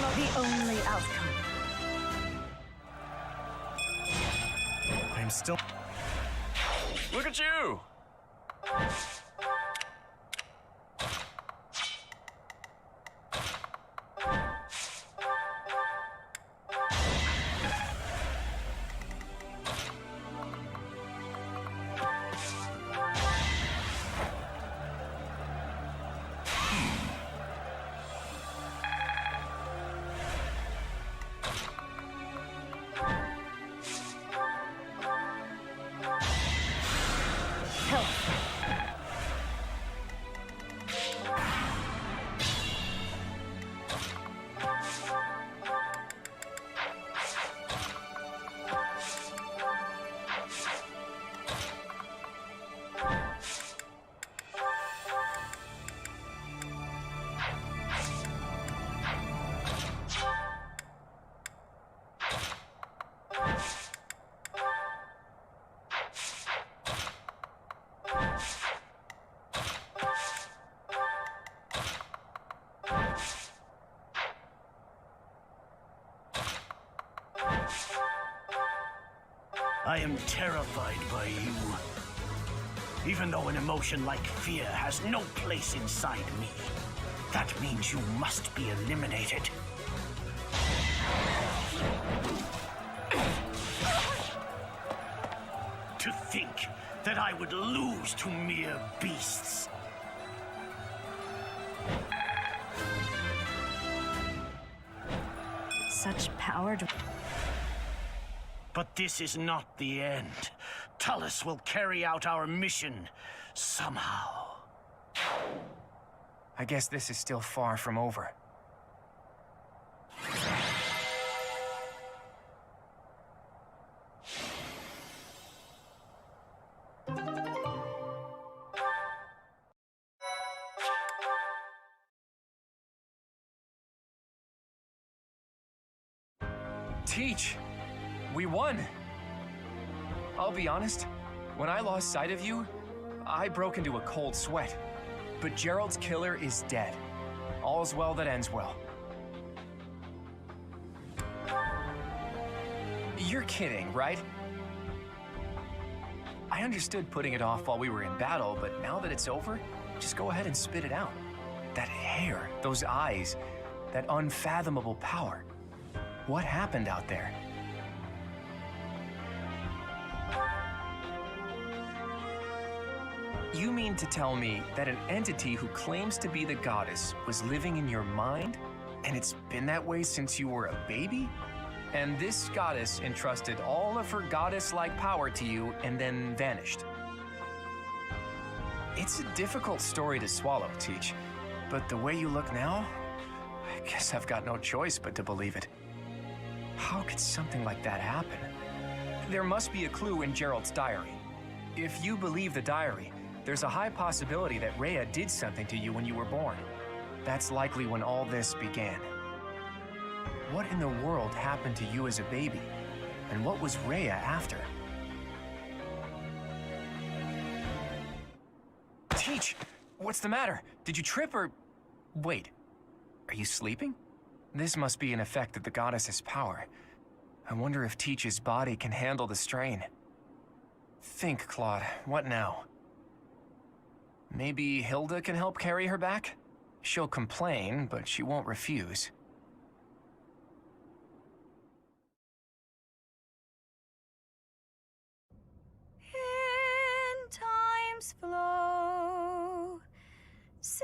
Speaker 7: still...
Speaker 5: Look at you!
Speaker 16: I am terrified by you. Even though an emotion like fear has no place inside me, that means you must be eliminated. To think that I would lose to mere beasts.
Speaker 12: Such power.
Speaker 16: But this is not the end. Tullus will carry out our mission somehow.
Speaker 5: I guess this is still far from over. Teach! We won! I'll be honest, when I lost sight of you, I broke into a cold sweat. But Gerald's killer is dead. All's well that ends well. You're kidding, right? I understood putting it off while we were in battle, but now that it's over, just go ahead and spit it out. That hair, those eyes, that unfathomable power. What happened out there? You mean to tell me that an entity who claims to be the goddess was living in your mind? And it's been that way since you were a baby? And this goddess entrusted all of her goddess-like power to you and then vanished. It's a difficult story to swallow, Teach. But the way you look now, I guess I've got no choice but to believe it. How could something like that happen? There must be a clue in Gerald's diary. If you believe the diary, there's a high possibility that Rhea did something to you when you were born. That's likely when all this began. What in the world happened to you as a baby? And what was Rhea after? Teach! What's the matter? Did you trip or... Wait, are you sleeping? This must be an effect of the goddess's power. I wonder if Teach's body can handle the strain. Think, Claude, what now? Maybe Hilda can help carry her back? She'll complain, but she won't refuse.
Speaker 12: In time's flow, see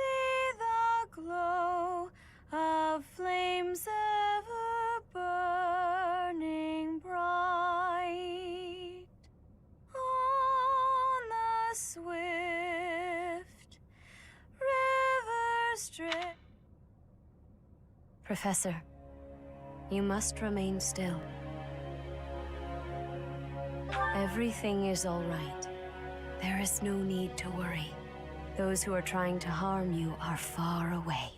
Speaker 12: the glow of flames ever burning bright on the swift river's drift. Professor, you must remain still. Everything is all right. There is no need to worry. Those who are trying to harm you are far away.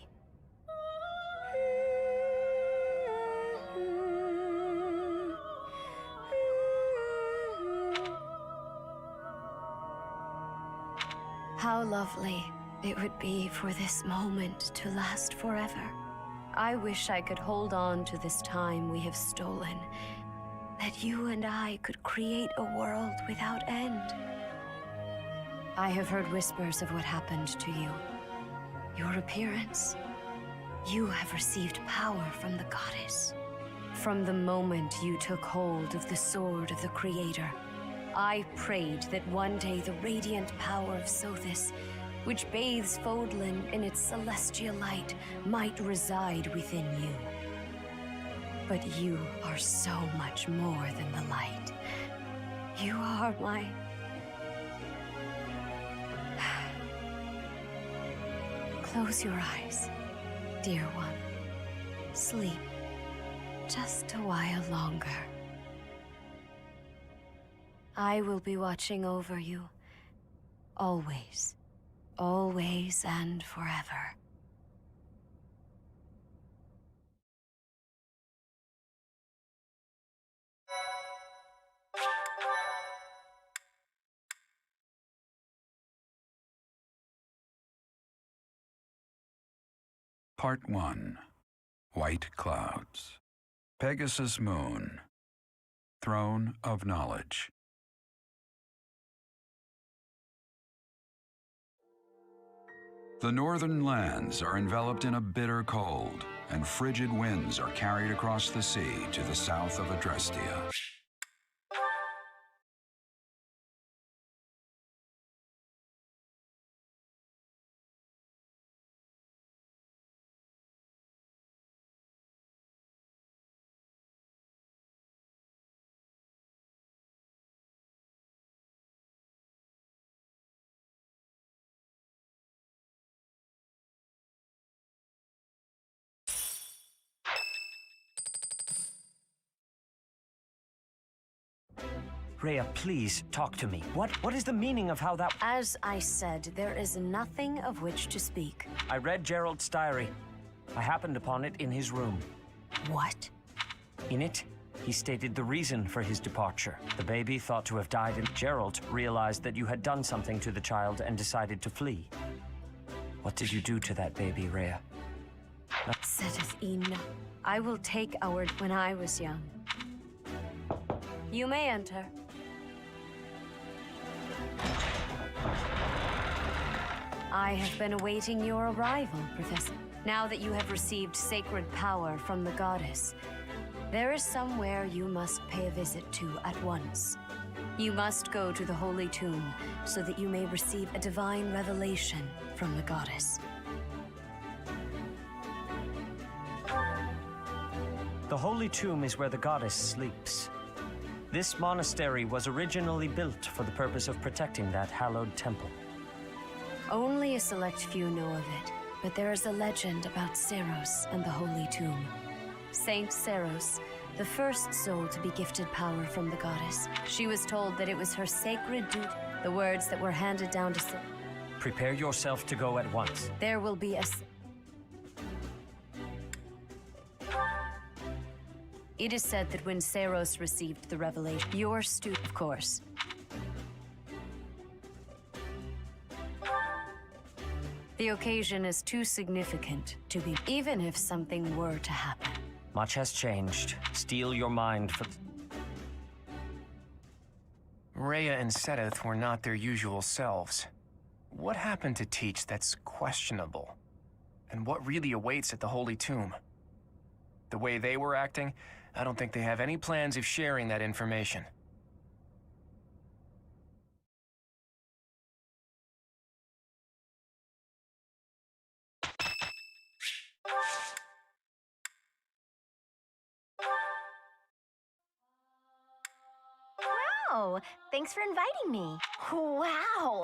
Speaker 12: How lovely it would be for this moment to last forever. I wish I could hold on to this time we have stolen that you and I could create a world without end. I have heard whispers of what happened to you. Your appearance. You have received power from the goddess. From the moment you took hold of the sword of the Creator, I prayed that one day the radiant power of Sothis, which bathes Fodlan in its celestial light, might reside within you. But you are so much more than the light. You are my... Close your eyes, dear one. Sleep just a while longer. I will be watching over you, always, always and forever.
Speaker 10: Part 1. White Clouds. Pegasus Moon. Throne of Knowledge. The northern lands are enveloped in a bitter cold, and frigid winds are carried across the sea to the south of Adrestia.
Speaker 18: Rhea, please, talk to me. What is the meaning of how that...
Speaker 12: As I said, there is nothing of which to speak.
Speaker 18: I read Gerald's diary. I happened upon it in his room.
Speaker 12: What?
Speaker 18: In it, he stated the reason for his departure. The baby thought to have died, and Gerald realized that you had done something to the child and decided to flee. What did you do to that baby, Rhea?
Speaker 12: Saith Ina. I will take our... When I was young. You may enter. I have been awaiting your arrival, Professor. Now that you have received sacred power from the goddess, there is somewhere you must pay a visit to at once. You must go to the Holy Tomb so that you may receive a divine revelation from the goddess.
Speaker 18: The Holy Tomb is where the goddess sleeps. This monastery was originally built for the purpose of protecting that hallowed temple.
Speaker 12: Only a select few know of it, but there is a legend about Seros and the Holy Tomb. Saint Seros, the first soul to be gifted power from the goddess. She was told that it was her sacred duty, the words that were handed down to...
Speaker 18: Prepare yourself to go at once.
Speaker 12: There will be a... It is said that when Seros received the revelation, your student, of course. The occasion is too significant to be, even if something were to happen.
Speaker 18: Much has changed. Steel your mind for...
Speaker 5: Rhea and Sedith were not their usual selves. What happened to teach that's questionable? And what really awaits at the Holy Tomb? The way they were acting, I don't think they have any plans of sharing that information.
Speaker 2: Wow! Thanks for inviting me. Wow!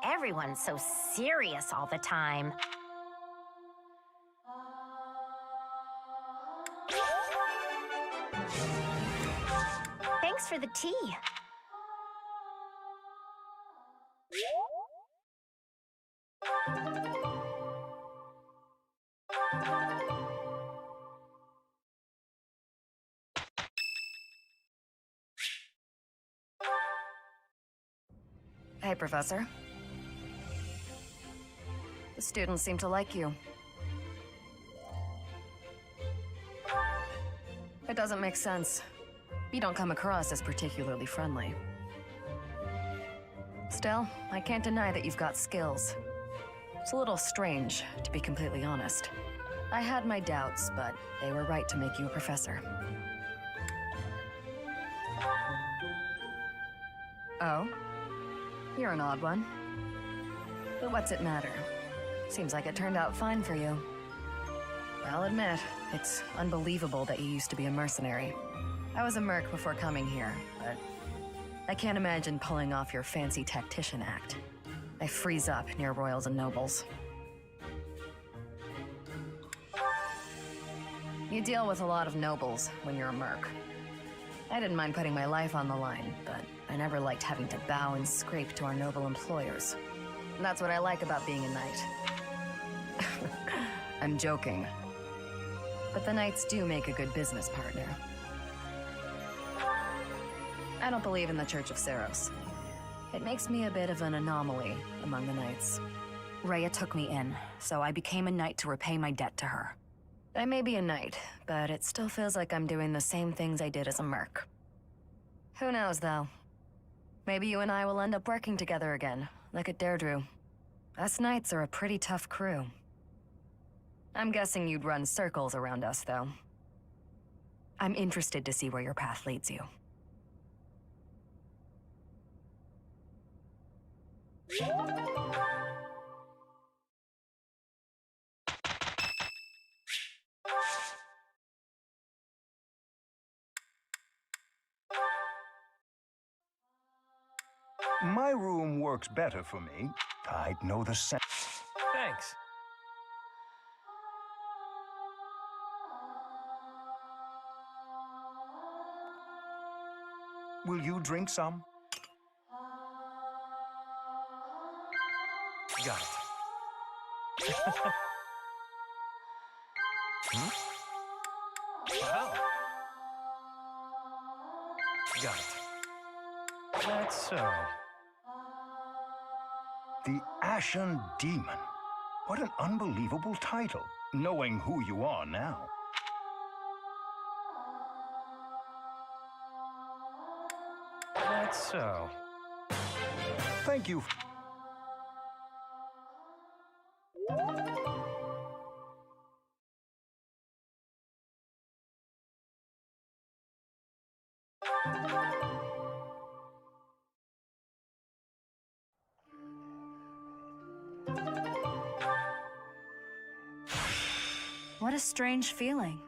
Speaker 2: Everyone's so serious all the time. Thanks for the tea.
Speaker 11: Hey, Professor. The students seem to like you. It doesn't make sense. You don't come across as particularly friendly. Still, I can't deny that you've got skills. It's a little strange, to be completely honest. I had my doubts, but they were right to make you a professor. Oh? You're an odd one. But what's it matter? Seems like it turned out fine for you. I'll admit, it's unbelievable that you used to be a mercenary. I was a merc before coming here, but I can't imagine pulling off your fancy tactician act. I freeze up near royals and nobles. You deal with a lot of nobles when you're a merc. I didn't mind putting my life on the line, but I never liked having to bow and scrape to our noble employers. And that's what I like about being a knight. I'm joking. But the knights do make a good business partner. I don't believe in the Church of Seros. It makes me a bit of an anomaly among the knights.
Speaker 13: Rhea took me in, so I became a knight to repay my debt to her.
Speaker 11: I may be a knight, but it still feels like I'm doing the same things I did as a merc. Who knows, though? Maybe you and I will end up working together again, like at Deirdre. Us knights are a pretty tough crew. I'm guessing you'd run circles around us, though.
Speaker 13: I'm interested to see where your path leads you.
Speaker 21: My room works better for me. I'd know the sense.
Speaker 8: Thanks.
Speaker 21: Will you drink some?
Speaker 8: Got it. Wow. Got it. That's so.
Speaker 21: The Ashen Demon. What an unbelievable title, knowing who you are now.
Speaker 8: That's so.
Speaker 21: Thank you.
Speaker 13: What a strange feeling.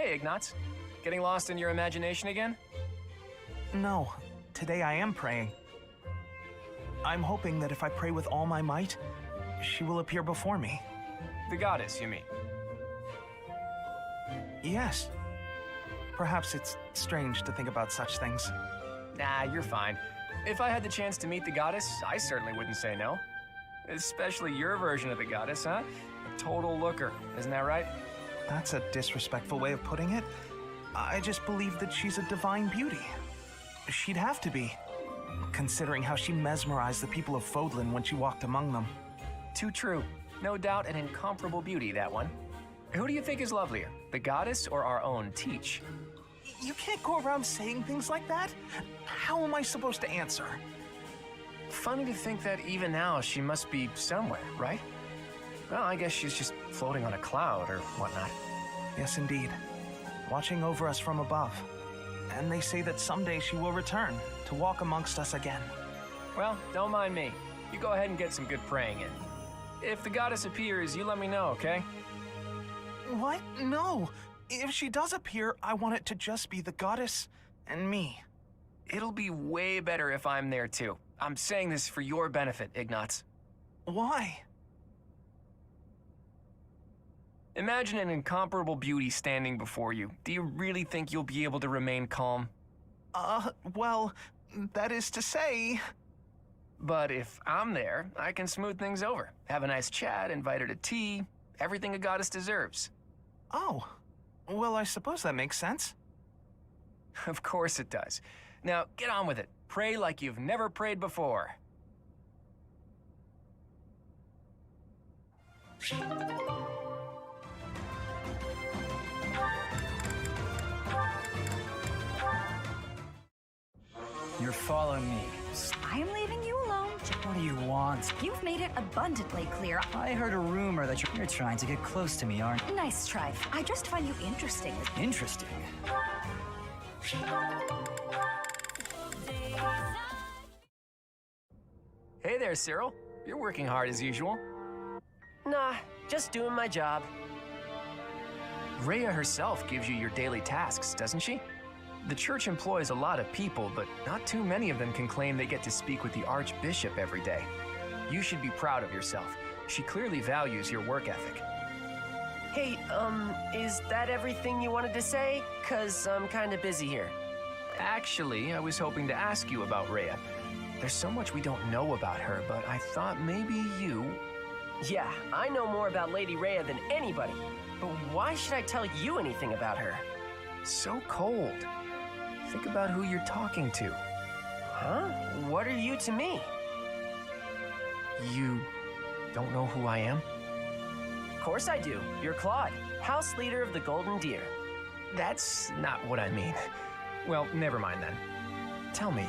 Speaker 5: Hey, Ignatz. Getting lost in your imagination again?
Speaker 20: No, today I am praying. I'm hoping that if I pray with all my might, she will appear before me.
Speaker 5: The goddess, you mean?
Speaker 20: Yes. Perhaps it's strange to think about such things.
Speaker 5: Nah, you're fine. If I had the chance to meet the goddess, I certainly wouldn't say no. Especially your version of the goddess, huh? A total looker, isn't that right?
Speaker 20: That's a disrespectful way of putting it. I just believe that she's a divine beauty. She'd have to be. considering how she mesmerized the people of Fodlan when she walked among them.
Speaker 5: Too true. No doubt an incomparable beauty, that one. Who do you think is lovelier, the goddess or our own Teach?
Speaker 20: You can't go around saying things like that. How am I supposed to answer?
Speaker 5: Funny to think that even now she must be somewhere, right? Well, I guess she's just floating on a cloud or whatnot.
Speaker 20: Yes, indeed. Watching over us from above. And they say that someday she will return to walk amongst us again.
Speaker 5: Well, don't mind me. You go ahead and get some good praying in. If the goddess appears, you let me know, okay?
Speaker 20: What? No. If she does appear, I want it to just be the goddess and me.
Speaker 5: It'll be way better if I'm there too. I'm saying this for your benefit, Ignatz.
Speaker 20: Why?
Speaker 5: Imagine an incomparable beauty standing before you. Do you really think you'll be able to remain calm?
Speaker 20: Well, that is to say...
Speaker 5: But if I'm there, I can smooth things over. Have a nice chat, invite her to tea, everything a goddess deserves.
Speaker 20: Oh, well, I suppose that makes sense.
Speaker 5: Of course it does. Now, get on with it. Pray like you've never prayed before.
Speaker 15: You're following me.
Speaker 11: I'm leaving you alone.
Speaker 15: What do you want?
Speaker 11: You've made it abundantly clear.
Speaker 15: I heard a rumor that you're trying to get close to me, aren't you?
Speaker 11: Nice try. I just find you interesting.
Speaker 15: Interesting.
Speaker 5: Hey there, Cyril. You're working hard as usual.
Speaker 1: Nah, just doing my job.
Speaker 5: Rhea herself gives you your daily tasks, doesn't she? The church employs a lot of people, but not too many of them can claim they get to speak with the Archbishop every day. You should be proud of yourself. She clearly values your work ethic.
Speaker 1: Hey, is that everything you wanted to say? 'Cause I'm kinda busy here.
Speaker 5: Actually, I was hoping to ask you about Rhea. There's so much we don't know about her, but I thought maybe you...
Speaker 1: Yeah, I know more about Lady Rhea than anybody. But why should I tell you anything about her?
Speaker 5: So cold. Think about who you're talking to.
Speaker 1: Huh? What are you to me?
Speaker 5: You don't know who I am?
Speaker 1: Of course I do. You're Claude, house leader of the Golden Deer.
Speaker 5: That's not what I mean. Well, never mind then. Tell me,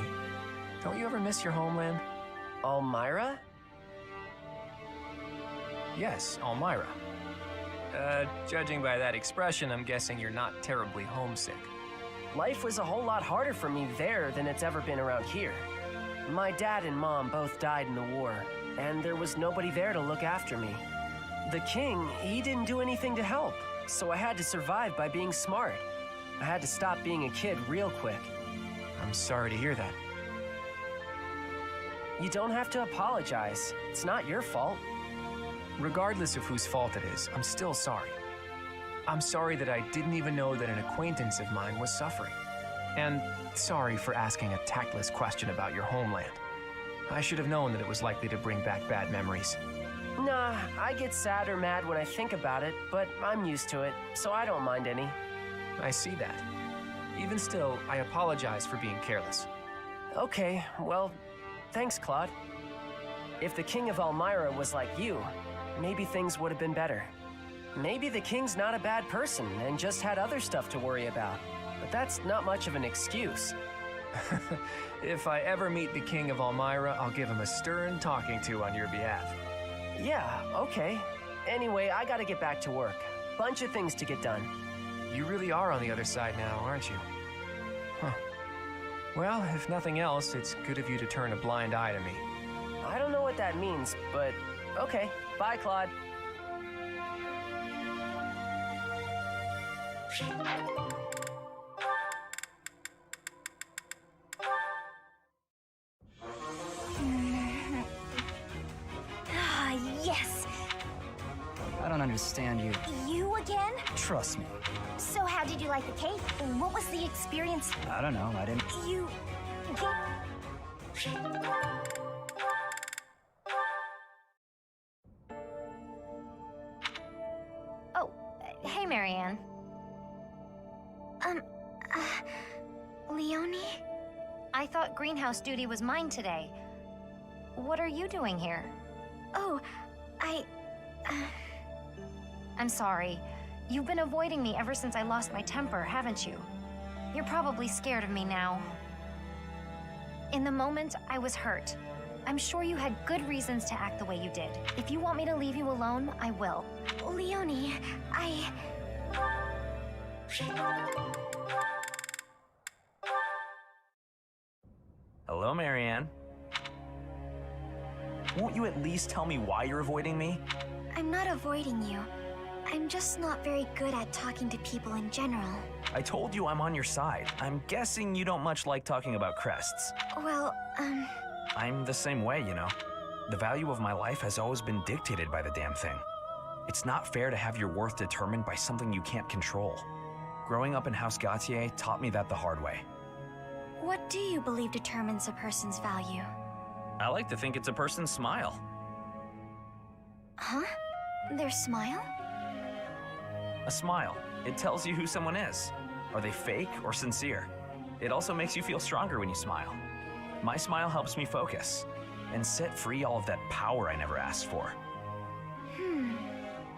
Speaker 5: don't you ever miss your homeland?
Speaker 1: Almyra?
Speaker 5: Yes, Almyra. Judging by that expression, I'm guessing you're not terribly homesick.
Speaker 1: Life was a whole lot harder for me there than it's ever been around here. My dad and mom both died in the war, and there was nobody there to look after me. The king, he didn't do anything to help, so I had to survive by being smart. I had to stop being a kid real quick.
Speaker 5: I'm sorry to hear that.
Speaker 1: You don't have to apologize. It's not your fault.
Speaker 5: Regardless of whose fault it is, I'm still sorry. I'm sorry that I didn't even know that an acquaintance of mine was suffering. And sorry for asking a tactless question about your homeland. I should have known that it was likely to bring back bad memories.
Speaker 1: Nah, I get sad or mad when I think about it, but I'm used to it, so I don't mind any.
Speaker 5: I see that. Even still, I apologize for being careless.
Speaker 1: Okay, well, thanks, Claude. If the king of Almyra was like you, maybe things would have been better. Maybe the king's not a bad person and just had other stuff to worry about. But that's not much of an excuse.
Speaker 5: If I ever meet the king of Almyra, I'll give him a stern talking to on your behalf.
Speaker 1: Yeah, okay. Anyway, I gotta get back to work. Bunch of things to get done.
Speaker 5: You really are on the other side now, aren't you? Huh. Well, if nothing else, it's good of you to turn a blind eye to me.
Speaker 1: I don't know what that means, but okay. Bye, Claude.
Speaker 2: Ah, yes!
Speaker 15: I don't understand you.
Speaker 2: You again?
Speaker 15: Trust me.
Speaker 2: So how did you like the cake? What was the experience?
Speaker 15: I don't know, I didn't...
Speaker 2: You... Oh, hey, Marianne. Leonie? I thought greenhouse duty was mine today. What are you doing here?
Speaker 13: Oh,
Speaker 2: I'm sorry. You've been avoiding me ever since I lost my temper, haven't you? You're probably scared of me now. In the moment, I was hurt. I'm sure you had good reasons to act the way you did. If you want me to leave you alone, I will.
Speaker 13: Leonie,
Speaker 14: Hello, Marianne. Won't you at least tell me why you're avoiding me?
Speaker 13: I'm not avoiding you. I'm just not very good at talking to people in general.
Speaker 14: I told you I'm on your side. I'm guessing you don't much like talking about crests.
Speaker 13: Well,
Speaker 14: I'm the same way, you know. The value of my life has always been dictated by the damn thing. It's not fair to have your worth determined by something you can't control. Growing up in House Gautier taught me that the hard way.
Speaker 13: What do you believe determines a person's value?
Speaker 14: I like to think it's a person's smile.
Speaker 13: Huh? Their smile?
Speaker 14: A smile. It tells you who someone is. Are they fake or sincere? It also makes you feel stronger when you smile. My smile helps me focus and set free all of that power I never asked for.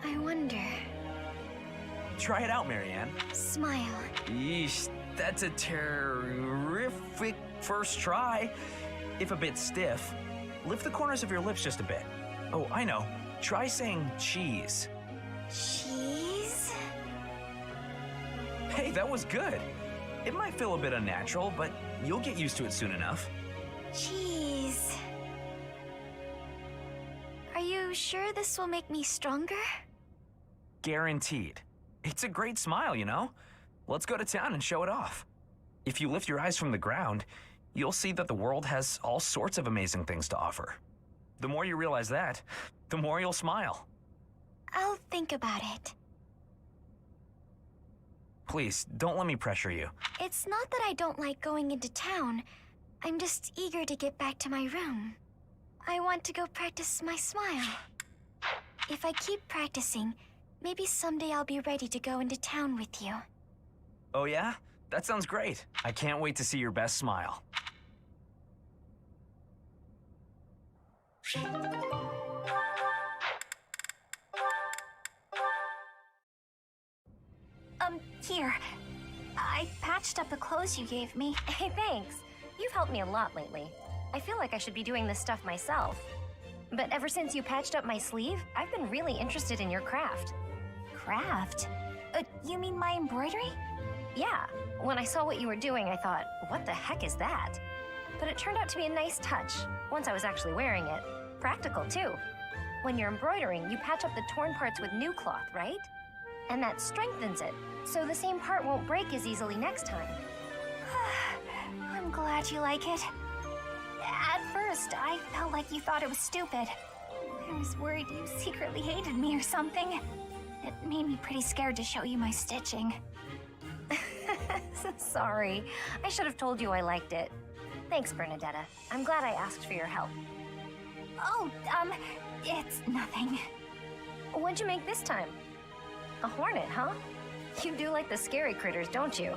Speaker 13: I wonder.
Speaker 14: Try it out, Marianne.
Speaker 13: Smile.
Speaker 14: Yeesh, that's a terrific first try. If a bit stiff, lift the corners of your lips just a bit. Oh, I know. Try saying cheese.
Speaker 13: Cheese?
Speaker 14: Hey, that was good. It might feel a bit unnatural, but you'll get used to it soon enough.
Speaker 13: Cheese. Are you sure this will make me stronger?
Speaker 14: Guaranteed. It's a great smile, you know? Let's go to town and show it off. If you lift your eyes from the ground, you'll see that the world has all sorts of amazing things to offer. The more you realize that, the more you'll smile.
Speaker 13: I'll think about it.
Speaker 14: Please, don't let me pressure you.
Speaker 13: It's not that I don't like going into town. I'm just eager to get back to my room. I want to go practice my smile. If I keep practicing, maybe someday I'll be ready to go into town with you.
Speaker 14: Oh yeah? That sounds great. I can't wait to see your best smile.
Speaker 2: Here. I patched up the clothes you gave me. Hey, thanks. You've helped me a lot lately. I feel like I should be doing this stuff myself. But ever since you patched up my sleeve, I've been really interested in your craft. Craft? You mean my embroidery? Yeah. When I saw what you were doing, I thought, what the heck is that? But it turned out to be a nice touch, once I was actually wearing it. Practical, too. When you're embroidering, you patch up the torn parts with new cloth, right? And that strengthens it, so the same part won't break as easily next time.
Speaker 13: I'm glad you like it. At first, I felt like you thought it was stupid. I was worried you secretly hated me or something. It made me pretty scared to show you my stitching.
Speaker 2: Sorry. I should have told you I liked it. Thanks, Bernadetta. I'm glad I asked for your help.
Speaker 13: Oh, it's nothing.
Speaker 2: What'd you make this time? A hornet, huh? You do like the scary critters, don't you?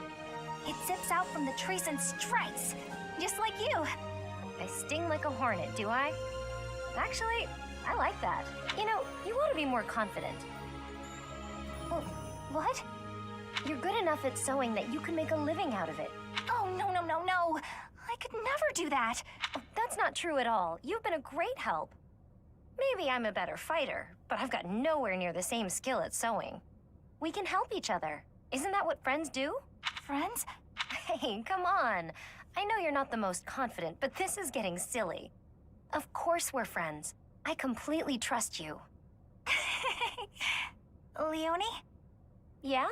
Speaker 13: It zips out from the trees and strikes, just like you.
Speaker 2: I sting like a hornet, do I? Actually, I like that. You know, you ought to be more confident. What? You're good enough at sewing that you can make a living out of it.
Speaker 13: Oh, no. I could never do that.
Speaker 2: That's not true at all. You've been a great help. Maybe I'm a better fighter, but I've got nowhere near the same skill at sewing. We can help each other. Isn't that what friends do?
Speaker 13: Friends?
Speaker 2: Hey, come on. I know you're not the most confident, but this is getting silly. Of course we're friends. I completely trust you.
Speaker 13: Leonie?
Speaker 2: Yeah?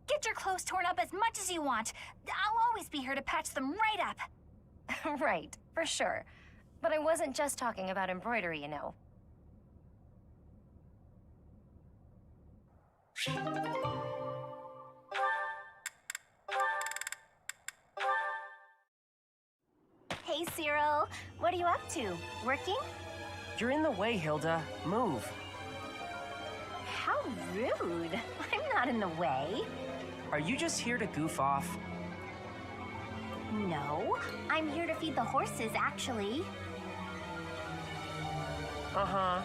Speaker 13: Get your clothes torn up as much as you want. I'll always be here to patch them right up.
Speaker 2: Right, for sure. But I wasn't just talking about embroidery, you know. Hey, Cyril. What are you up to? Working?
Speaker 1: You're in the way, Hilda. Move.
Speaker 2: How rude. I'm not in the way.
Speaker 1: Are you just here to goof off?
Speaker 2: No, I'm here to feed the horses, actually.
Speaker 1: Uh-huh.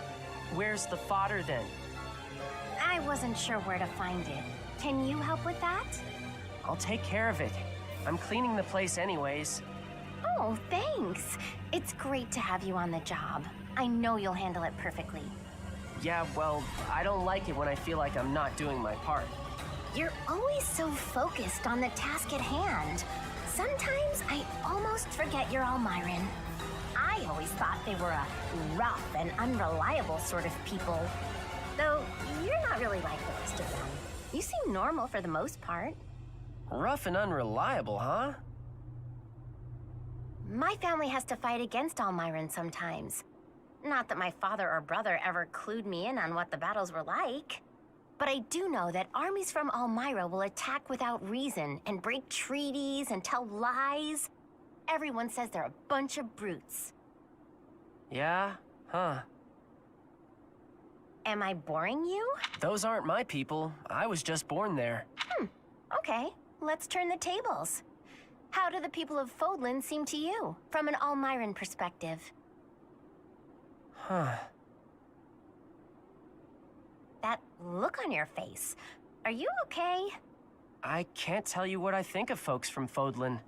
Speaker 1: Where's the fodder then?
Speaker 2: I wasn't sure where to find it. Can you help with that?
Speaker 1: I'll take care of it. I'm cleaning the place anyways.
Speaker 2: Oh, thanks. It's great to have you on the job. I know you'll handle it perfectly.
Speaker 1: Yeah, well, I don't like it when I feel like I'm not doing my part.
Speaker 2: You're always so focused on the task at hand. Sometimes I almost forget you're Almiran. I always thought they were a rough and unreliable sort of people. Though, you're not really like the rest of them. You seem normal for the most part.
Speaker 1: Rough and unreliable, huh?
Speaker 2: My family has to fight against Almiran sometimes. Not that my father or brother ever clued me in on what the battles were like. But I do know that armies from Almira will attack without reason and break treaties and tell lies. Everyone says they're a bunch of brutes.
Speaker 1: Yeah? Huh.
Speaker 2: Am I boring you?
Speaker 1: Those aren't my people. I was just born there.
Speaker 2: Okay, let's turn the tables. How do the people of Fodlan seem to you, from an Almiran perspective?
Speaker 1: Huh.
Speaker 2: That look on your face. Are you okay?
Speaker 1: I can't tell you what I think of folks from Fodlan.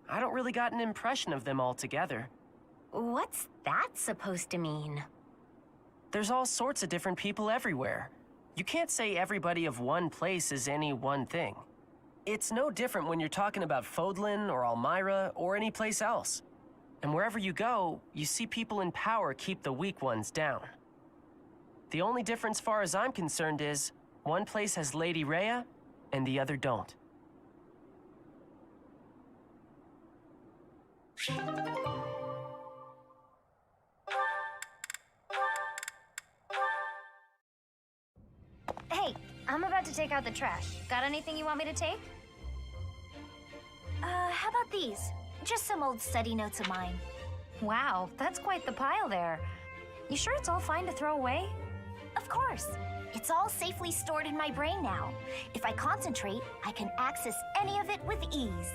Speaker 1: I don't really got an impression of them altogether.
Speaker 2: What's that supposed to mean?
Speaker 1: There's all sorts of different people everywhere. You can't say everybody of one place is any one thing. It's no different when you're talking about Fodlan or Almira or any place else. And wherever you go, you see people in power keep the weak ones down. The only difference far as I'm concerned is, one place has Lady Rhea, and the other don't.
Speaker 2: Hey, I'm about to take out the trash. Got anything you want me to take? How about these? Just some old study notes of mine.
Speaker 13: Wow, that's quite the pile there. You sure it's all fine to throw away?
Speaker 2: Of course. It's all safely stored in my brain now. If I concentrate, I can access any of it with ease.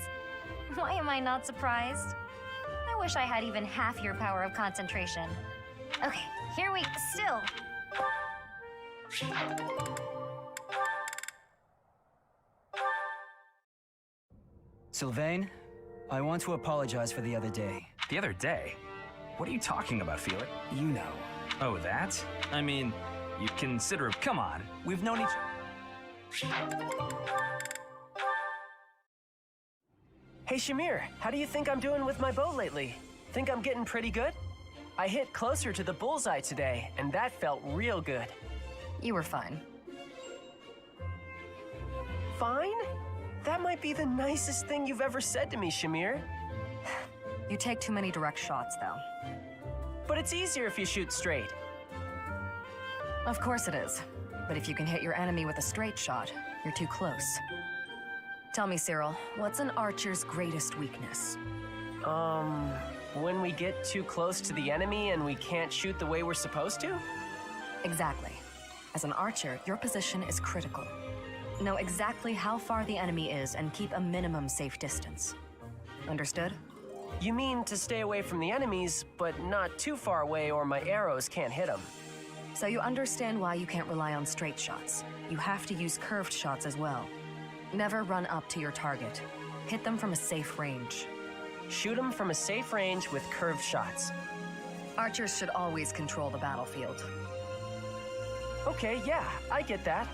Speaker 13: Why am I not surprised? I wish I had even half your power of concentration.
Speaker 2: Okay, here we... Still.
Speaker 15: Sylvain, I want to apologize for the other day.
Speaker 14: The other day? What are you talking about, Felix?
Speaker 15: You know.
Speaker 14: Oh, that? I mean, you consider... Come on, we've known each...
Speaker 1: Hey Shamir, how do you think I'm doing with my bow lately? Think I'm getting pretty good? I hit closer to the bullseye today, and that felt real good.
Speaker 11: You were fine.
Speaker 1: Fine? That might be the nicest thing you've ever said to me, Shamir.
Speaker 11: You take too many direct shots, though.
Speaker 1: But it's easier if you shoot straight.
Speaker 11: Of course it is. But if you can hit your enemy with a straight shot, you're too close. Tell me, Cyril, what's an archer's greatest weakness?
Speaker 1: When we get too close to the enemy and we can't shoot the way we're supposed to?
Speaker 11: Exactly. As an archer, your position is critical. Know exactly how far the enemy is and keep a minimum safe distance. Understood?
Speaker 1: You mean to stay away from the enemies, but not too far away or my arrows can't hit them.
Speaker 11: So you understand why you can't rely on straight shots. You have to use curved shots as well. Never run up to your target. Hit them from a safe range.
Speaker 1: Shoot them from a safe range with curved shots.
Speaker 11: Archers should always control the battlefield.
Speaker 1: Okay, yeah, I get that.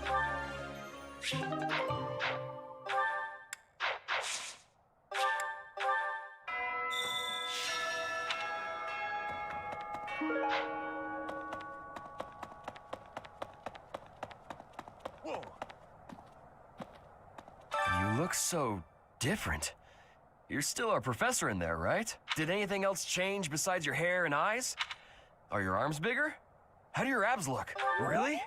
Speaker 6: You look so different. You're still our professor in there, right? Did anything else change besides your hair and eyes? Are your arms bigger? How do your abs look? Really?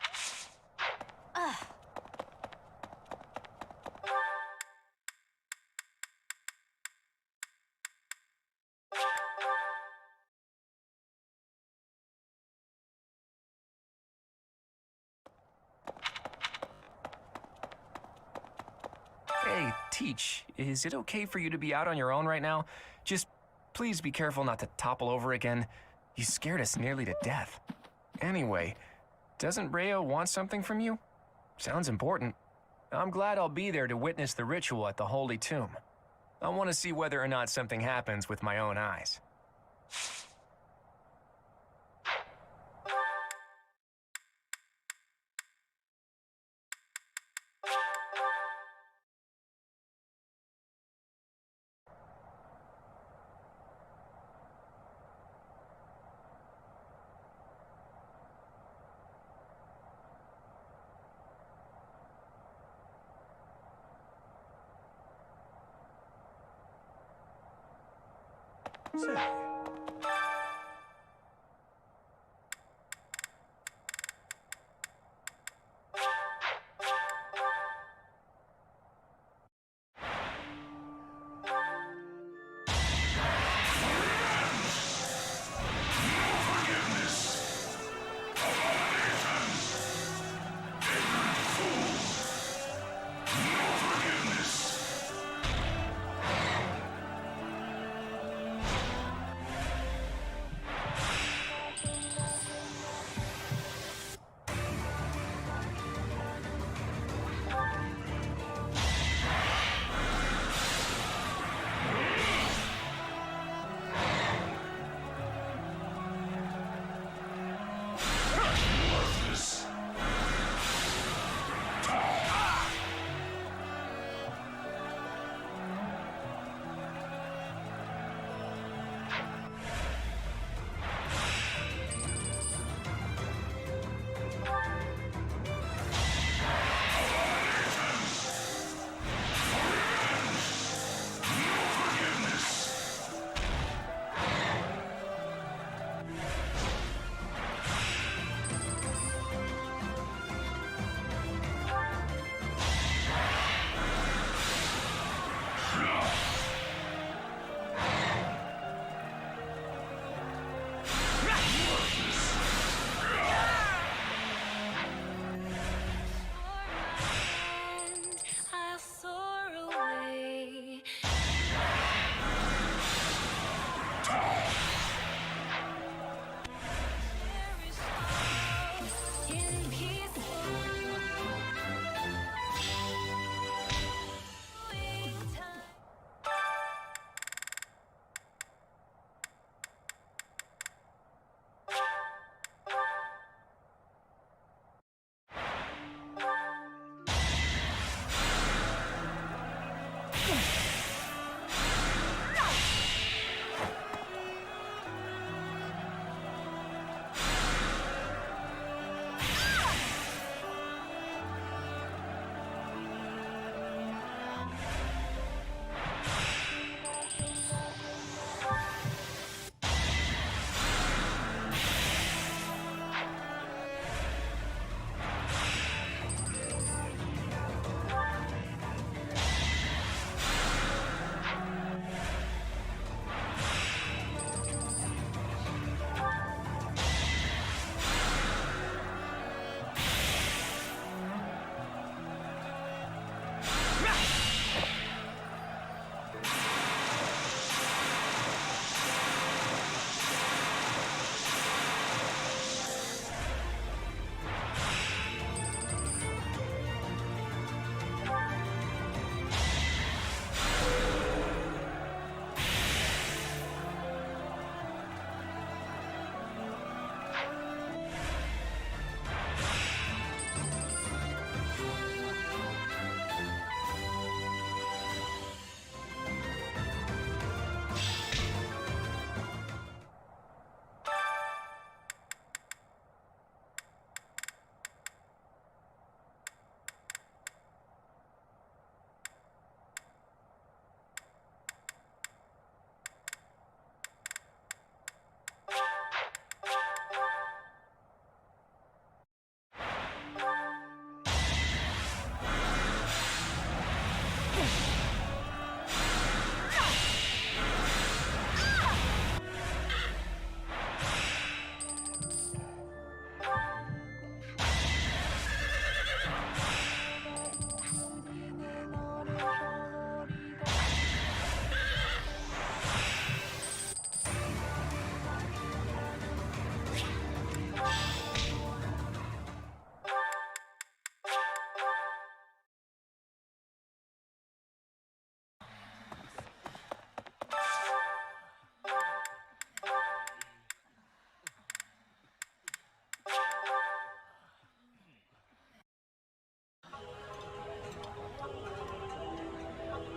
Speaker 1: Hey,
Speaker 5: teach, is it okay for you to be out on your own right now? Just please be careful not to topple over again. You scared us nearly to death. Anyway, doesn't Rhea want something from you? Sounds important. I'm glad I'll be there to witness the ritual at the Holy Tomb. I want to see whether or not something happens with my own eyes.
Speaker 3: Say,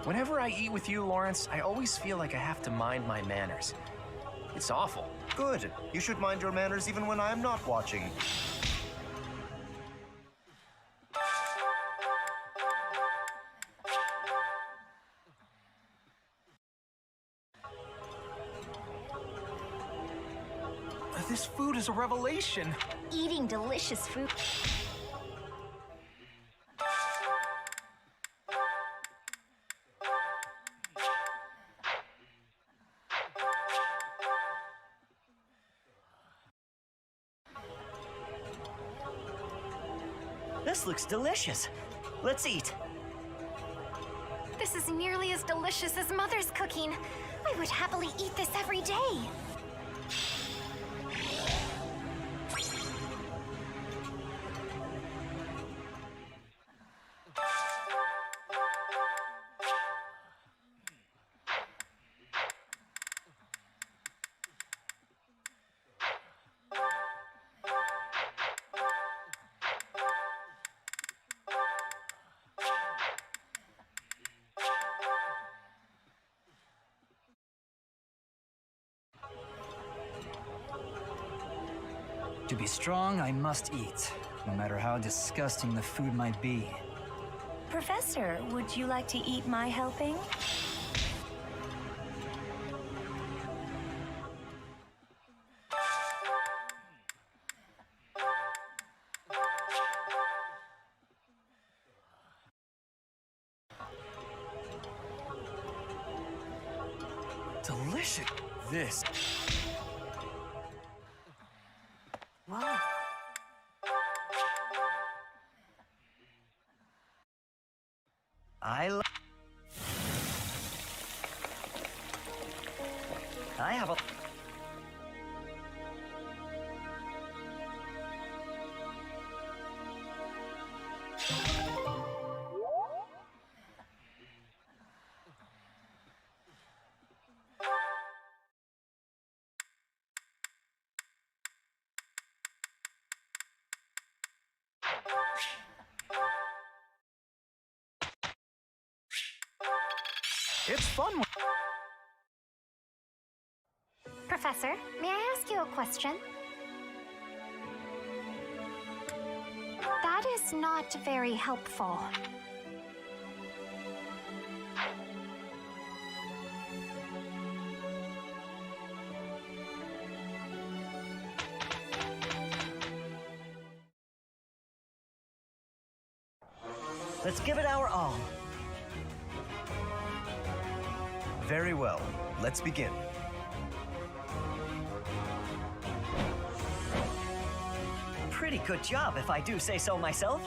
Speaker 5: Whenever I eat with you, Lawrence, I always feel like I have to mind my manners. It's awful.
Speaker 7: Good. You should mind your manners even when I am not watching.
Speaker 20: This food is a revelation.
Speaker 2: Eating delicious food.
Speaker 18: This looks delicious. Let's eat.
Speaker 2: This is nearly as delicious as Mother's cooking. I would happily eat this every day.
Speaker 15: To be strong, I must eat, no matter how disgusting the food might be.
Speaker 12: Professor, would you like to eat my helping?
Speaker 5: Delicious. This.
Speaker 12: Whoa.
Speaker 18: I have a...
Speaker 20: It's fun.
Speaker 2: Professor, may I ask you a question? That is not very helpful.
Speaker 18: Let's give it our all.
Speaker 7: Very well. Let's begin.
Speaker 18: Pretty good job, if I do say so myself.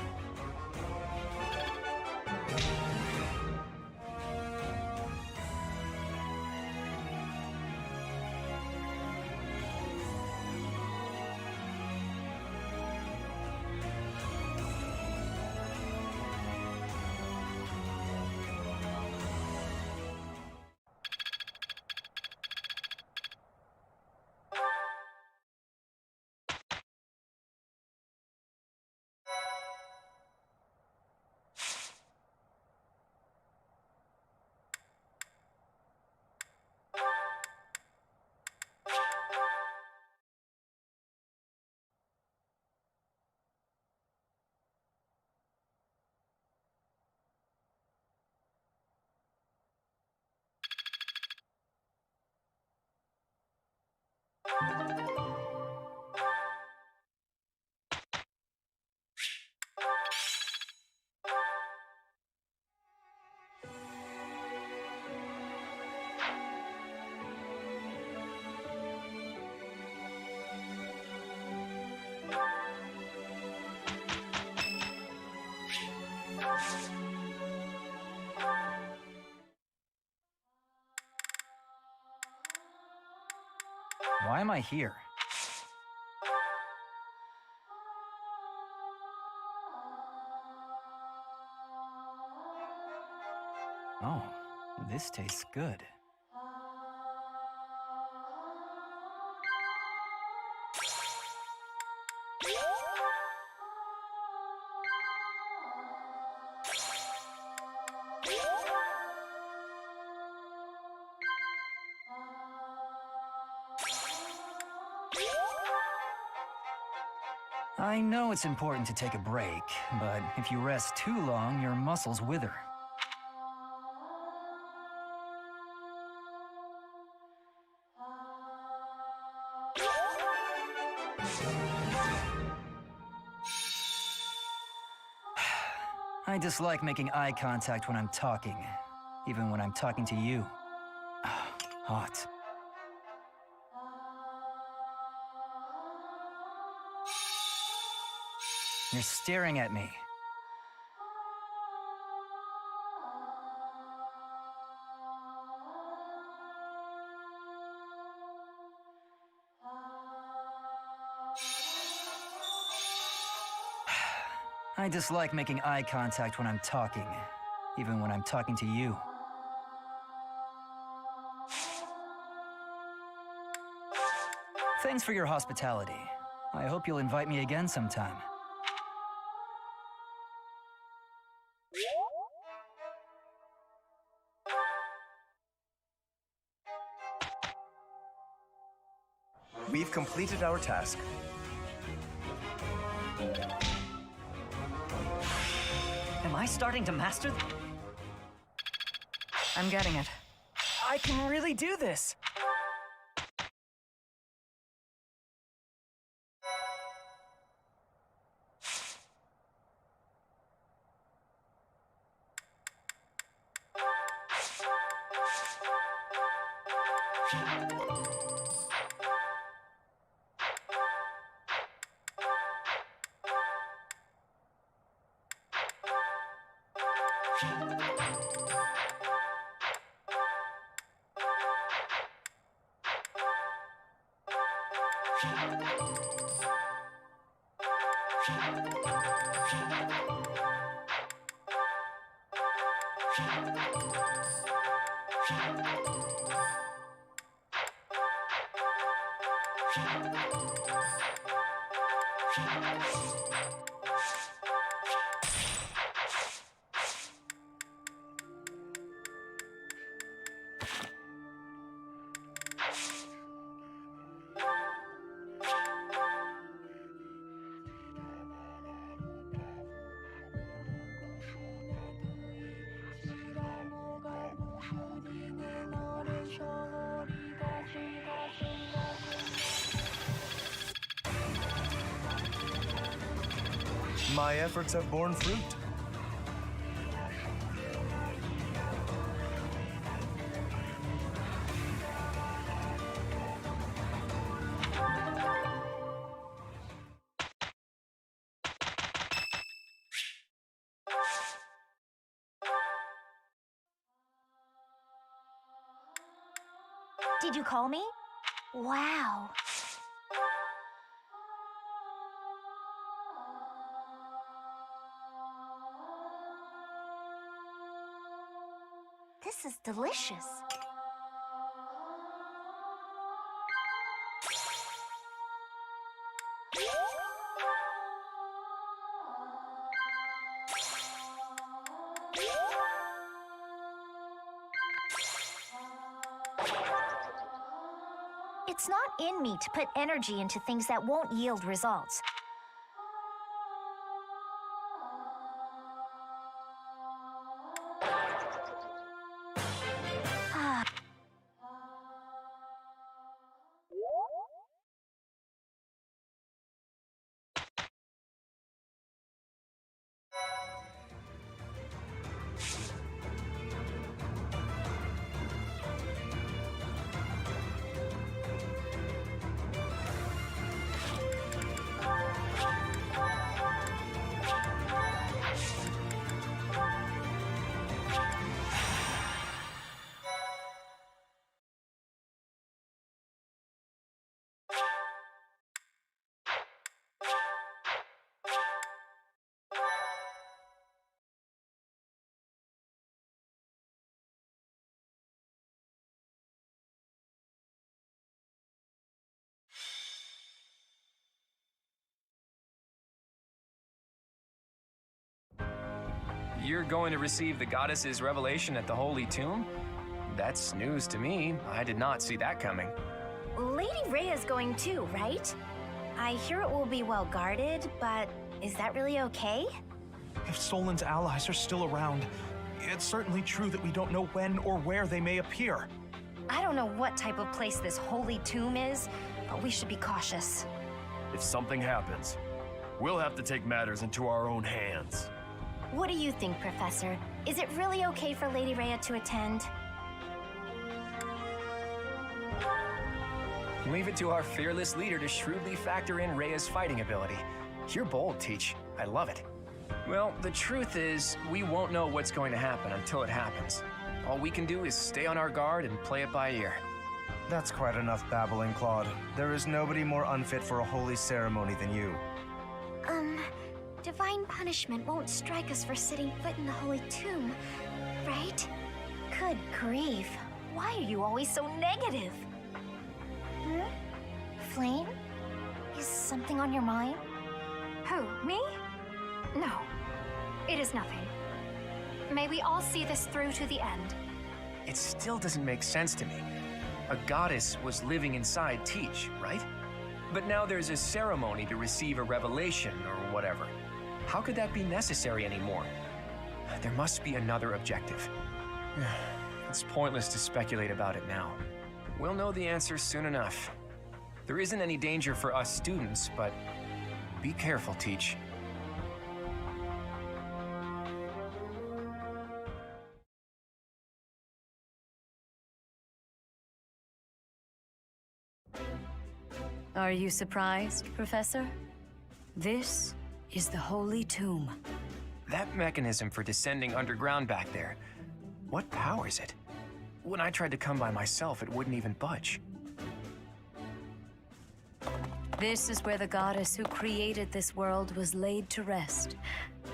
Speaker 15: Why am I here? Oh, this tastes good. I know it's important to take a break, but if you rest too long, your muscles wither. I dislike making eye contact when I'm talking, even when I'm talking to you. Hot. You're staring at me. I dislike making eye contact when I'm talking, even when I'm talking to you. Thanks for your hospitality. I hope you'll invite me again sometime.
Speaker 7: We've completed our task.
Speaker 18: Am I starting to master?
Speaker 11: I'm getting it.
Speaker 1: I can really do this.
Speaker 7: My efforts have borne fruit.
Speaker 2: Did you call me? Wow. This is delicious. It's not in me to put energy into things that won't yield results.
Speaker 5: You're going to receive the goddess's revelation at the Holy Tomb? That's news to me. I did not see that coming.
Speaker 2: Lady Rhea's going too, right? I hear it will be well guarded, but is that really okay?
Speaker 20: If Solon's allies are still around, it's certainly true that we don't know when or where they may appear.
Speaker 2: I don't know what type of place this holy tomb is, but we should be cautious.
Speaker 6: If something happens, we'll have to take matters into our own hands.
Speaker 2: What do you think, Professor? Is it really okay for Lady Rhea to attend?
Speaker 5: Leave it to our fearless leader to shrewdly factor in Rhea's fighting ability. You're bold, Teach. I love it. Well, the truth is, we won't know what's going to happen until it happens. All we can do is stay on our guard and play it by ear.
Speaker 7: That's quite enough babbling, Claude. There is nobody more unfit for a holy ceremony than you.
Speaker 2: Divine punishment won't strike us for setting foot in the holy tomb, right? Good grief. Why are you always so negative? Flame? Is something on your mind?
Speaker 13: Who, me? No, it is nothing. May we all see this through to the end.
Speaker 5: It still doesn't make sense to me. A goddess was living inside Teach, right? But now there's a ceremony to receive a revelation or whatever. How could that be necessary anymore? There must be another objective. It's pointless to speculate about it now. We'll know the answer soon enough. There isn't any danger for us students, but be careful, Teach.
Speaker 12: Are you surprised, Professor? This is the Holy Tomb.
Speaker 5: That mechanism for descending underground back there, what powers it? When I tried to come by myself, it wouldn't even budge.
Speaker 12: This is where the goddess who created this world was laid to rest,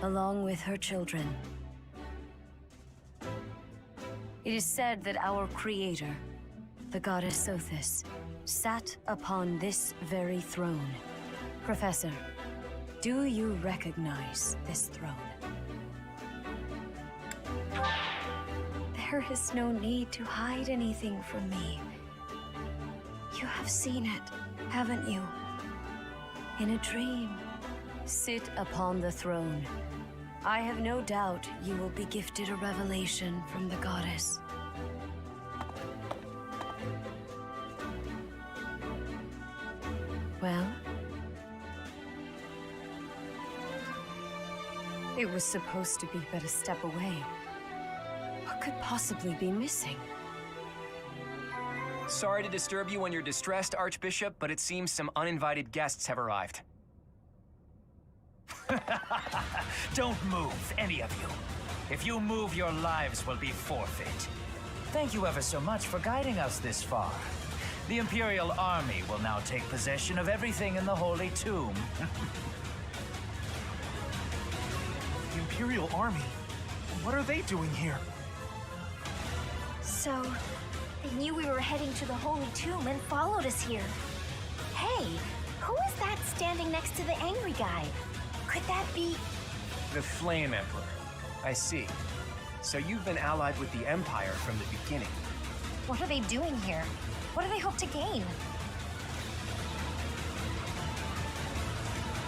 Speaker 12: along with her children. It is said that our creator, the goddess Sothis, sat upon this very throne. Professor, do you recognize this throne? There is no need to hide anything from me. You have seen it, haven't you? In a dream. Sit upon the throne. I have no doubt you will be gifted a revelation from the goddess. Well? It was supposed to be but a step away. What could possibly be missing?
Speaker 5: Sorry to disturb you when you're distressed, Archbishop, but it seems some uninvited guests have arrived.
Speaker 9: Don't move, any of you. If you move, your lives will be forfeit. Thank you ever so much for guiding us this far. The Imperial Army will now take possession of everything in the Holy Tomb.
Speaker 20: The Imperial Army? What are they doing here?
Speaker 2: So, they knew we were heading to the holy tomb and followed us here. Hey, who is that standing next to the angry guy? Could that be...
Speaker 5: The Flame Emperor. I see. So you've been allied with the Empire from the beginning.
Speaker 2: What are they doing here? What do they hope to gain?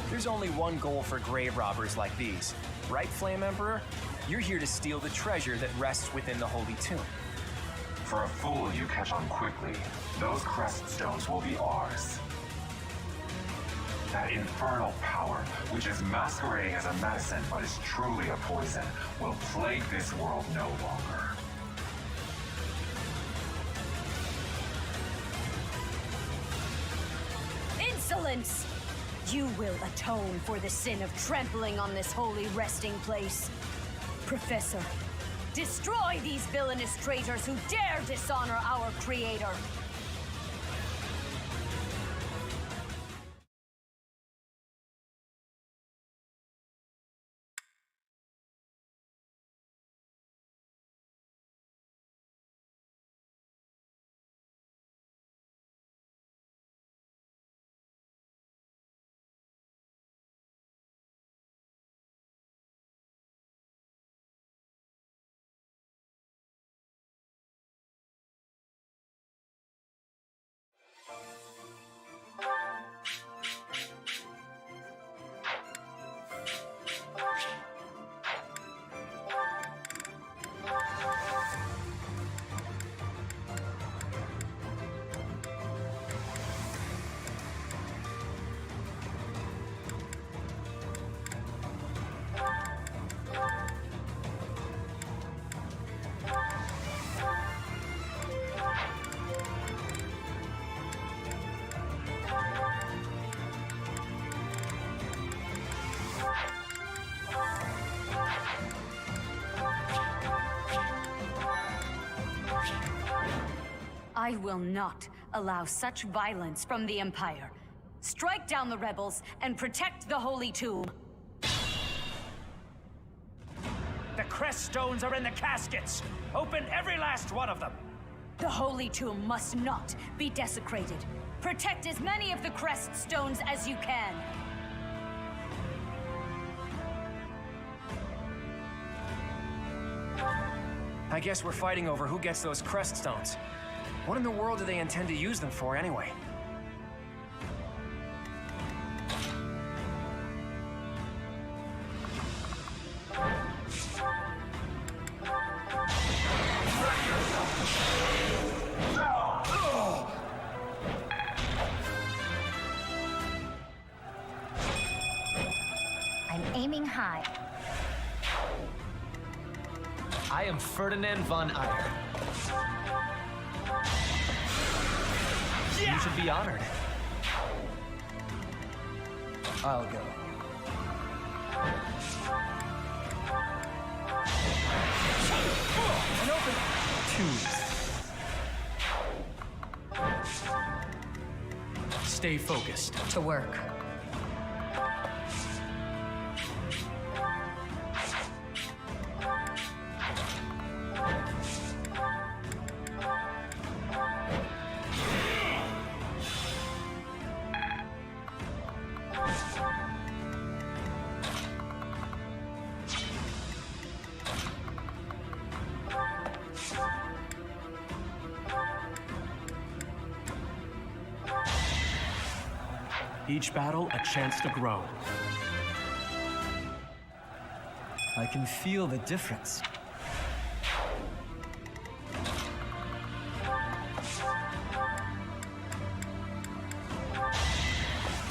Speaker 5: There's only one goal for grave robbers like these. Right, Flame Emperor? You're here to steal the treasure that rests within the Holy Tomb.
Speaker 22: For a fool you catch on quickly, those crest stones will be ours. That infernal power, which is masquerading as a medicine but is truly a poison, will plague this world no longer.
Speaker 12: Insolence! You will atone for the sin of trampling on this holy resting place. Professor, destroy these villainous traitors who dare dishonor our creator! I will not allow such violence from the Empire. Strike down the rebels and protect the Holy Tomb.
Speaker 9: The crest stones are in the caskets! Open every last one of them!
Speaker 12: The Holy Tomb must not be desecrated. Protect as many of the crest stones as you can.
Speaker 5: I guess we're fighting over who gets those crest stones. What in the world do they intend to use them for anyway?
Speaker 2: I'm aiming high.
Speaker 4: I am Ferdinand von Eyre. You should be honored. I'll go.
Speaker 9: An open two. Stay focused.
Speaker 11: To work.
Speaker 9: Each battle, a chance to grow.
Speaker 15: I can feel the difference.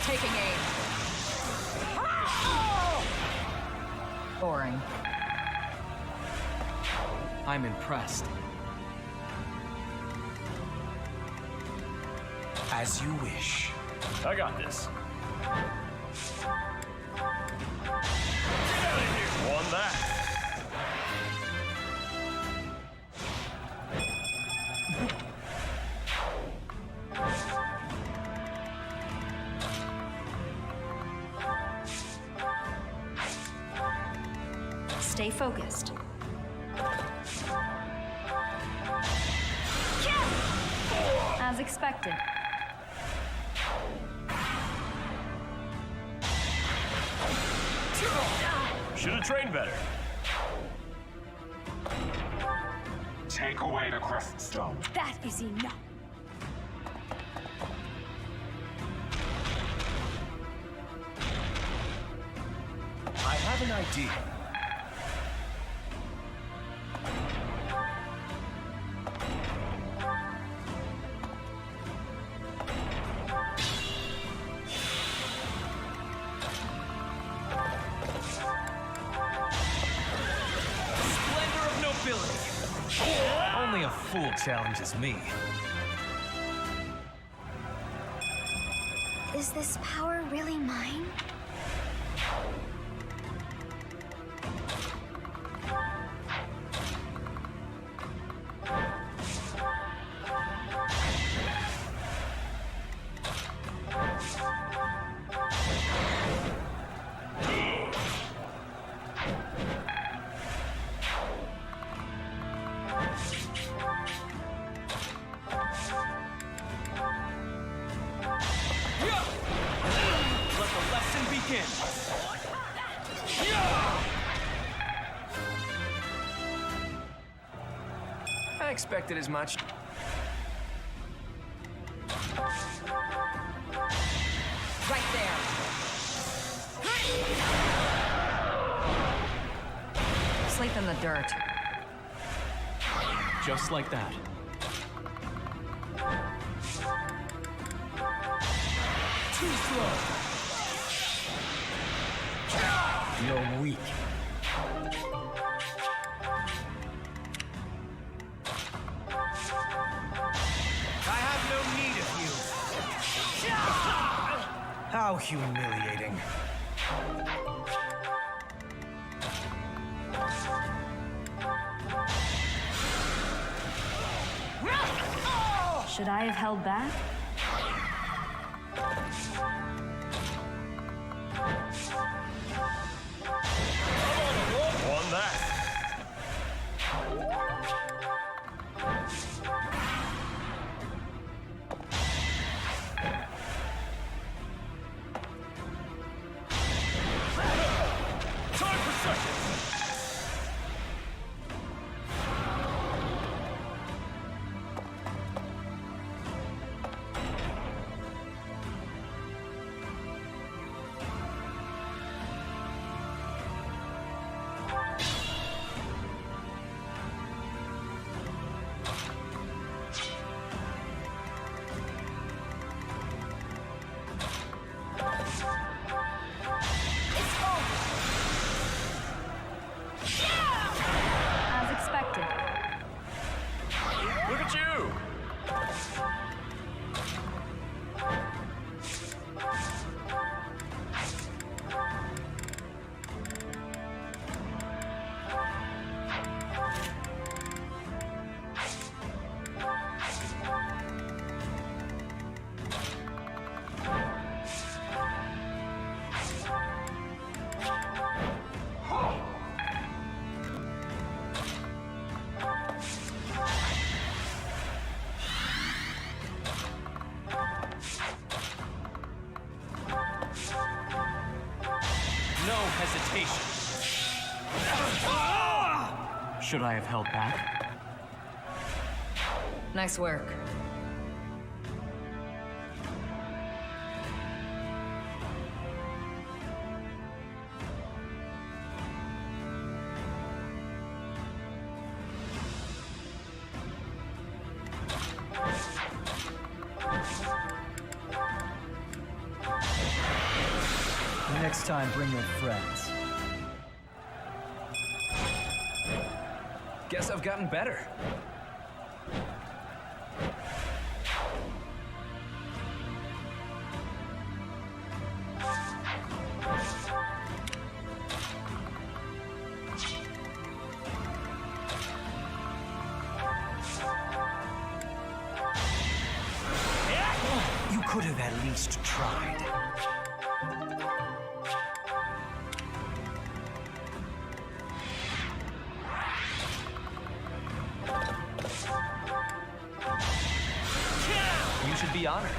Speaker 11: Taking aim. Boring.
Speaker 4: I'm impressed.
Speaker 9: As you wish.
Speaker 17: I got this. Get out of here! Won that!
Speaker 12: Stay focused. As expected.
Speaker 17: Should have trained better.
Speaker 22: Take away the crest stone.
Speaker 12: That is enough.
Speaker 5: I have an idea.
Speaker 4: Only a fool challenges me.
Speaker 2: Is this power really mine?
Speaker 5: I expected as much.
Speaker 11: Right there. Sleep in the dirt.
Speaker 9: Just like that.
Speaker 11: Too slow.
Speaker 9: You're weak.
Speaker 5: I have no need of you.
Speaker 9: How humiliating.
Speaker 16: Should I have held back?
Speaker 17: Won that. Time for seconds.
Speaker 16: As expected.
Speaker 17: Look at you.
Speaker 9: No hesitation. Should I have held back?
Speaker 11: Nice work.
Speaker 15: Next time, bring your friends.
Speaker 14: Guess I've gotten better.
Speaker 9: You could have at least tried.
Speaker 5: You should be honored.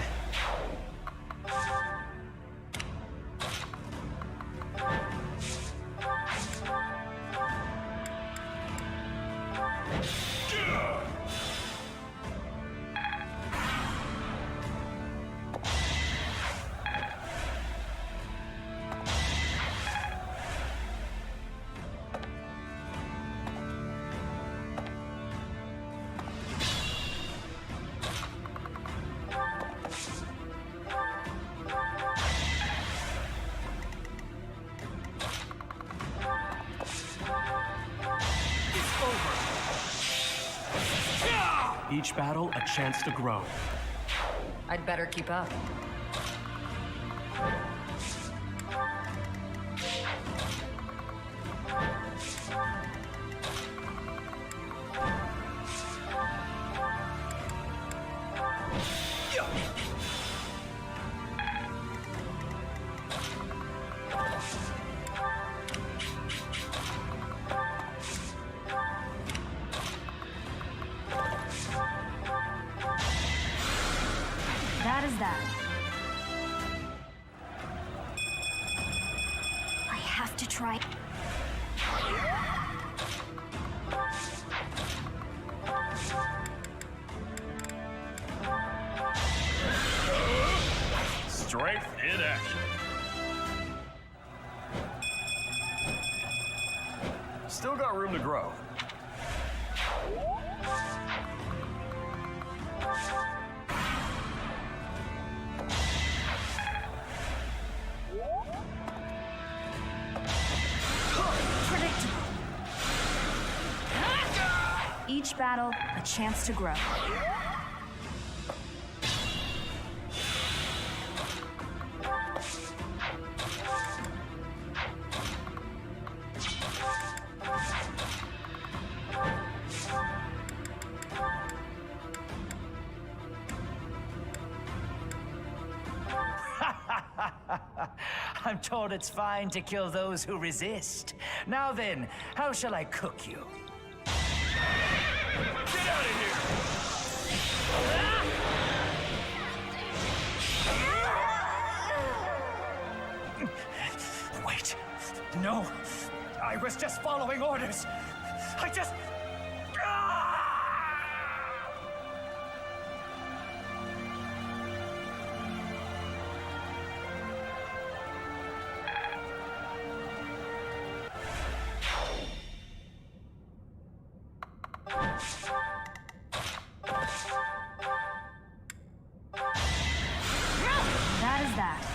Speaker 9: Each battle, a chance to grow.
Speaker 11: I'd better keep up.
Speaker 16: That is that.
Speaker 2: I have to try.
Speaker 17: Strength in action.
Speaker 6: Still got room to grow.
Speaker 16: Predictable. Each battle, a chance to grow.
Speaker 9: I'm told it's fine to kill those who resist. Now then, how shall I cook you?
Speaker 17: Get out of here!
Speaker 9: Wait. No. I was just following orders. I just...
Speaker 16: That is that.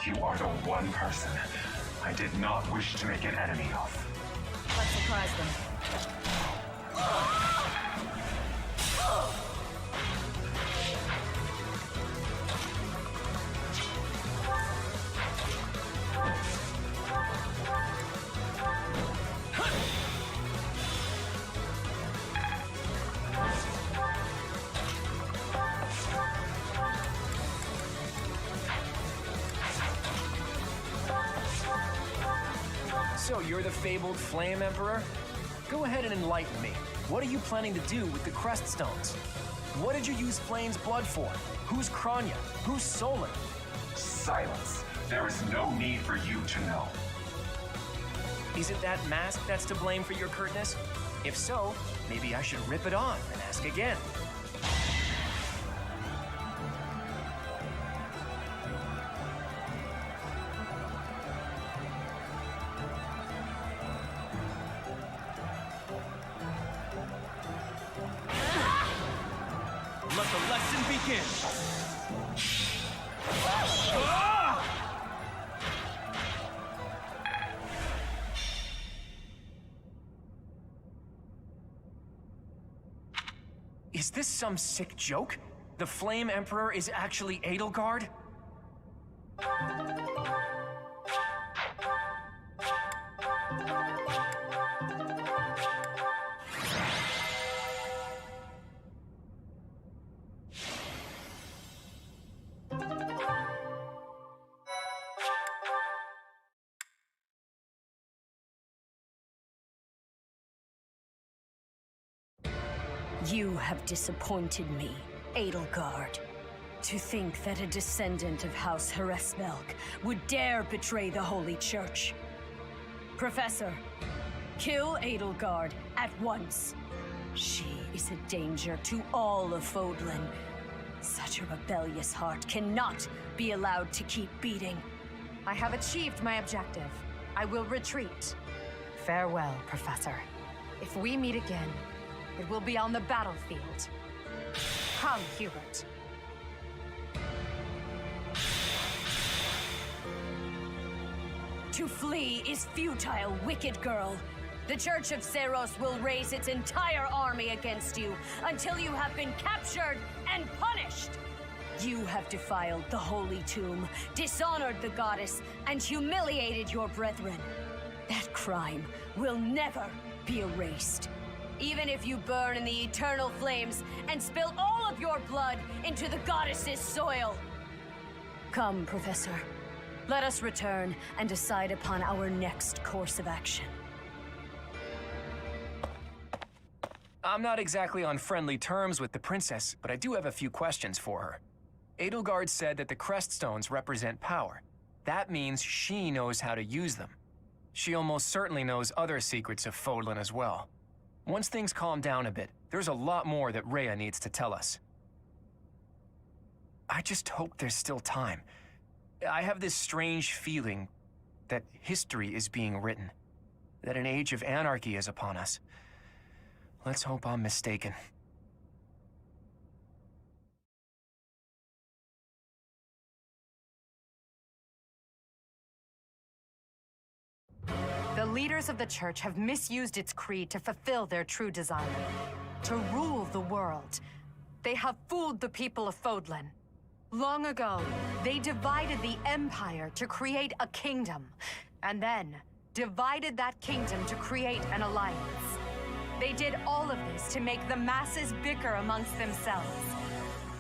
Speaker 22: You are the one person I did not wish to make an enemy of.
Speaker 16: Let's surprise them.
Speaker 5: So you're the fabled Flame Emperor? Go ahead and enlighten me. What are you planning to do with the Crest Stones? What did you use Flame's blood for? Who's Kranya? Who's Solar?
Speaker 22: Silence. There is no need for you to know.
Speaker 5: Is it that mask that's to blame for your curtness? If so, maybe I should rip it on and ask again.
Speaker 17: Let the lesson begin!
Speaker 5: Is this some sick joke? The Flame Emperor is actually Edelgard?
Speaker 12: You have disappointed me, Edelgard. To think that a descendant of House Hresmelk would dare betray the Holy Church. Professor, kill Edelgard at once. She is a danger to all of Fodlan. Such a rebellious heart cannot be allowed to keep beating.
Speaker 10: I have achieved my objective. I will retreat. Farewell, Professor. If we meet again, it will be on the battlefield. Come, Hubert.
Speaker 12: To flee is futile, wicked girl. The Church of Seros will raise its entire army against you until you have been captured and punished. You have defiled the Holy Tomb, dishonored the goddess, and humiliated your brethren. That crime will never be erased. Even if you burn in the eternal flames and spill all of your blood into the goddess's soil. Come, Professor. Let us return and decide upon our next course of action.
Speaker 5: I'm not exactly on friendly terms with the princess, but I do have a few questions for her. Edelgard said that the Crest Stones represent power. That means she knows how to use them. She almost certainly knows other secrets of Fodlan as well. Once things calm down a bit, there's a lot more that Rhea needs to tell us. I just hope there's still time. I have this strange feeling that history is being written, that an age of anarchy is upon us. Let's hope I'm mistaken.
Speaker 10: The leaders of the Church have misused its creed to fulfill their true desire, to rule the world. They have fooled the people of Fodlan. Long ago, they divided the Empire to create a kingdom, and then divided that kingdom to create an alliance. They did all of this to make the masses bicker amongst themselves.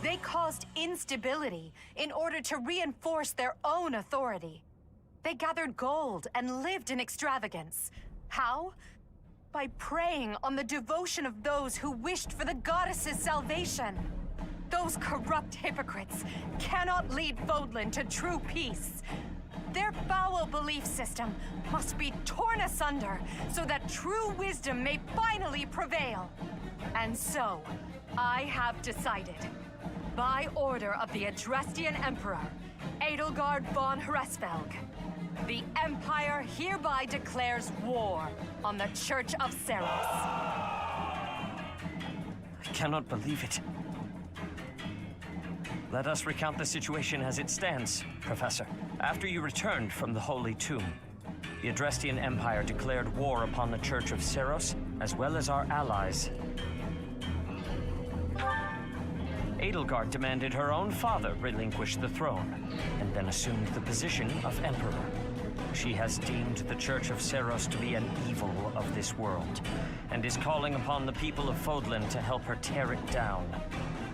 Speaker 10: They caused instability in order to reinforce their own authority. They gathered gold and lived in extravagance. How? By preying on the devotion of those who wished for the goddess's salvation. Those corrupt hypocrites cannot lead Fodlan to true peace. Their foul belief system must be torn asunder so that true wisdom may finally prevail. And so, I have decided, by order of the Adrestian Emperor, Edelgard von Hresvelg, the Empire hereby declares war on the Church of Seros.
Speaker 18: I cannot believe it. Let us recount the situation as it stands, Professor. After you returned from the Holy Tomb, the Adrestian Empire declared war upon the Church of Seros, as well as our allies. Edelgard demanded her own father relinquish the throne, and then assumed the position of Emperor. She has deemed the Church of Seros to be an evil of this world, and is calling upon the people of Fodlan to help her tear it down.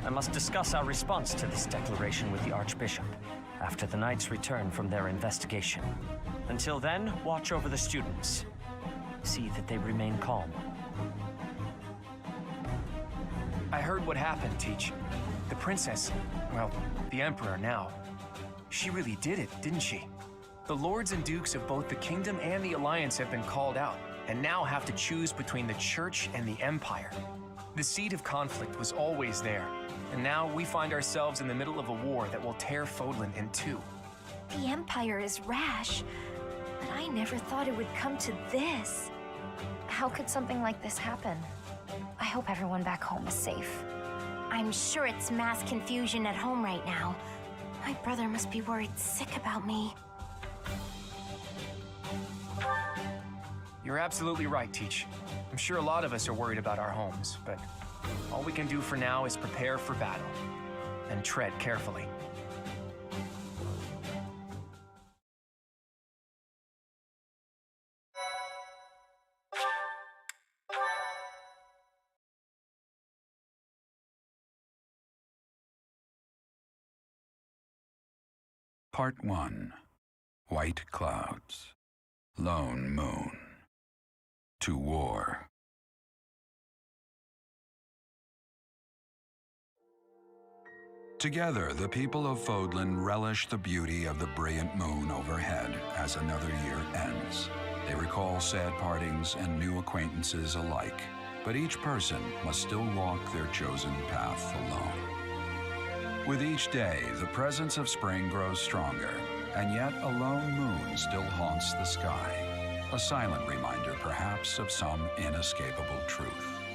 Speaker 18: I must discuss our response to this declaration with the Archbishop after the Knights return from their investigation. Until then, watch over the students. See that they remain calm.
Speaker 5: I heard what happened, Teach. The princess, well, the Emperor now, she really did it, didn't she? The lords and dukes of both the kingdom and the alliance have been called out, and now have to choose between the church and the empire. The seed of conflict was always there, and now we find ourselves in the middle of a war that will tear Fodlan in two.
Speaker 2: The Empire is rash, but I never thought it would come to this. How could something like this happen? I hope everyone back home is safe. I'm sure it's mass confusion at home right now. My brother must be worried sick about me.
Speaker 5: You're absolutely right, Teach. I'm sure a lot of us are worried about our homes, but all we can do for now is prepare for battle and tread carefully.
Speaker 8: Part 1. White Clouds. Lone Moon. To War. Together, the people of Fodlan relish the beauty of the brilliant moon overhead as another year ends. They recall sad partings and new acquaintances alike, but each person must still walk their chosen path alone. With each day, the presence of spring grows stronger, and yet a lone moon still haunts the sky, a silent reminder perhaps of some inescapable truth.